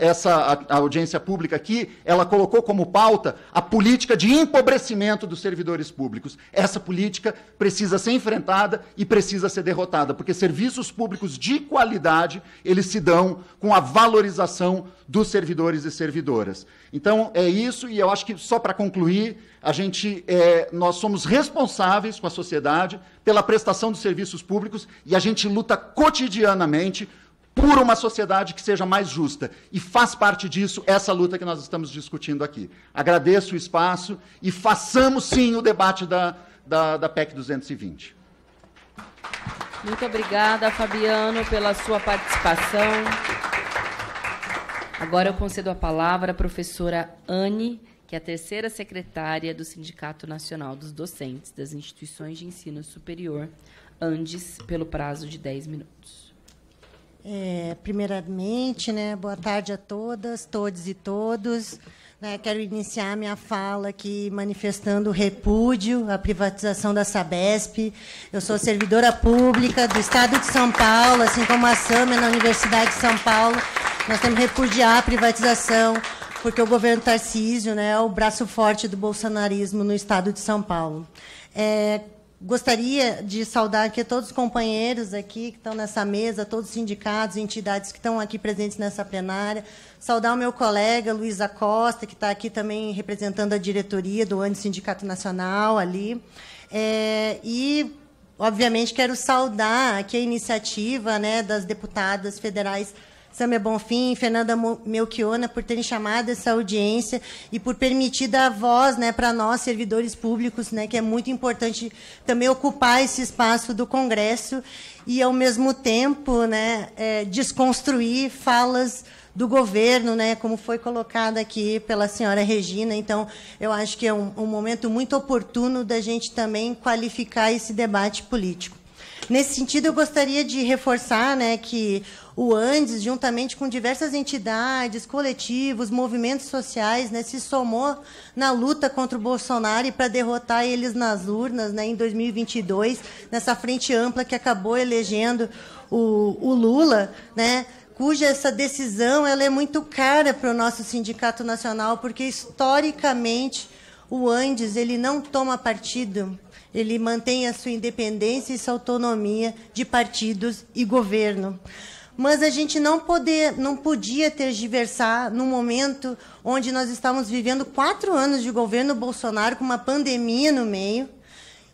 essa audiência pública aqui, ela colocou como pauta a política de empobrecimento dos servidores públicos. Essa política precisa ser enfrentada e precisa ser derrotada, porque serviços públicos de qualidade, eles se dão com a valorização dos servidores e servidoras. Então, é isso, e eu acho que, só para concluir, nós somos responsáveis com a sociedade pela prestação dos serviços públicos e a gente luta cotidianamente por uma sociedade que seja mais justa. E faz parte disso essa luta que nós estamos discutindo aqui. Agradeço o espaço e façamos, sim, o debate da PEC 220. Muito obrigada, Fabiano, pela sua participação. Agora eu concedo a palavra à professora Anne, que é a terceira secretária do Sindicato Nacional dos Docentes das Instituições de Ensino Superior, ANDES, pelo prazo de 10 minutos. Primeiramente, boa tarde a todas, todos e todos. Quero iniciar minha fala aqui manifestando o repúdio à privatização da Sabesp. Eu sou servidora pública do Estado de São Paulo, assim como a Sâmia na Universidade de São Paulo. Nós temos que repudiar a privatização, porque o governo Tarcísio é o braço forte do bolsonarismo no Estado de São Paulo. Gostaria de saudar aqui todos os companheiros aqui que estão nessa mesa, todos os sindicatos e entidades que estão aqui presentes nessa plenária. Saudar o meu colega, Luiz Acosta, que está aqui também representando a diretoria do ANDES Sindicato Nacional ali. E, obviamente, quero saudar aqui a iniciativa das deputadas federais Sâmia Bonfim e Fernanda Melchiona por terem chamado essa audiência e por permitir dar voz para nós, servidores públicos, que é muito importante também ocupar esse espaço do Congresso e, ao mesmo tempo, desconstruir falas do governo, como foi colocado aqui pela senhora Regina. Então, eu acho que é um momento muito oportuno da gente também qualificar esse debate político. Nesse sentido, eu gostaria de reforçar que o ANDES, juntamente com diversas entidades, coletivos, movimentos sociais, se somou na luta contra o Bolsonaro e para derrotar eles nas urnas em 2022, nessa frente ampla que acabou elegendo o Lula, cuja essa decisão ela é muito cara para o nosso Sindicato Nacional, porque, historicamente, o ANDES ele não toma partido, ele mantém a sua independência e sua autonomia de partidos e governo. Mas a gente não podia tergiversar num momento onde nós estávamos vivendo 4 anos de governo Bolsonaro, com uma pandemia no meio,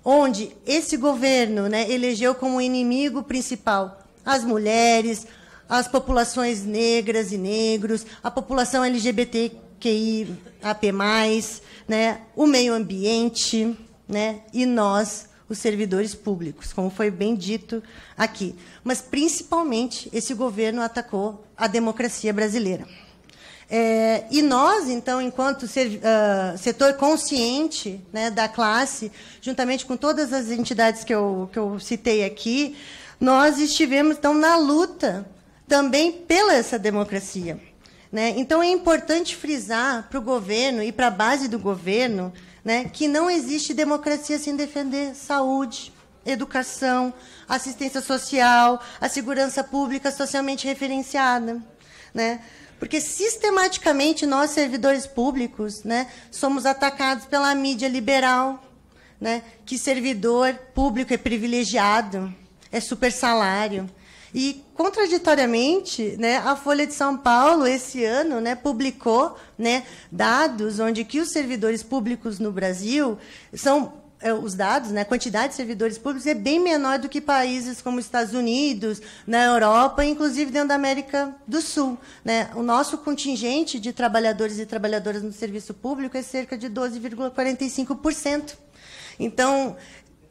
onde esse governo elegeu como inimigo principal as mulheres, as populações negras e negros, a população LGBTQIAP+, o meio ambiente, e nós, os servidores públicos, como foi bem dito aqui. Mas, principalmente, esse governo atacou a democracia brasileira. E nós, então, enquanto setor consciente da classe, juntamente com todas as entidades que eu citei aqui, nós estivemos, então, na luta também pela essa democracia. Então, é importante frisar para o governo e para a base do governo que não existe democracia sem defender saúde, educação, assistência social, a segurança pública socialmente referenciada. Porque, sistematicamente, nós, servidores públicos, somos atacados pela mídia liberal, que servidor público é privilegiado, é super salário. E, contraditoriamente, né, a Folha de São Paulo, esse ano, né, publicou, né, dados onde que os servidores públicos no Brasil são... os dados, né, a quantidade de servidores públicos é bem menor do que países como Estados Unidos, na Europa, inclusive dentro da América do Sul. Né? O nosso contingente de trabalhadores e trabalhadoras no serviço público é cerca de 12,45%. Então,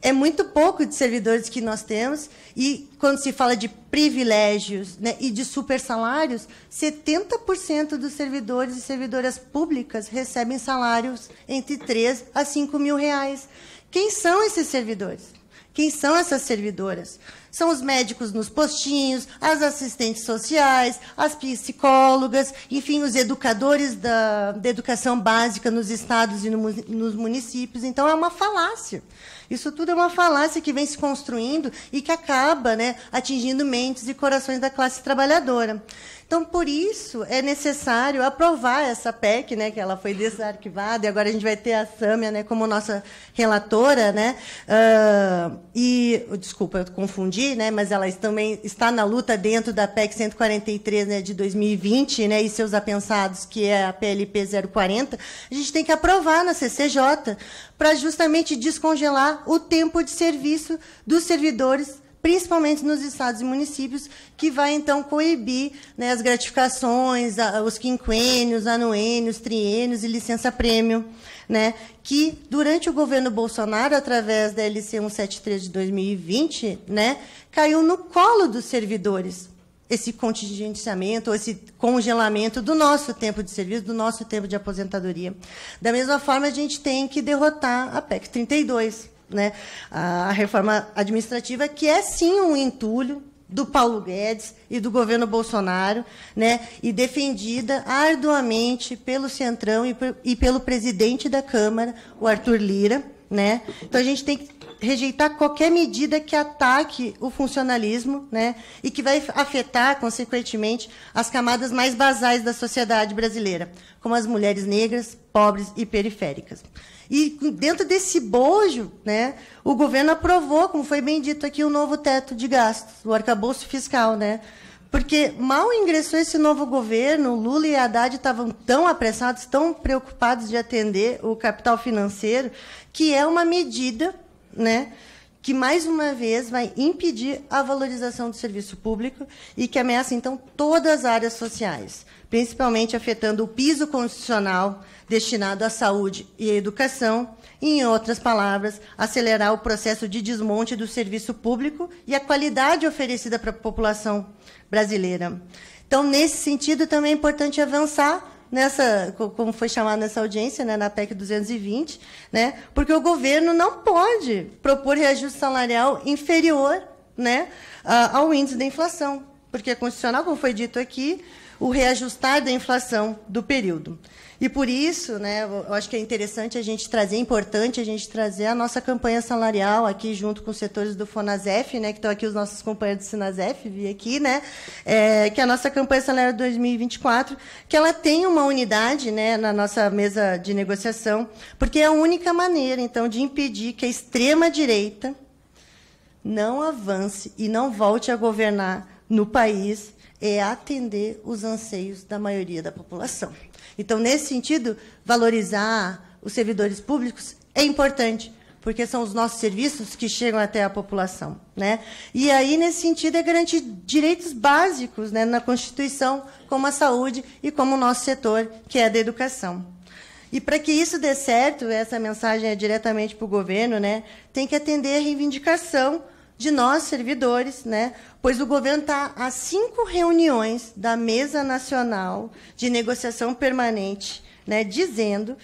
é muito pouco de servidores que nós temos, e quando se fala de privilégios, né, e de supersalários, 70% dos servidores e servidoras públicas recebem salários entre 3 a 5 mil reais. Quem são esses servidores? Quem são essas servidoras? São os médicos nos postinhos, as assistentes sociais, as psicólogas, enfim, os educadores da educação básica nos estados e nos municípios. Então, é uma falácia. Isso tudo é uma falácia que vem se construindo e que acaba, né, atingindo mentes e corações da classe trabalhadora. Então, por isso, é necessário aprovar essa PEC, né, que ela foi desarquivada, e agora a gente vai ter a Sâmia, né, como nossa relatora, né, desculpa, eu confundi, né, mas ela também está na luta dentro da PEC 143, né, de 2020, né, e seus apensados, que é a PLP 040, a gente tem que aprovar na CCJ para justamente descongelar o tempo de serviço dos servidores, principalmente nos estados e municípios, que vai, então, coibir, né, as gratificações, os quinquênios, anuênios, triênios e licença-prêmio, né, que, durante o governo Bolsonaro, através da LC 173 de 2020, né, caiu no colo dos servidores esse contingenciamento, ou esse congelamento do nosso tempo de serviço, do nosso tempo de aposentadoria. Da mesma forma, a gente tem que derrotar a PEC 32, né, a reforma administrativa, que é, sim, um entulho do Paulo Guedes e do governo Bolsonaro, né, e defendida arduamente pelo Centrão e pelo presidente da Câmara, o Arthur Lira. Né? Então, a gente tem que rejeitar qualquer medida que ataque o funcionalismo, né, e que vai afetar, consequentemente, as camadas mais basais da sociedade brasileira, como as mulheres negras, pobres e periféricas. E, dentro desse bojo, né, o governo aprovou, como foi bem dito aqui, o novo teto de gastos, o arcabouço fiscal. Né? Porque mal ingressou esse novo governo, Lula e Haddad estavam tão apressados, tão preocupados de atender o capital financeiro, que é uma medida, né, que, mais uma vez, vai impedir a valorização do serviço público e que ameaça, então, todas as áreas sociais, principalmente afetando o piso constitucional destinado à saúde e à educação, e, em outras palavras, acelerar o processo de desmonte do serviço público e a qualidade oferecida para a população brasileira. Então, nesse sentido, também é importante avançar nessa, como foi chamado nessa audiência, né, na PEC 220, né, porque o governo não pode propor reajuste salarial inferior, né, ao índice da inflação, porque é constitucional, como foi dito aqui, o reajustar da inflação do período. E, por isso, né, eu acho que é interessante a gente trazer, é importante a gente trazer a nossa campanha salarial aqui, junto com os setores do FONASEF, né, que estão aqui os nossos companheiros do SINASEF, vi aqui, né, que é a nossa campanha salarial 2024, que ela tem uma unidade, né, na nossa mesa de negociação, porque é a única maneira, então, de impedir que a extrema-direita não avance e não volte a governar no país, é atender os anseios da maioria da população. Então, nesse sentido, valorizar os servidores públicos é importante, porque são os nossos serviços que chegam até a população. Né? E aí, nesse sentido, é garantir direitos básicos, né, na Constituição, como a saúde e como o nosso setor, que é a da educação. E, para que isso dê certo, essa mensagem é diretamente para o governo, né, tem que atender a reivindicação de nós, servidores, né? Pois o governo está a 5 reuniões da Mesa Nacional de Negociação Permanente, né, dizendo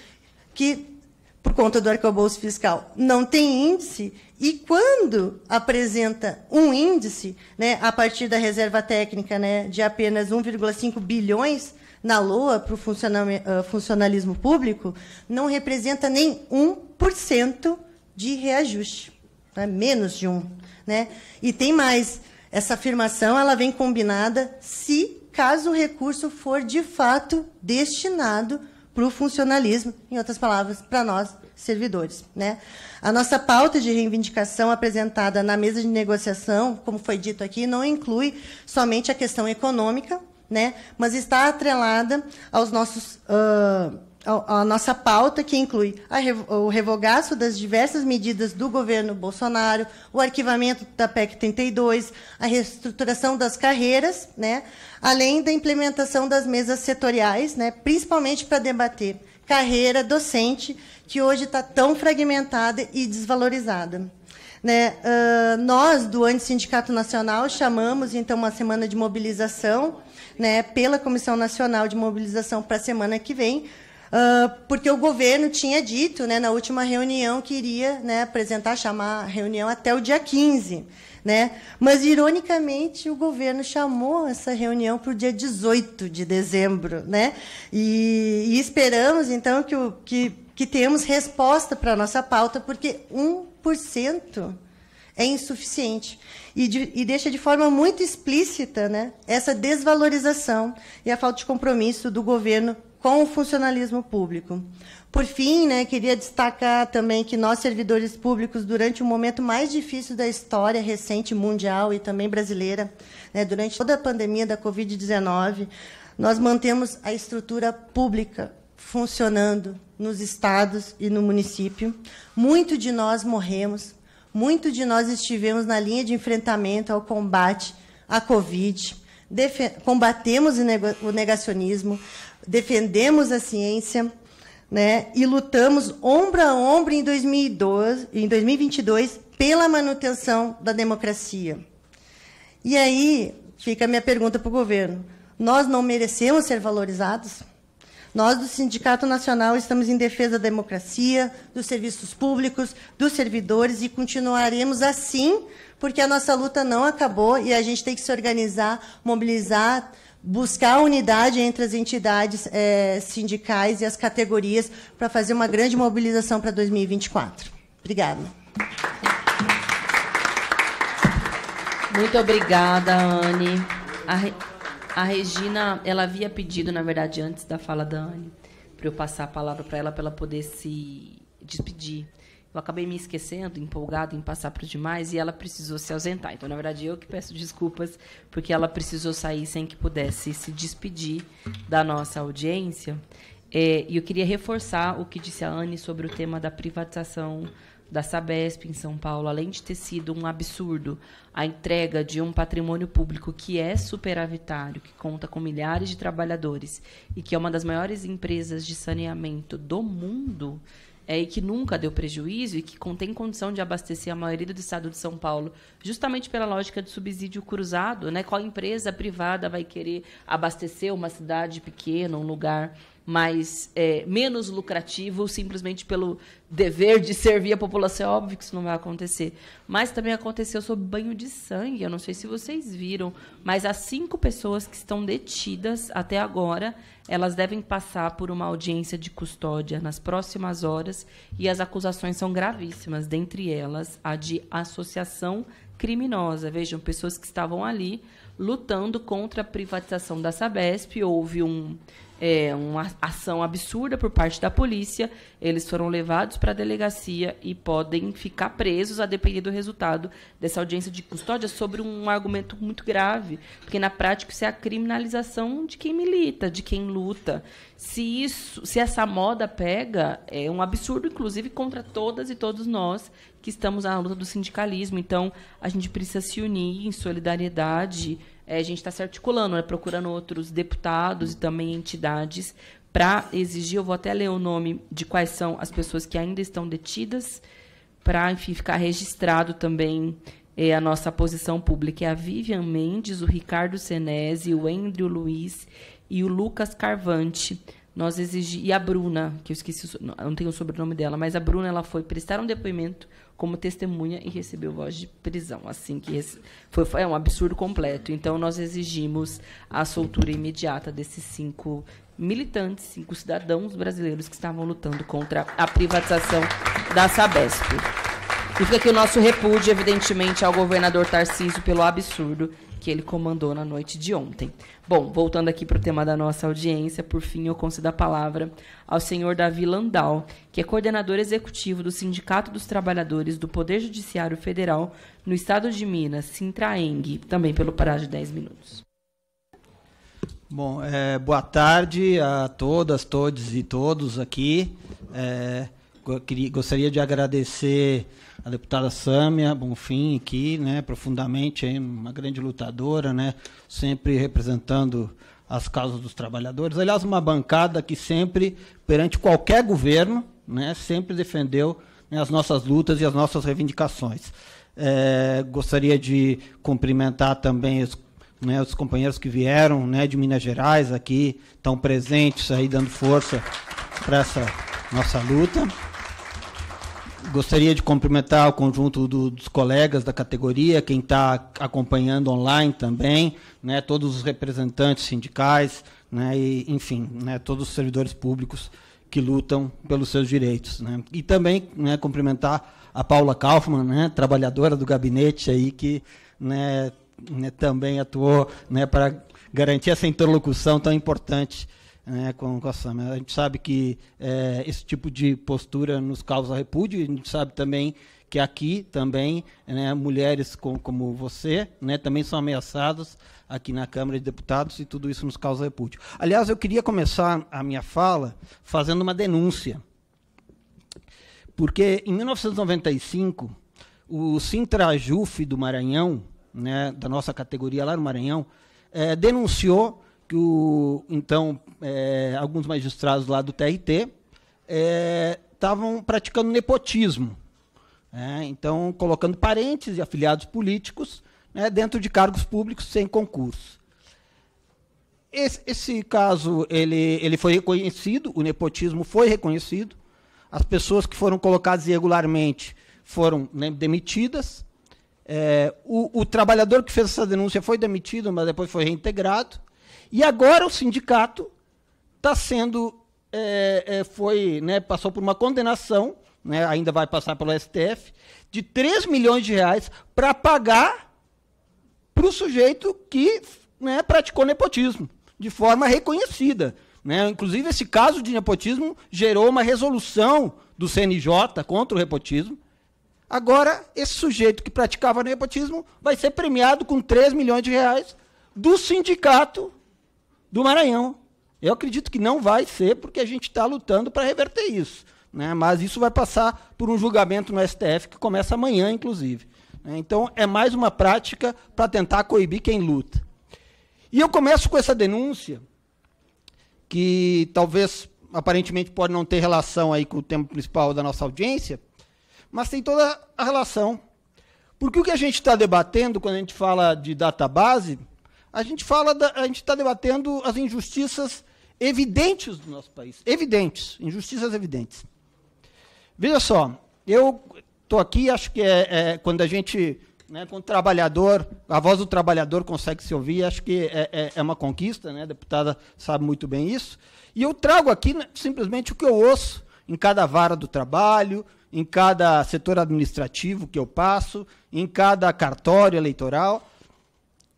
que, por conta do arcabouço fiscal, não tem índice, e quando apresenta um índice, né, a partir da reserva técnica, né, de apenas 1,5 bilhões na LOA para o funcionalismo público, não representa nem 1% de reajuste, né, menos de 1%. Né? E tem mais, essa afirmação ela vem combinada se, caso o recurso for, de fato, destinado para o funcionalismo, em outras palavras, para nós, servidores, né? A nossa pauta de reivindicação apresentada na mesa de negociação, como foi dito aqui, não inclui somente a questão econômica, né? Mas está atrelada aos nossos a nossa pauta, que inclui o revogaço das diversas medidas do governo Bolsonaro, o arquivamento da PEC 32, a reestruturação das carreiras, né, além da implementação das mesas setoriais, né, principalmente para debater carreira docente, que hoje está tão fragmentada e desvalorizada. Né, nós, do Antissindicato Nacional, chamamos, então, uma semana de mobilização, né, pela Comissão Nacional de Mobilização para a semana que vem, porque o governo tinha dito, né, na última reunião, que iria, né, chamar a reunião até o dia 15. Né? Mas, ironicamente, o governo chamou essa reunião para o dia 18 de dezembro. Né? E esperamos, então, que tenhamos resposta para a nossa pauta, porque 1% é insuficiente. E deixa de forma muito explícita, né, essa desvalorização e a falta de compromisso do governo com o funcionalismo público. Por fim, né, queria destacar também que nós, servidores públicos, durante o momento mais difícil da história recente mundial e também brasileira, né, durante toda a pandemia da Covid-19, nós mantemos a estrutura pública funcionando nos estados e no município. Muito de nós morremos, muito de nós estivemos na linha de enfrentamento ao combate à Covid, combatemos o negacionismo, defendemos a ciência, né, e lutamos ombro a ombro em 2022 pela manutenção da democracia. E aí fica a minha pergunta para o governo. Nós não merecemos ser valorizados? Nós, do Sindicato Nacional, estamos em defesa da democracia, dos serviços públicos, dos servidores, e continuaremos assim, porque a nossa luta não acabou e a gente tem que se organizar, mobilizar, buscar a unidade entre as entidades sindicais e as categorias para fazer uma grande mobilização para 2024. Obrigada. Muito obrigada, Anne. A Regina, ela havia pedido, na verdade, antes da fala da Anne, para eu passar a palavra para ela poder se despedir. Eu acabei me esquecendo, empolgada em passar para os demais, e ela precisou se ausentar. Então, na verdade, eu que peço desculpas, porque ela precisou sair sem que pudesse se despedir da nossa audiência. E eu queria reforçar o que disse a Anne sobre o tema da privatização da Sabesp em São Paulo. Além de ter sido um absurdo a entrega de um patrimônio público que é superavitário, que conta com milhares de trabalhadores e que é uma das maiores empresas de saneamento do mundo, e que nunca deu prejuízo e que tem condição de abastecer a maioria do estado de São Paulo, justamente pela lógica de subsídio cruzado, né? Qual empresa privada vai querer abastecer uma cidade pequena, um lugar mais menos lucrativo, simplesmente pelo dever de servir a população? É óbvio que isso não vai acontecer. Mas também aconteceu sob banho de sangue. Eu não sei se vocês viram, mas as 5 pessoas que estão detidas até agora, elas devem passar por uma audiência de custódia nas próximas horas, e as acusações são gravíssimas, dentre elas a de associação criminosa. Vejam, pessoas que estavam ali lutando contra a privatização da Sabesp. Houve uma ação absurda por parte da polícia, eles foram levados para a delegacia e podem ficar presos a depender do resultado dessa audiência de custódia, sobre um argumento muito grave, porque na prática isso é a criminalização de quem milita, de quem luta. Se essa moda pega, é um absurdo, inclusive, contra todas e todos nós que estamos na luta do sindicalismo. Então, a gente precisa se unir em solidariedade. A gente está se articulando, né, procurando outros deputados e também entidades para exigir. Eu vou até ler o nome de quais são as pessoas que ainda estão detidas, para, enfim, ficar registrado também a nossa posição pública. É a Vivian Mendes, o Ricardo Senesi, o Andrew Luiz e o Lucas Carvante. Nós exigimos, e a Bruna, que eu esqueci, não tenho o sobrenome dela, mas a Bruna, ela foi prestar um depoimento como testemunha e recebeu voz de prisão. Assim, que foi um absurdo completo. Então, nós exigimos a soltura imediata desses 5 militantes, 5 cidadãos brasileiros que estavam lutando contra a privatização da Sabesp. E fica aqui o nosso repúdio, evidentemente, ao governador Tarcísio pelo absurdo que ele comandou na noite de ontem. Bom, voltando aqui para o tema da nossa audiência, por fim, eu concedo a palavra ao senhor Davi Landau, que é coordenador executivo do Sindicato dos Trabalhadores do Poder Judiciário Federal no Estado de Minas, Sintraeng, também pelo prazo de 10 minutos. Bom, boa tarde a todas, todos e todos aqui. Gostaria de agradecer a deputada Sâmia Bonfim aqui, né, profundamente, uma grande lutadora, né, sempre representando as causas dos trabalhadores. Aliás, uma bancada que sempre, perante qualquer governo, né, sempre defendeu, né, as nossas lutas e as nossas reivindicações. Gostaria de cumprimentar também os companheiros que vieram, né, de Minas Gerais aqui, estão presentes aí, dando força para essa nossa luta. Gostaria de cumprimentar o conjunto dos colegas da categoria, quem está acompanhando online também, né, todos os representantes sindicais, né, e, enfim, né, todos os servidores públicos que lutam pelos seus direitos, né. E também, né, cumprimentar a Paula Kaufmann, né, trabalhadora do gabinete aí, que, né, também atuou, né, para garantir essa interlocução tão importante, né, com a Sâmia. A gente sabe que esse tipo de postura nos causa repúdio, e a gente sabe também que aqui também, né, mulheres como você, né, também são ameaçadas aqui na Câmara de Deputados, e tudo isso nos causa repúdio. Aliás, eu queria começar a minha fala fazendo uma denúncia, porque em 1995, o Sintrajuf do Maranhão, né, da nossa categoria lá no Maranhão, denunciou que alguns magistrados lá do TRT estavam praticando nepotismo, então colocando parentes e afiliados políticos, né, dentro de cargos públicos sem concurso. Esse caso ele foi reconhecido, o nepotismo foi reconhecido, as pessoas que foram colocadas irregularmente foram, né, demitidas, o trabalhador que fez essa denúncia foi demitido, mas depois foi reintegrado. E agora o sindicato está sendo, né, passou por uma condenação, né, ainda vai passar pelo STF, de 3 milhões de reais para pagar para o sujeito que, né, praticou nepotismo, de forma reconhecida, né. Inclusive, esse caso de nepotismo gerou uma resolução do CNJ contra o nepotismo. Agora, esse sujeito que praticava nepotismo vai ser premiado com 3 milhões de reais do sindicato do Maranhão. Eu acredito que não vai ser, porque a gente está lutando para reverter isso, né? Mas isso vai passar por um julgamento no STF, que começa amanhã, inclusive. Então, é mais uma prática para tentar coibir quem luta. E eu começo com essa denúncia, que talvez, aparentemente, pode não ter relação aí com o tema principal da nossa audiência, mas tem toda a relação. Porque o que a gente está debatendo, quando a gente fala de database, a gente está debatendo as injustiças evidentes do nosso país. Evidentes, injustiças evidentes. Veja só, eu estou aqui, acho que quando a gente, né, com o trabalhador, a voz do trabalhador consegue se ouvir, acho que é uma conquista, né, a deputada sabe muito bem isso. E eu trago aqui, né, simplesmente o que eu ouço em cada vara do trabalho, em cada setor administrativo que eu passo, em cada cartório eleitoral,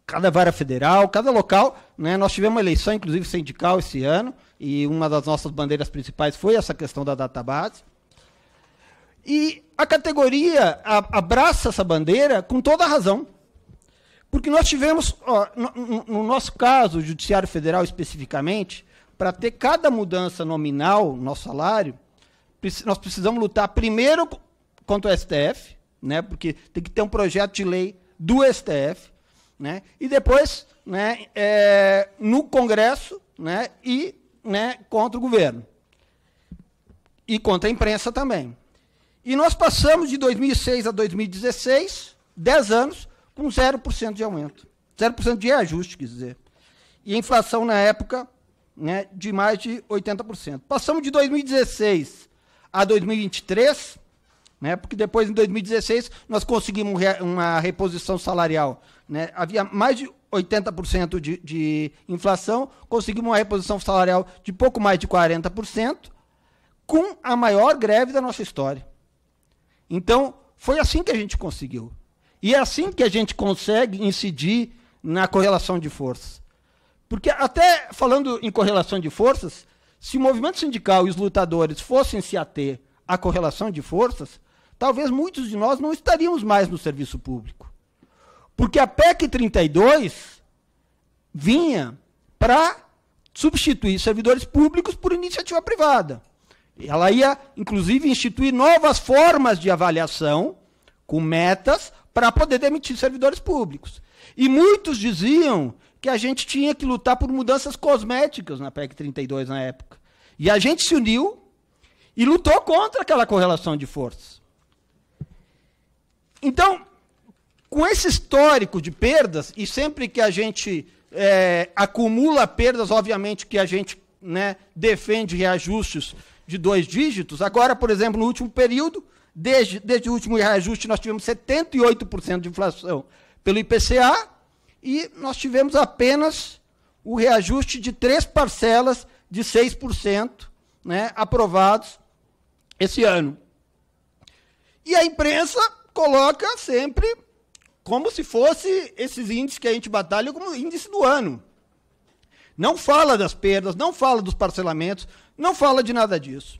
cada vara federal, cada local, né? Nós tivemos uma eleição, inclusive, sindical esse ano, e uma das nossas bandeiras principais foi essa questão da database. E a categoria abraça essa bandeira com toda a razão. Porque nós tivemos, no nosso caso, o Judiciário Federal especificamente, para ter cada mudança nominal no nosso salário, nós precisamos lutar primeiro contra o STF, né, porque tem que ter um projeto de lei do STF, né, e depois, né, no Congresso, né, e, né, contra o governo. E contra a imprensa também. E nós passamos de 2006 a 2016, 10 anos, com 0% de aumento. 0% de reajuste, quer dizer. E a inflação, na época, né, de mais de 80%. Passamos de 2016 a 2023, né, porque depois, em 2016, nós conseguimos uma reposição salarial. Né, havia mais de 80% de inflação, conseguimos uma reposição salarial de pouco mais de 40%, com a maior greve da nossa história. Então, Foi assim que a gente conseguiu. E é assim que a gente consegue incidir na correlação de forças. Porque, até falando em correlação de forças, se o movimento sindical e os lutadores fossem se ater à correlação de forças, talvez muitos de nós não estaríamos mais no serviço público. Porque a PEC 32 vinha para substituir servidores públicos por iniciativa privada. Ela ia, inclusive, instituir novas formas de avaliação, com metas, para poder demitir servidores públicos. E muitos diziam que a gente tinha que lutar por mudanças cosméticas na PEC 32 na época. E a gente se uniu e lutou contra aquela correlação de forças. Então, com esse histórico de perdas, e sempre que a gente acumula perdas, obviamente que a gente, né, defende reajustes de 2 dígitos. Agora, por exemplo, no último período, desde o último reajuste, nós tivemos 78% de inflação pelo IPCA, e nós tivemos apenas o reajuste de 3 parcelas de 6%, né, aprovados esse ano. E a imprensa coloca sempre como se fosse esses índices que a gente batalha como índice do ano. Não fala das perdas, não fala dos parcelamentos, não fala de nada disso.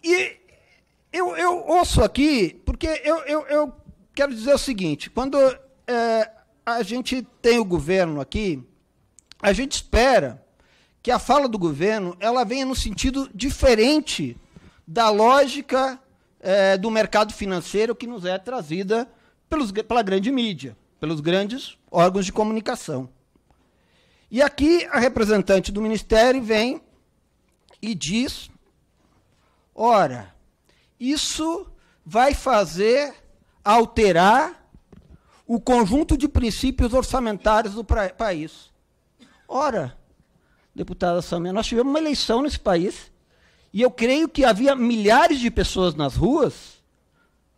E eu ouço aqui, porque eu quero dizer o seguinte, quando a gente tem o governo aqui, a gente espera que a fala do governo ela venha no sentido diferente da lógica do mercado financeiro que nos é trazida pela grande mídia, pelos grandes órgãos de comunicação. E aqui a representante do Ministério vem e diz, ora, isso vai fazer alterar o conjunto de princípios orçamentários do país. Ora, deputada Sâmia, nós tivemos uma eleição nesse país e eu creio que havia milhares de pessoas nas ruas,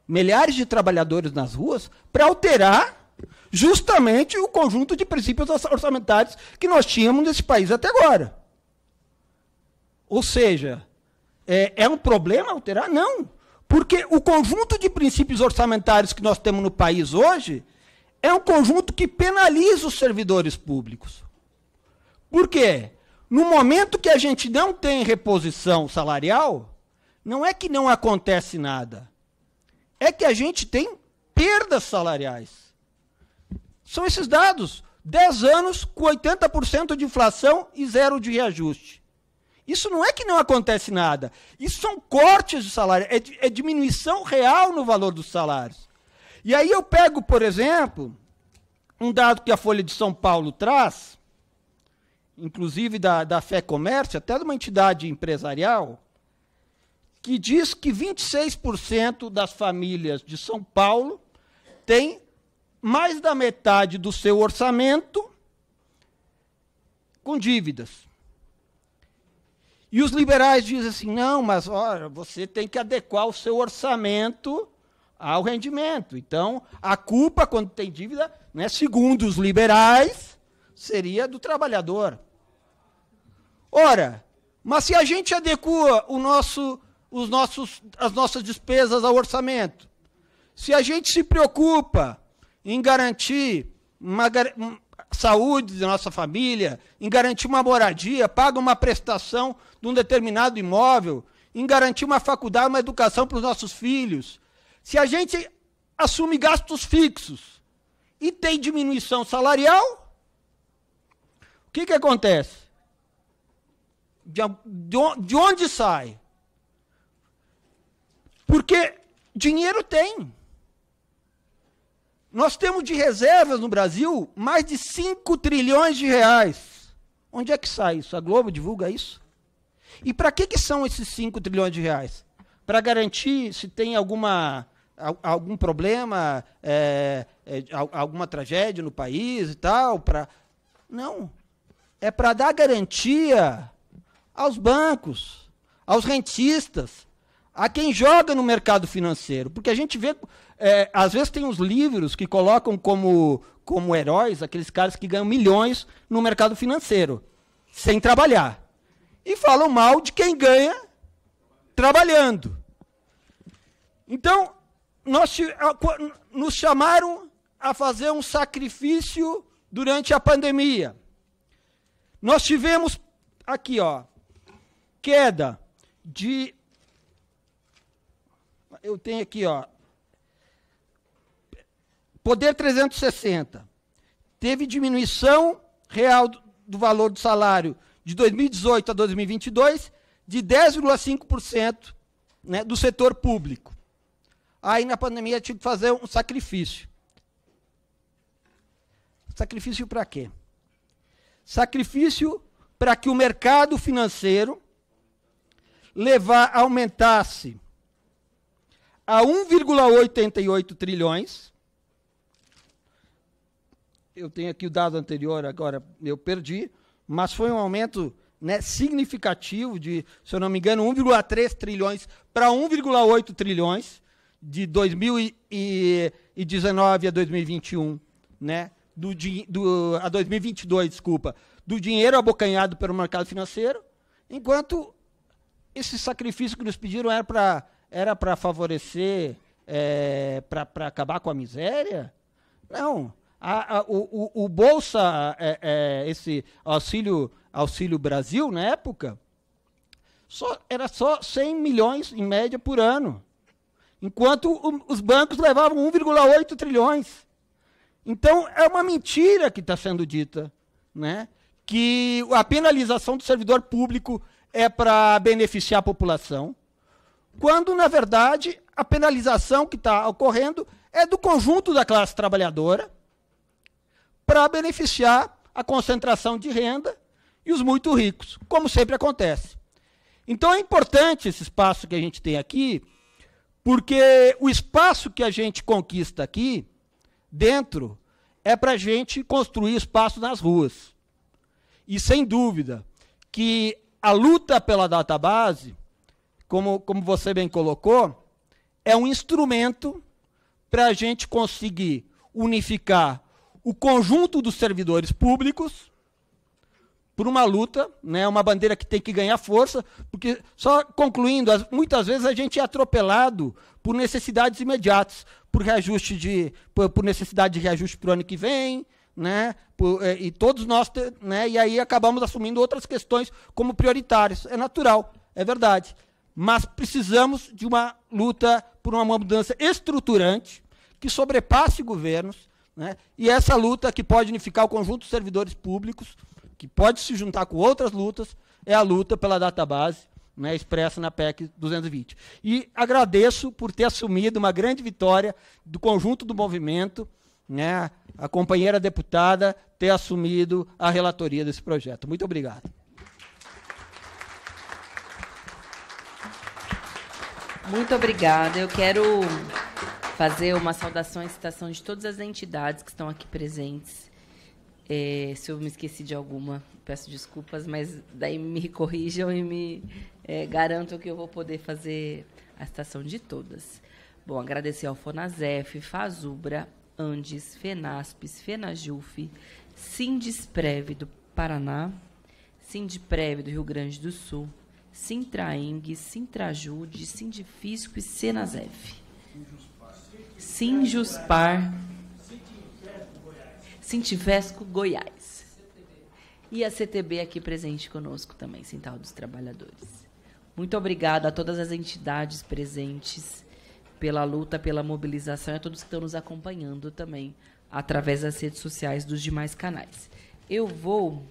milhares de trabalhadores nas ruas, para alterar justamente o conjunto de princípios orçamentários que nós tínhamos nesse país até agora. Ou seja, é um problema alterar? Não. Porque o conjunto de princípios orçamentários que nós temos no país hoje é um conjunto que penaliza os servidores públicos. Por quê? No momento que a gente não tem reposição salarial, não é que não acontece nada. É que a gente tem perdas salariais. São esses dados. 10 anos com 80% de inflação e 0 de reajuste. Isso não é que não acontece nada. Isso são cortes de salário, é diminuição real no valor dos salários. E aí eu pego, por exemplo, um dado que a Folha de São Paulo traz, inclusive da Fé Comércio, até de uma entidade empresarial, que diz que 26% das famílias de São Paulo têm mais da metade do seu orçamento com dívidas. E os liberais dizem assim, não, mas olha, você tem que adequar o seu orçamento ao rendimento. Então, a culpa, quando tem dívida, né, segundo os liberais, seria do trabalhador. Ora, mas se a gente adequa as nossas despesas ao orçamento, se a gente se preocupa em garantir saúde da nossa família, em garantir uma moradia, paga uma prestação de um determinado imóvel, em garantir uma faculdade, uma educação para os nossos filhos, se a gente assume gastos fixos e tem diminuição salarial, o que acontece? De onde sai? Porque dinheiro tem. Nós temos de reservas no Brasil mais de 5 trilhões de reais. Onde é que sai isso? A Globo divulga isso? E para que são esses 5 trilhões de reais? Para garantir se tem algum problema, alguma tragédia no país e tal? Não. É para dar garantia aos bancos, aos rentistas, a quem joga no mercado financeiro. Porque a gente vê, às vezes tem uns livros que colocam como heróis aqueles caras que ganham milhões no mercado financeiro, sem trabalhar. E falam mal de quem ganha trabalhando. Então, nos chamaram a fazer um sacrifício durante a pandemia. Nós tivemos aqui, ó, queda de... Eu tenho aqui, ó, Poder 360. Teve diminuição real do valor do salário de 2018 a 2022 de 10,5%, né, do setor público. Aí, na pandemia, tive que fazer um sacrifício. Sacrifício para quê? Sacrifício para que o mercado financeiro aumentasse a 1,88 trilhões. Eu tenho aqui o dado anterior, agora eu perdi, mas foi um aumento, né, significativo de, se eu não me engano, 1,3 trilhões para 1,8 trilhões de 2019 a 2021, né, a 2022, desculpa, do dinheiro abocanhado pelo mercado financeiro, enquanto esse sacrifício que nos pediram era para favorecer, para acabar com a miséria? Não. O Bolsa, esse Auxílio Brasil, na época, era só 100 milhões, em média, por ano, enquanto os bancos levavam 1,8 trilhões. Então, é uma mentira que está sendo dita, né, que a penalização do servidor público é para beneficiar a população, quando, na verdade, a penalização que está ocorrendo é do conjunto da classe trabalhadora para beneficiar a concentração de renda e os muito ricos, como sempre acontece. Então, é importante esse espaço que a gente tem aqui, porque o espaço que a gente conquista aqui, dentro, é para a gente construir espaço nas ruas. E, sem dúvida, que a luta pela database, como você bem colocou, é um instrumento para a gente conseguir unificar o conjunto dos servidores públicos por uma luta, né, uma bandeira que tem que ganhar força, porque, só concluindo, muitas vezes a gente é atropelado por necessidades imediatas, por necessidade de reajuste para o ano que vem, né, e todos nós, né, e aí acabamos assumindo outras questões como prioritárias. É natural, é verdade. Mas precisamos de uma luta por uma mudança estruturante que sobrepasse governos, né, e essa luta que pode unificar o conjunto dos servidores públicos, que pode se juntar com outras lutas, é a luta pela database, né, expressa na PEC 220. E agradeço por ter assumido uma grande vitória do conjunto do movimento, né, a companheira deputada ter assumido a relatoria desse projeto. Muito obrigado. Muito obrigada. Eu quero fazer uma saudação e citação de todas as entidades que estão aqui presentes. Se eu me esqueci de alguma, peço desculpas, mas daí me corrijam e me garantam que eu vou poder fazer a citação de todas. Bom, agradecer ao Fonasef, Fazubra, Andes, Fenaspes, Fenajuf, Sindisprev do Paraná, Sindprev do Rio Grande do Sul, Sintraeng, Sintrajude, Sindifisco e Senasef. Sinjuspar, Sintivesco, Goiás. E a CTB aqui presente conosco também, Sintal dos Trabalhadores. Muito obrigada a todas as entidades presentes pela luta, pela mobilização e a todos que estão nos acompanhando também através das redes sociais dos demais canais. Eu vou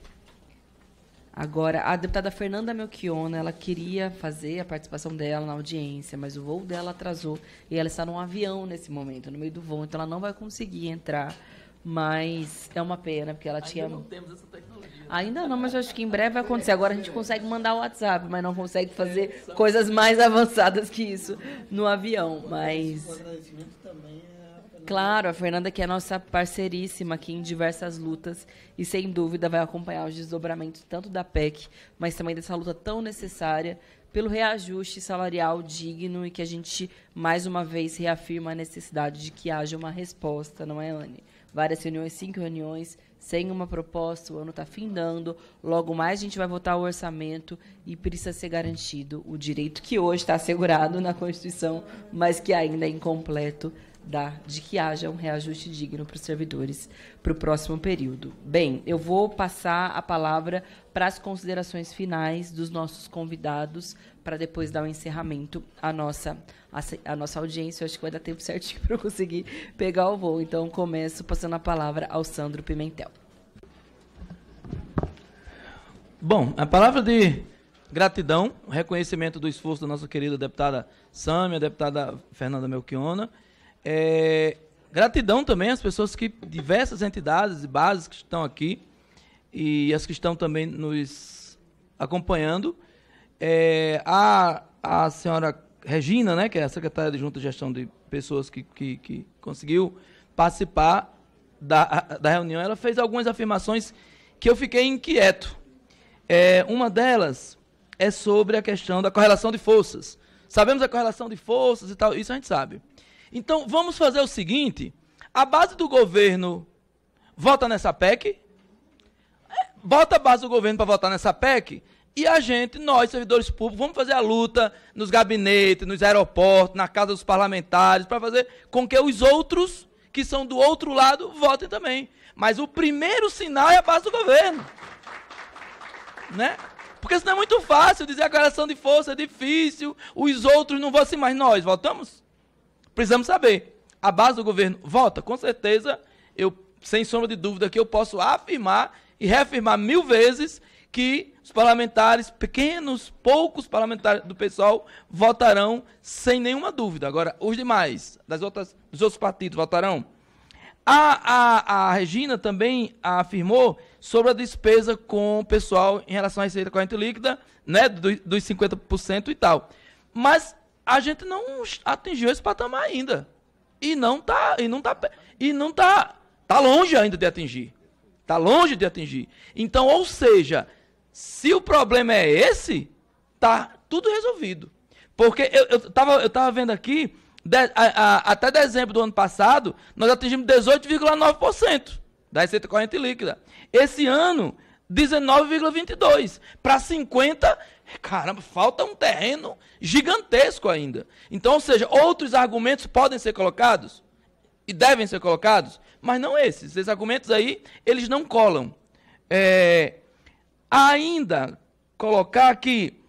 agora, a deputada Fernanda Melchiona, ela queria fazer a participação dela na audiência, mas o voo dela atrasou e ela está num avião nesse momento, no meio do voo, então ela não vai conseguir entrar, mas é uma pena, porque ela tinha... Ainda não temos essa tecnologia. Ainda não, mas eu acho que em breve vai acontecer. Agora a gente consegue mandar o WhatsApp, mas não consegue fazer coisas mais avançadas que isso no avião, mas... Claro, a Fernanda, que é a nossa parceiríssima aqui em diversas lutas e, sem dúvida, vai acompanhar os desdobramentos tanto da PEC, mas também dessa luta tão necessária pelo reajuste salarial digno e que a gente, mais uma vez, reafirma a necessidade de que haja uma resposta, não é, Anne? Várias reuniões, 5 reuniões, sem uma proposta, o ano está findando, logo mais a gente vai votar o orçamento e precisa ser garantido o direito que hoje está assegurado na Constituição, mas que ainda é incompleto, de que haja um reajuste digno para os servidores para o próximo período. Bem, eu vou passar a palavra para as considerações finais dos nossos convidados, para depois dar um encerramento à nossa audiência. Eu acho que vai dar tempo certinho para eu conseguir pegar o voo. Então, começo passando a palavra ao Sandro Pimentel. Bom, a palavra de gratidão, reconhecimento do esforço da nossa querida deputada Sâmia, deputada Fernanda Melchiona. Gratidão também às pessoas diversas entidades e bases que estão aqui e as que estão também nos acompanhando. A senhora Regina, né, que é a secretária de Junta de Gestão de Pessoas que conseguiu participar da reunião, ela fez algumas afirmações que eu fiquei inquieto. Uma delas é sobre a questão da correlação de forças. Sabemos a correlação de forças e tal, isso a gente sabe. Então, vamos fazer o seguinte, a base do governo vota nessa PEC, bota a base do governo para votar nessa PEC, e a gente, nós, servidores públicos, vamos fazer a luta nos gabinetes, nos aeroportos, na casa dos parlamentares, para fazer com que os outros, que são do outro lado, votem também. Mas o primeiro sinal é a base do governo. Né? Porque senão é muito fácil dizer a correlação de força, é difícil, os outros não votam, mas nós votamos? Precisamos saber. A base do governo vota? Com certeza, sem sombra de dúvida, que eu posso afirmar e reafirmar 1000 vezes que os parlamentares, poucos parlamentares do PSOL, votarão sem nenhuma dúvida. Agora, os demais, dos outros partidos, votarão? A Regina também afirmou sobre a despesa com o pessoal em relação à receita corrente líquida, né, dos 50% e tal. Mas a gente não atingiu esse patamar ainda. Tá longe ainda de atingir. Está longe de atingir. Então, ou seja, se o problema é esse, tá tudo resolvido. Porque eu tava vendo aqui, até dezembro do ano passado, nós atingimos 18,9% da receita corrente líquida. Esse ano, 19,22%. Para 50%, caramba, falta um terreno gigantesco ainda. Então, ou seja, outros argumentos podem ser colocados e devem ser colocados, mas não esses. Esses argumentos aí, eles não colam. Ainda colocar que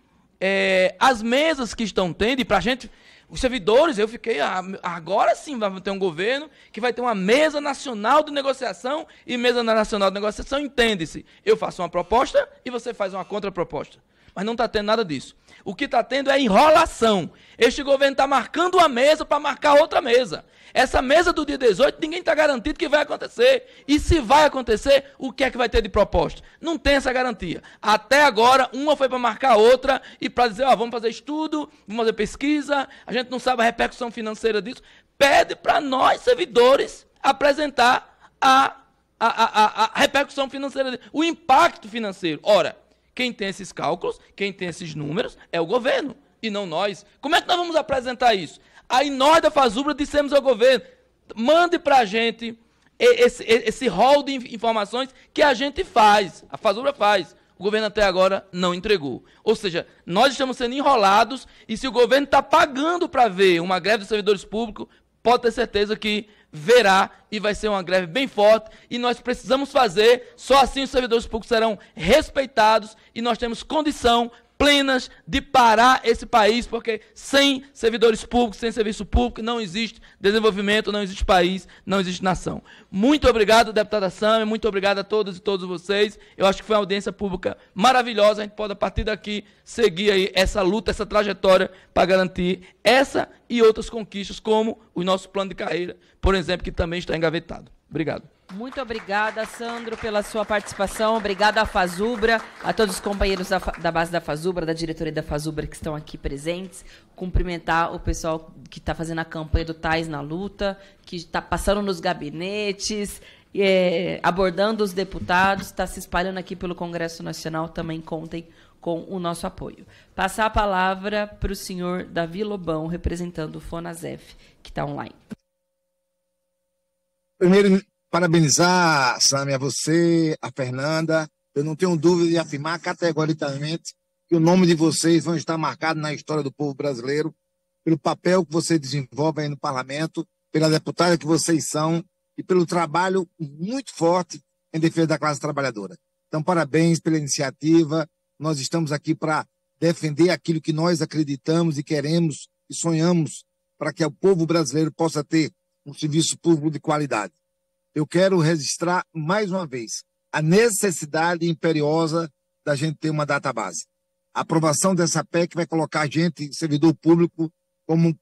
as mesas que estão tendo, e para a gente, os servidores, eu fiquei, agora sim vai ter um governo que vai ter uma mesa nacional de negociação, e mesa nacional de negociação, entende-se, eu faço uma proposta e você faz uma contraproposta. Mas não está tendo nada disso. O que está tendo é enrolação. Este governo está marcando uma mesa para marcar outra mesa. Essa mesa do dia 18, ninguém está garantido que vai acontecer. E se vai acontecer, o que é que vai ter de proposta? Não tem essa garantia. Até agora, uma foi para marcar a outra e para dizer, vamos fazer estudo, vamos fazer pesquisa, a gente não sabe a repercussão financeira disso. Pede para nós, servidores, apresentar a repercussão financeira disso, o impacto financeiro. Ora, quem tem esses cálculos, quem tem esses números, é o governo, e não nós. Como é que nós vamos apresentar isso? Aí nós da FASUBRA dissemos ao governo, mande para a gente esse rol de informações que a gente faz, a FASUBRA faz. O governo até agora não entregou. Ou seja, nós estamos sendo enrolados, e se o governo está pagando para ver uma greve dos servidores públicos, pode ter certeza que verá, e vai ser uma greve bem forte, e nós precisamos fazer, só assim os servidores públicos serão respeitados, e nós temos condição plenas de parar esse país, porque sem servidores públicos, sem serviço público, não existe desenvolvimento, não existe país, não existe nação. Muito obrigado, deputada Sâmia, muito obrigado a todos e todos vocês. Eu acho que foi uma audiência pública maravilhosa, a gente pode, a partir daqui, seguir aí essa luta, essa trajetória para garantir essa e outras conquistas, como o nosso plano de carreira, por exemplo, que também está engavetado. Obrigado. Muito obrigada, Sandro, pela sua participação. Obrigada à FASUBRA, a todos os companheiros da base da FASUBRA, da diretoria da FASUBRA que estão aqui presentes. Cumprimentar o pessoal que está fazendo a campanha do Tais na Luta, que está passando nos gabinetes, abordando os deputados, está se espalhando aqui pelo Congresso Nacional. Também contem com o nosso apoio. Passar a palavra para o senhor Davi Lobão, representando o FONASEF, que está online. Primeiro, Parabenizar, Sâmia, você, a Fernanda. Eu não tenho dúvida de afirmar categoricamente que o nome de vocês vão estar marcado na história do povo brasileiro pelo papel que vocês desenvolvem aí no parlamento, pela deputada que vocês são e pelo trabalho muito forte em defesa da classe trabalhadora. Então, parabéns pela iniciativa. Nós estamos aqui para defender aquilo que nós acreditamos e queremos e sonhamos para que o povo brasileiro possa ter um serviço público de qualidade. Eu quero registrar mais uma vez a necessidade imperiosa da gente ter uma database. A aprovação dessa PEC vai colocar a gente, servidor público, como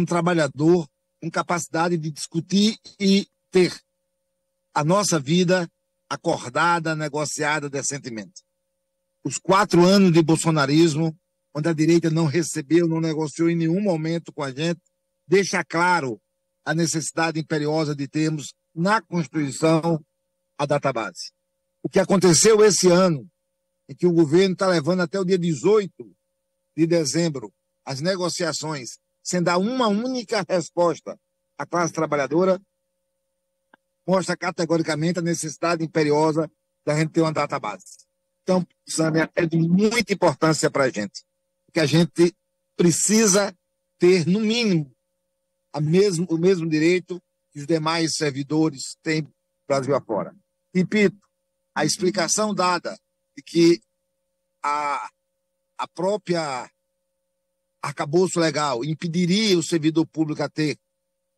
trabalhador, com capacidade de discutir e ter a nossa vida acordada, negociada decentemente. Os 4 anos de bolsonarismo, onde a direita não recebeu, não negociou em nenhum momento com a gente, deixa claro a necessidade imperiosa de termos na Constituição a database. O que aconteceu esse ano, em que o governo está levando até o dia 18 de dezembro as negociações, sem dar uma única resposta à classe trabalhadora, mostra categoricamente a necessidade imperiosa da gente ter uma database. Então, Sâmia, é de muita importância para a gente, porque a gente precisa ter, no mínimo, o mesmo direito que os demais servidores têm Brasil afora. Repito, a explicação dada de que a própria arcabouço legal impediria o servidor público a ter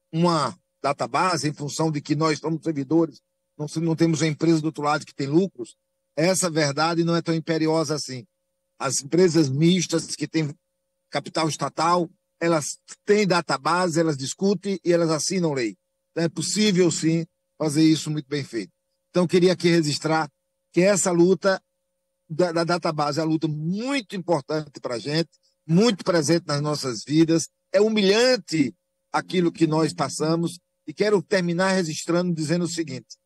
uma database em função de que nós somos servidores, não temos uma empresa do outro lado que tem lucros, essa verdade não é tão imperiosa assim. As empresas mistas que têm capital estatal, elas têm database, elas discutem e elas assinam lei. Então é possível, sim, fazer isso muito bem feito. Então, eu queria aqui registrar que essa luta da database é uma luta muito importante para a gente, muito presente nas nossas vidas. É humilhante aquilo que nós passamos e quero terminar registrando dizendo o seguinte: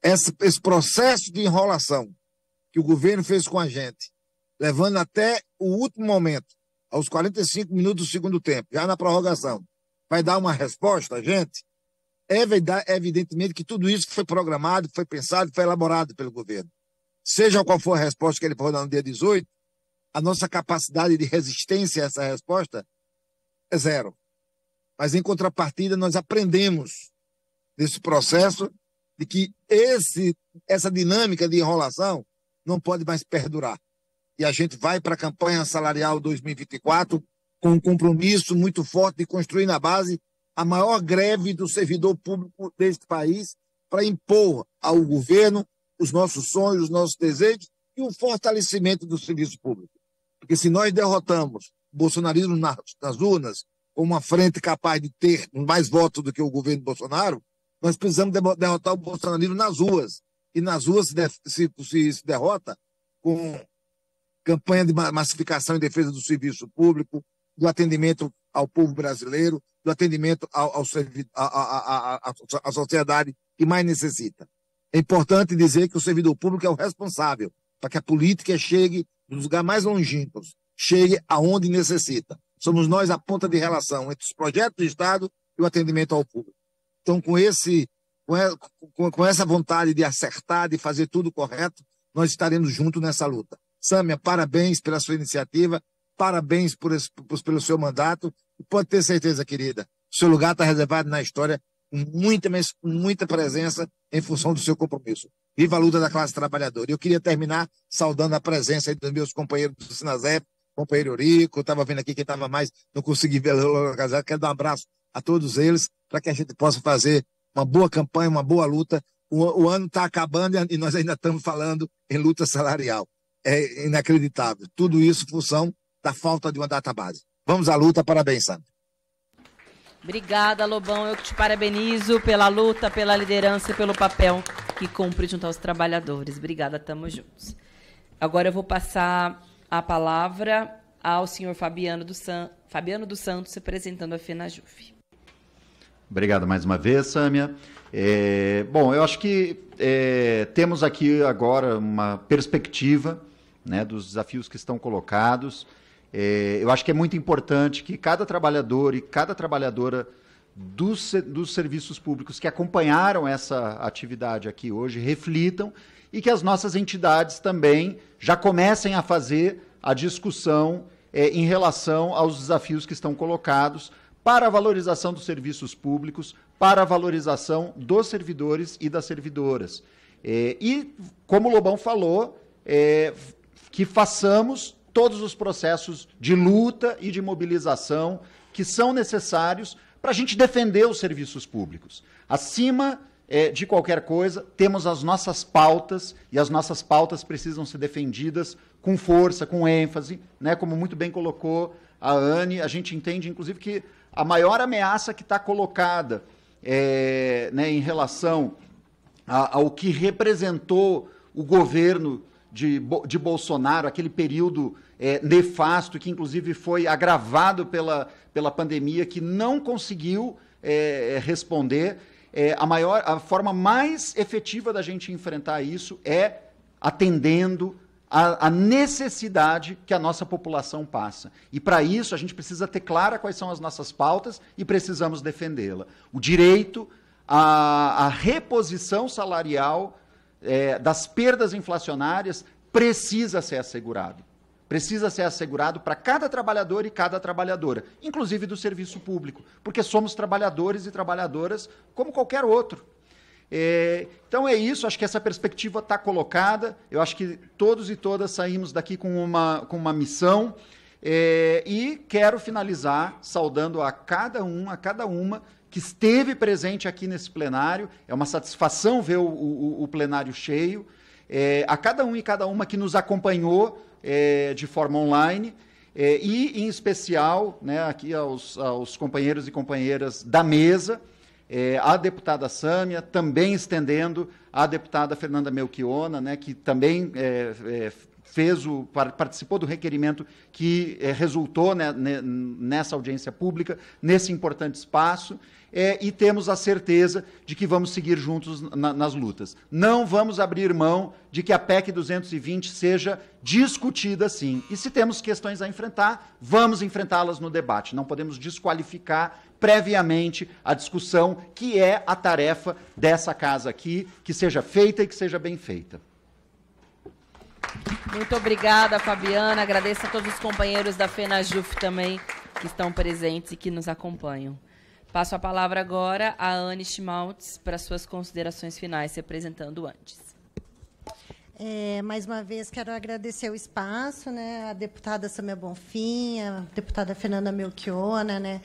esse processo de enrolação que o governo fez com a gente, levando até o último momento, aos 45 minutos do segundo tempo, já na prorrogação, vai dar uma resposta a gente, evidentemente que tudo isso foi programado, foi pensado, foi elaborado pelo governo. Seja qual for a resposta que ele for dar no dia 18, a nossa capacidade de resistência a essa resposta é zero. Mas, em contrapartida, nós aprendemos nesse processo de que essa dinâmica de enrolação não pode mais perdurar. E a gente vai para a campanha salarial 2024 com um compromisso muito forte de construir na base a maior greve do servidor público deste país para impor ao governo os nossos sonhos, os nossos desejos e o fortalecimento do serviço público. Porque se nós derrotamos o bolsonarismo nas urnas, com uma frente capaz de ter mais votos do que o governo Bolsonaro, nós precisamos derrotar o bolsonarismo nas ruas. E nas ruas se derrota com campanha de massificação em defesa do serviço público, do atendimento ao povo brasileiro, do atendimento à sociedade que mais necessita. É importante dizer que o servidor público é o responsável para que a política chegue nos lugares mais longínquos, chegue aonde necessita. Somos nós a ponta de relação entre os projetos do Estado e o atendimento ao público. Então, com essa vontade de acertar, de fazer tudo correto, nós estaremos juntos nessa luta. Sâmia, parabéns pela sua iniciativa, parabéns pelo seu mandato, e pode ter certeza, querida, o seu lugar está reservado na história com muita presença em função do seu compromisso. Viva a luta da classe trabalhadora. Eu queria terminar saudando a presença dos meus companheiros do Sinasep, companheiro Eurico, estava vendo aqui quem estava mais, não consegui ver localizado. Quero dar um abraço a todos eles para que a gente possa fazer uma boa campanha, uma boa luta. O ano está acabando e nós ainda estamos falando em luta salarial. É inacreditável. Tudo isso em função da falta de uma database. Vamos à luta. Parabéns, Sandra. Obrigada, Lobão. Eu te parabenizo pela luta, pela liderança e pelo papel que cumpre junto aos trabalhadores. Obrigada, estamos juntos. Agora eu vou passar a palavra ao senhor Fabiano dos Santos, representando a FENAJUF. Obrigado mais uma vez, Sâmia. Bom, eu acho que temos aqui agora uma perspectiva, né, dos desafios que estão colocados. Eu acho que é muito importante que cada trabalhador e cada trabalhadora dos serviços públicos que acompanharam essa atividade aqui hoje reflitam e que as nossas entidades também já comecem a fazer a discussão em relação aos desafios que estão colocados para a valorização dos serviços públicos, para a valorização dos servidores e das servidoras. E, como o Lobão falou, que façamos todos os processos de luta e de mobilização que são necessários para a gente defender os serviços públicos. Acima de qualquer coisa, temos as nossas pautas, e as nossas pautas precisam ser defendidas com força, com ênfase, né? Como muito bem colocou a Anne, a gente entende, inclusive, que a maior ameaça que está colocada né, em relação ao que representou o governo de Bolsonaro, aquele período nefasto, que inclusive foi agravado pela pandemia, que não conseguiu responder. A forma mais efetiva da gente enfrentar isso é atendendo a necessidade que a nossa população passa. E, para isso, a gente precisa ter clara quais são as nossas pautas e precisamos defendê-la. O direito à reposição salarial das perdas inflacionárias precisa ser assegurado. Precisa ser assegurado para cada trabalhador e cada trabalhadora, inclusive do serviço público, porque somos trabalhadores e trabalhadoras como qualquer outro. Então é isso, acho que essa perspectiva está colocada, eu acho que todos e todas saímos daqui com uma missão, e quero finalizar saudando a cada uma que esteve presente aqui nesse plenário. É uma satisfação ver o plenário cheio, a cada um e cada uma que nos acompanhou de forma online, e, em especial, né, aqui aos companheiros e companheiras da mesa, a deputada Sâmia, também estendendo a deputada Fernanda Melchiona, né, que também participou do requerimento que resultou, né, nessa audiência pública, nesse importante espaço, e temos a certeza de que vamos seguir juntos nas lutas. Não vamos abrir mão de que a PEC 220 seja discutida, sim. E se temos questões a enfrentar, vamos enfrentá-las no debate. Não podemos desqualificar previamente a discussão, que é a tarefa dessa casa aqui, que seja feita e que seja bem feita. Muito obrigada, Fabiana. Agradeço a todos os companheiros da FENAJUF também, que estão presentes e que nos acompanham. Passo a palavra agora a Anne Schmaltz para suas considerações finais, se apresentando antes. Mais uma vez, quero agradecer o espaço, né, a deputada Sâmia Bonfim, a deputada Fernanda Melchiona, né,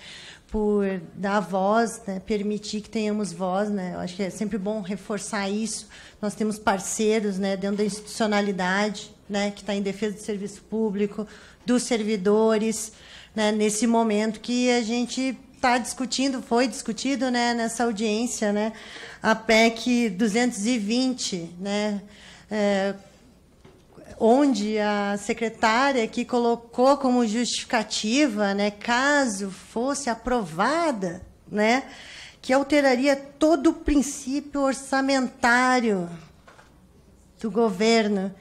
por dar voz, né, permitir que tenhamos voz. Né, eu acho que é sempre bom reforçar isso. Nós temos parceiros, né, dentro da institucionalidade, né, que está em defesa do serviço público, dos servidores, né, nesse momento que a gente está discutindo, foi discutido, né, nessa audiência, né, a PEC 220, né, onde a secretária que colocou como justificativa, né, caso fosse aprovada, né, que alteraria todo o princípio orçamentário do governo.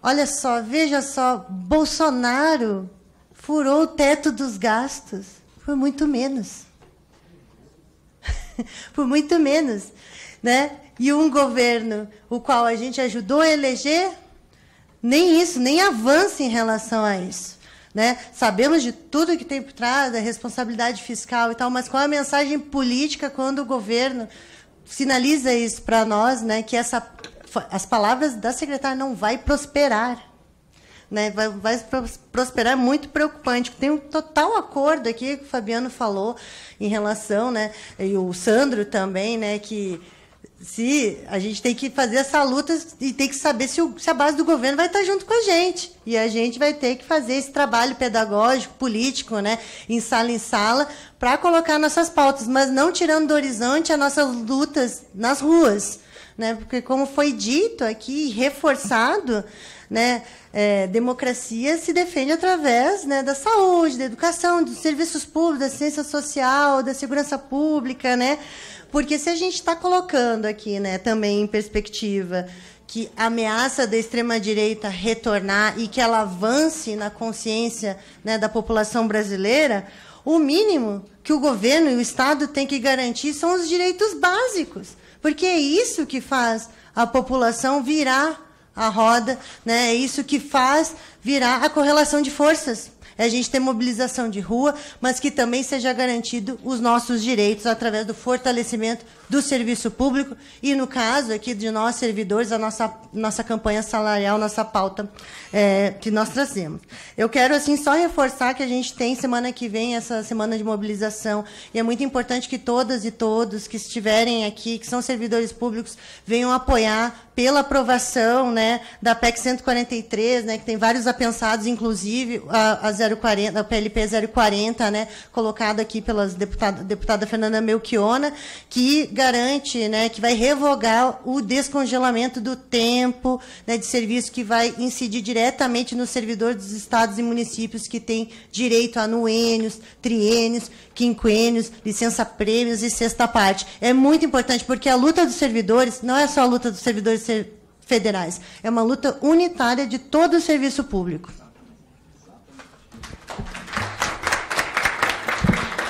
Olha só, veja só, Bolsonaro furou o teto dos gastos. Por muito menos. Por muito menos. Né? E um governo o qual a gente ajudou a eleger, nem isso, nem avança em relação a isso. Né? Sabemos de tudo que tem por trás, da responsabilidade fiscal e tal, mas qual a mensagem política quando o governo sinaliza isso para nós, né? Que as palavras da secretária não vai prosperar. Né, vai prosperar, é muito preocupante. Tem um total acordo aqui que o Fabiano falou em relação, né, e o Sandro também, né, que se a gente tem que fazer essa luta e tem que saber se a base do governo vai estar junto com a gente. E a gente vai ter que fazer esse trabalho pedagógico, político, né, em sala, para colocar nossas pautas, mas não tirando do horizonte as nossas lutas nas ruas. Né, porque, como foi dito aqui, reforçado, né, democracia se defende através, né, da saúde, da educação, dos serviços públicos, da ciência social, da segurança pública, né? Porque se a gente está colocando aqui, né, também em perspectiva que a ameaça da extrema-direita retornar e que ela avance na consciência, né, da população brasileira, O mínimo que o governo e o Estado têm que garantir são os direitos básicos, porque é isso que faz a população virar a roda, né? É isso que faz virar a correlação de forças. É a gente ter mobilização de rua, mas que também seja garantido os nossos direitos através do fortalecimento do serviço público e, no caso aqui de nós, servidores, a nossa campanha salarial, nossa pauta que nós trazemos. Eu quero, assim, só reforçar que a gente tem semana que vem essa semana de mobilização, e é muito importante que todas e todos que estiverem aqui, que são servidores públicos, venham apoiar pela aprovação, né, da PEC 143, né, que tem vários apensados, inclusive a PLP 040, né, colocada aqui pela deputada Fernanda Melchiona, que garante, né, que vai revogar o descongelamento do tempo, né, de serviço, que vai incidir diretamente nos servidores dos estados e municípios que têm direito a anuênios, triênios, quinquênios, licença-prêmios e sexta parte. É muito importante, porque a luta dos servidores não é só a luta dos servidores federais, é uma luta unitária de todo o serviço público.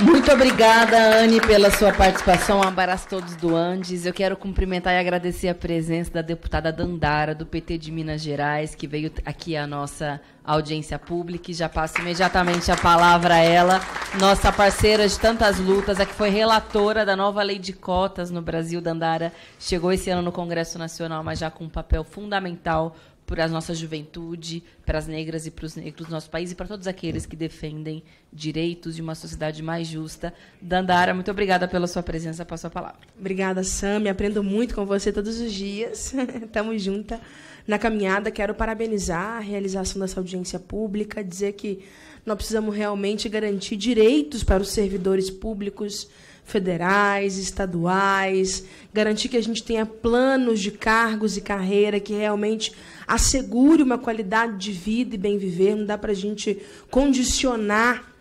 Muito obrigada, Anne, pela sua participação. Um abraço a todos do Andes. Eu quero cumprimentar e agradecer a presença da deputada Dandara, do PT de Minas Gerais, que veio aqui à nossa audiência pública, e já passo imediatamente a palavra a ela, nossa parceira de tantas lutas, a que foi relatora da nova lei de cotas no Brasil. Dandara chegou esse ano no Congresso Nacional, mas já com um papel fundamental para a nossa juventude, para as negras e para os negros do nosso país e para todos aqueles que defendem direitos de uma sociedade mais justa. Dandara, muito obrigada pela sua presença. Passo a palavra. Obrigada, Sami. Aprendo muito com você todos os dias. Estamos juntas na caminhada. Quero parabenizar a realização dessa audiência pública, dizer que nós precisamos realmente garantir direitos para os servidores públicos federais, estaduais, garantir que a gente tenha planos de cargos e carreira que realmente assegure uma qualidade de vida e bem viver. Não dá para a gente condicionar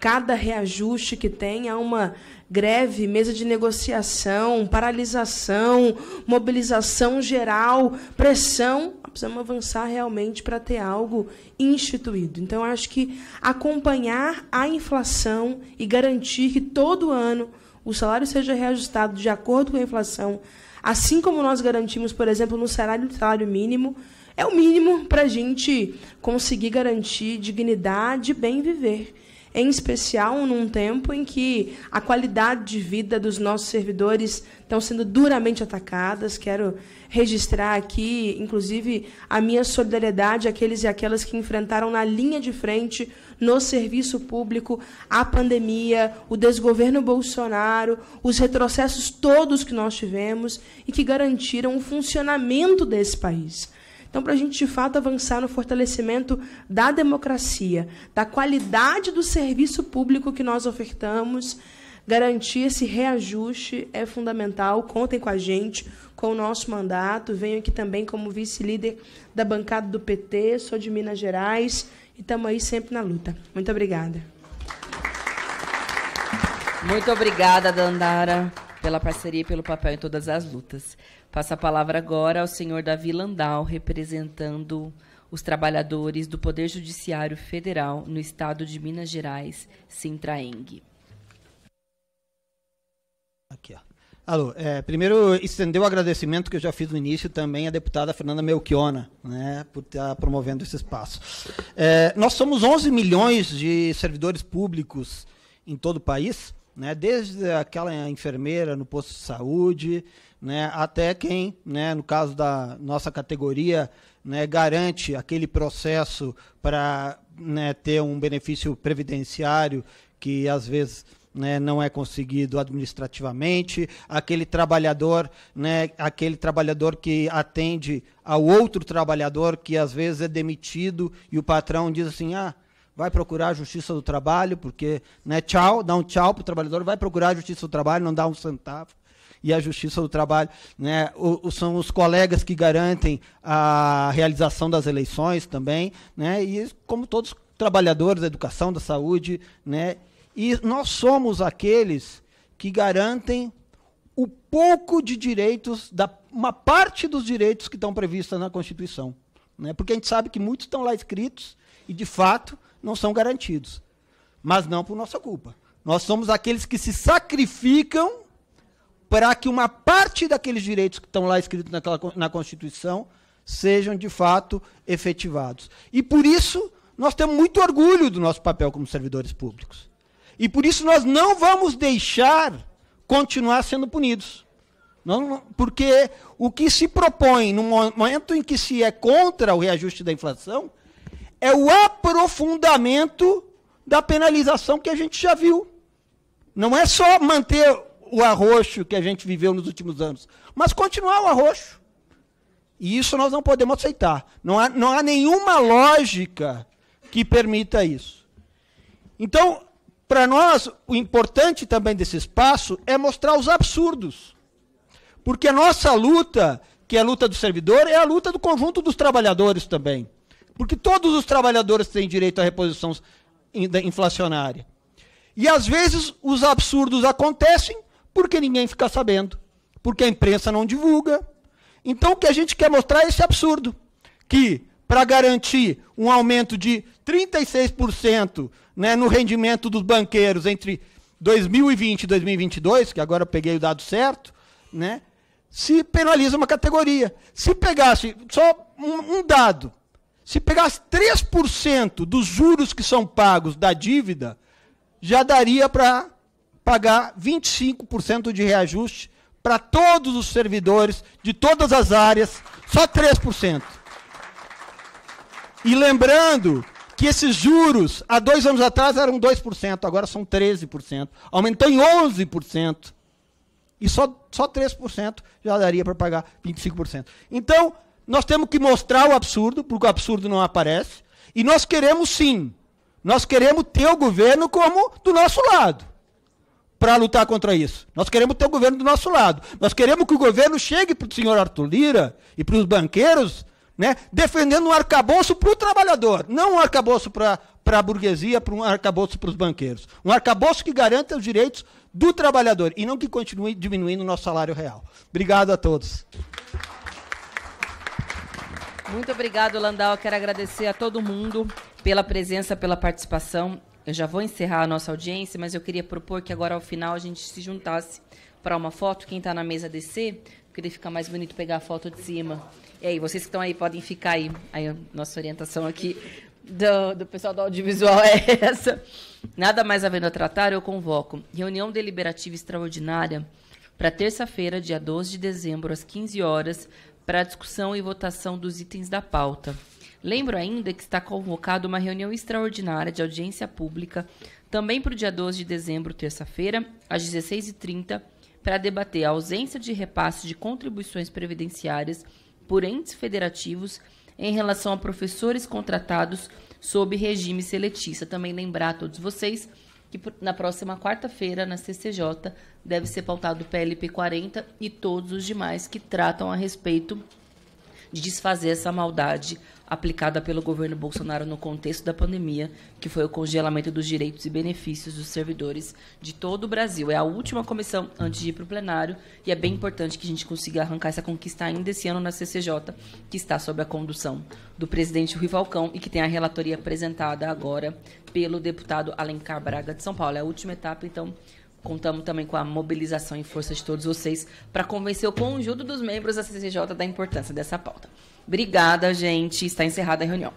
cada reajuste que tem a uma greve, mesa de negociação, paralisação, mobilização geral, pressão. Precisamos avançar realmente para ter algo instituído. Então, acho que acompanhar a inflação e garantir que todo ano o salário seja reajustado de acordo com a inflação, assim como nós garantimos, por exemplo, no salário mínimo, é o mínimo para a gente conseguir garantir dignidade e bem viver. Em especial num tempo em que a qualidade de vida dos nossos servidores estão sendo duramente atacadas. Quero registrar aqui, inclusive, a minha solidariedade àqueles e aquelas que enfrentaram na linha de frente, no serviço público, a pandemia, o desgoverno Bolsonaro, os retrocessos todos que nós tivemos e que garantiram o funcionamento desse país. Então, para a gente, de fato, avançar no fortalecimento da democracia, da qualidade do serviço público que nós ofertamos, garantir esse reajuste é fundamental. Contem com a gente, com o nosso mandato. Venho aqui também como vice-líder da bancada do PT, sou de Minas Gerais e estamos aí sempre na luta. Muito obrigada. Muito obrigada, Dandara, pela parceria e pelo papel em todas as lutas. Passo a palavra agora ao senhor Davi Landau, representando os trabalhadores do Poder Judiciário Federal no estado de Minas Gerais, Sintraeng. Aqui, ó. Alô, primeiro estender o agradecimento que eu já fiz no início também à deputada Fernanda Melchiona, né, por estar promovendo esse espaço. Nós somos 11 milhões de servidores públicos em todo o país, né, desde aquela enfermeira no posto de saúde, né, até quem, né, no caso da nossa categoria, né, garante aquele processo para, né, ter um benefício previdenciário que às vezes, né, não é conseguido administrativamente, aquele trabalhador, né, aquele trabalhador que atende ao outro trabalhador que às vezes é demitido e o patrão diz assim, vai procurar a Justiça do Trabalho, porque, né, tchau, dá um tchau para o trabalhador, vai procurar a Justiça do Trabalho, não dá um centavo. E a Justiça do Trabalho, né, são os colegas que garantem a realização das eleições também, né, e como todos os trabalhadores da educação, da saúde, né, e nós somos aqueles que garantem o pouco de direitos, uma parte dos direitos que estão previstos na Constituição, né, porque a gente sabe que muitos estão lá escritos e, de fato, não são garantidos. mas não por nossa culpa. Nós somos aqueles que se sacrificam para que uma parte daqueles direitos que estão lá escritos na Constituição sejam, de fato, efetivados. E, por isso, nós temos muito orgulho do nosso papel como servidores públicos. E, por isso, nós não vamos deixar continuar sendo punidos. Não, porque o que se propõe, no momento em que se é contra o reajuste da inflação, é o aprofundamento da penalização que a gente já viu. Não é só manter o arroxo que a gente viveu nos últimos anos, mas continuar o arroxo. E isso nós não podemos aceitar. Não há nenhuma lógica que permita isso. Então, para nós, o importante também desse espaço é mostrar os absurdos. Porque a nossa luta, que é a luta do servidor, é a luta do conjunto dos trabalhadores também. Porque todos os trabalhadores têm direito à reposição inflacionária. E, às vezes, os absurdos acontecem porque ninguém fica sabendo, porque a imprensa não divulga. Então, o que a gente quer mostrar é esse absurdo, que, para garantir um aumento de 36%, né, no rendimento dos banqueiros entre 2020 e 2022, que agora eu peguei o dado certo, né, se penaliza uma categoria. Se pegasse, só um dado, se pegasse 3% dos juros que são pagos da dívida, já daria para pagar 25% de reajuste para todos os servidores de todas as áreas, só 3%. E lembrando que esses juros, há 2 anos atrás, eram 2%, agora são 13%. Aumentou em 11%. E só 3% já daria para pagar 25%. Então, nós temos que mostrar o absurdo, porque o absurdo não aparece. E nós queremos, sim, nós queremos ter o governo como do nosso lado, para lutar contra isso. Nós queremos ter o governo do nosso lado. Nós queremos que o governo chegue para o senhor Arthur Lira e para os banqueiros, né, defendendo um arcabouço para o trabalhador, não um arcabouço para a burguesia, para um arcabouço para os banqueiros. Um arcabouço que garanta os direitos do trabalhador e não que continue diminuindo o nosso salário real. Obrigado a todos. Muito obrigado, Landau. Eu quero agradecer a todo mundo pela presença, pela participação. Eu já vou encerrar a nossa audiência, mas eu queria propor que agora, ao final, a gente se juntasse para uma foto. Quem está na mesa descer, porque fica mais bonito pegar a foto de cima. E aí, vocês que estão aí, podem ficar aí. Aí, a nossa orientação aqui do pessoal do audiovisual é essa. Nada mais havendo a tratar, eu convoco reunião deliberativa extraordinária para terça-feira, dia 12 de dezembro, às 15 horas, para discussão e votação dos itens da pauta. Lembro ainda que está convocada uma reunião extraordinária de audiência pública, também para o dia 12 de dezembro, terça-feira, às 16h30, para debater a ausência de repasse de contribuições previdenciárias por entes federativos em relação a professores contratados sob regime seletista. Também lembrar a todos vocês que na próxima quarta-feira, na CCJ, deve ser pautado o PLP 40 e todos os demais que tratam a respeito de desfazer essa maldade aplicada pelo governo Bolsonaro no contexto da pandemia, que foi o congelamento dos direitos e benefícios dos servidores de todo o Brasil. É a última comissão antes de ir para o plenário e é bem importante que a gente consiga arrancar essa conquista ainda esse ano na CCJ, que está sob a condução do presidente Rui Falcão e que tem a relatoria apresentada agora pelo deputado Alencar Braga de São Paulo. É a última etapa, então contamos também com a mobilização e força de todos vocês para convencer o conjunto dos membros da CCJ da importância dessa pauta. Obrigada, gente. Está encerrada a reunião.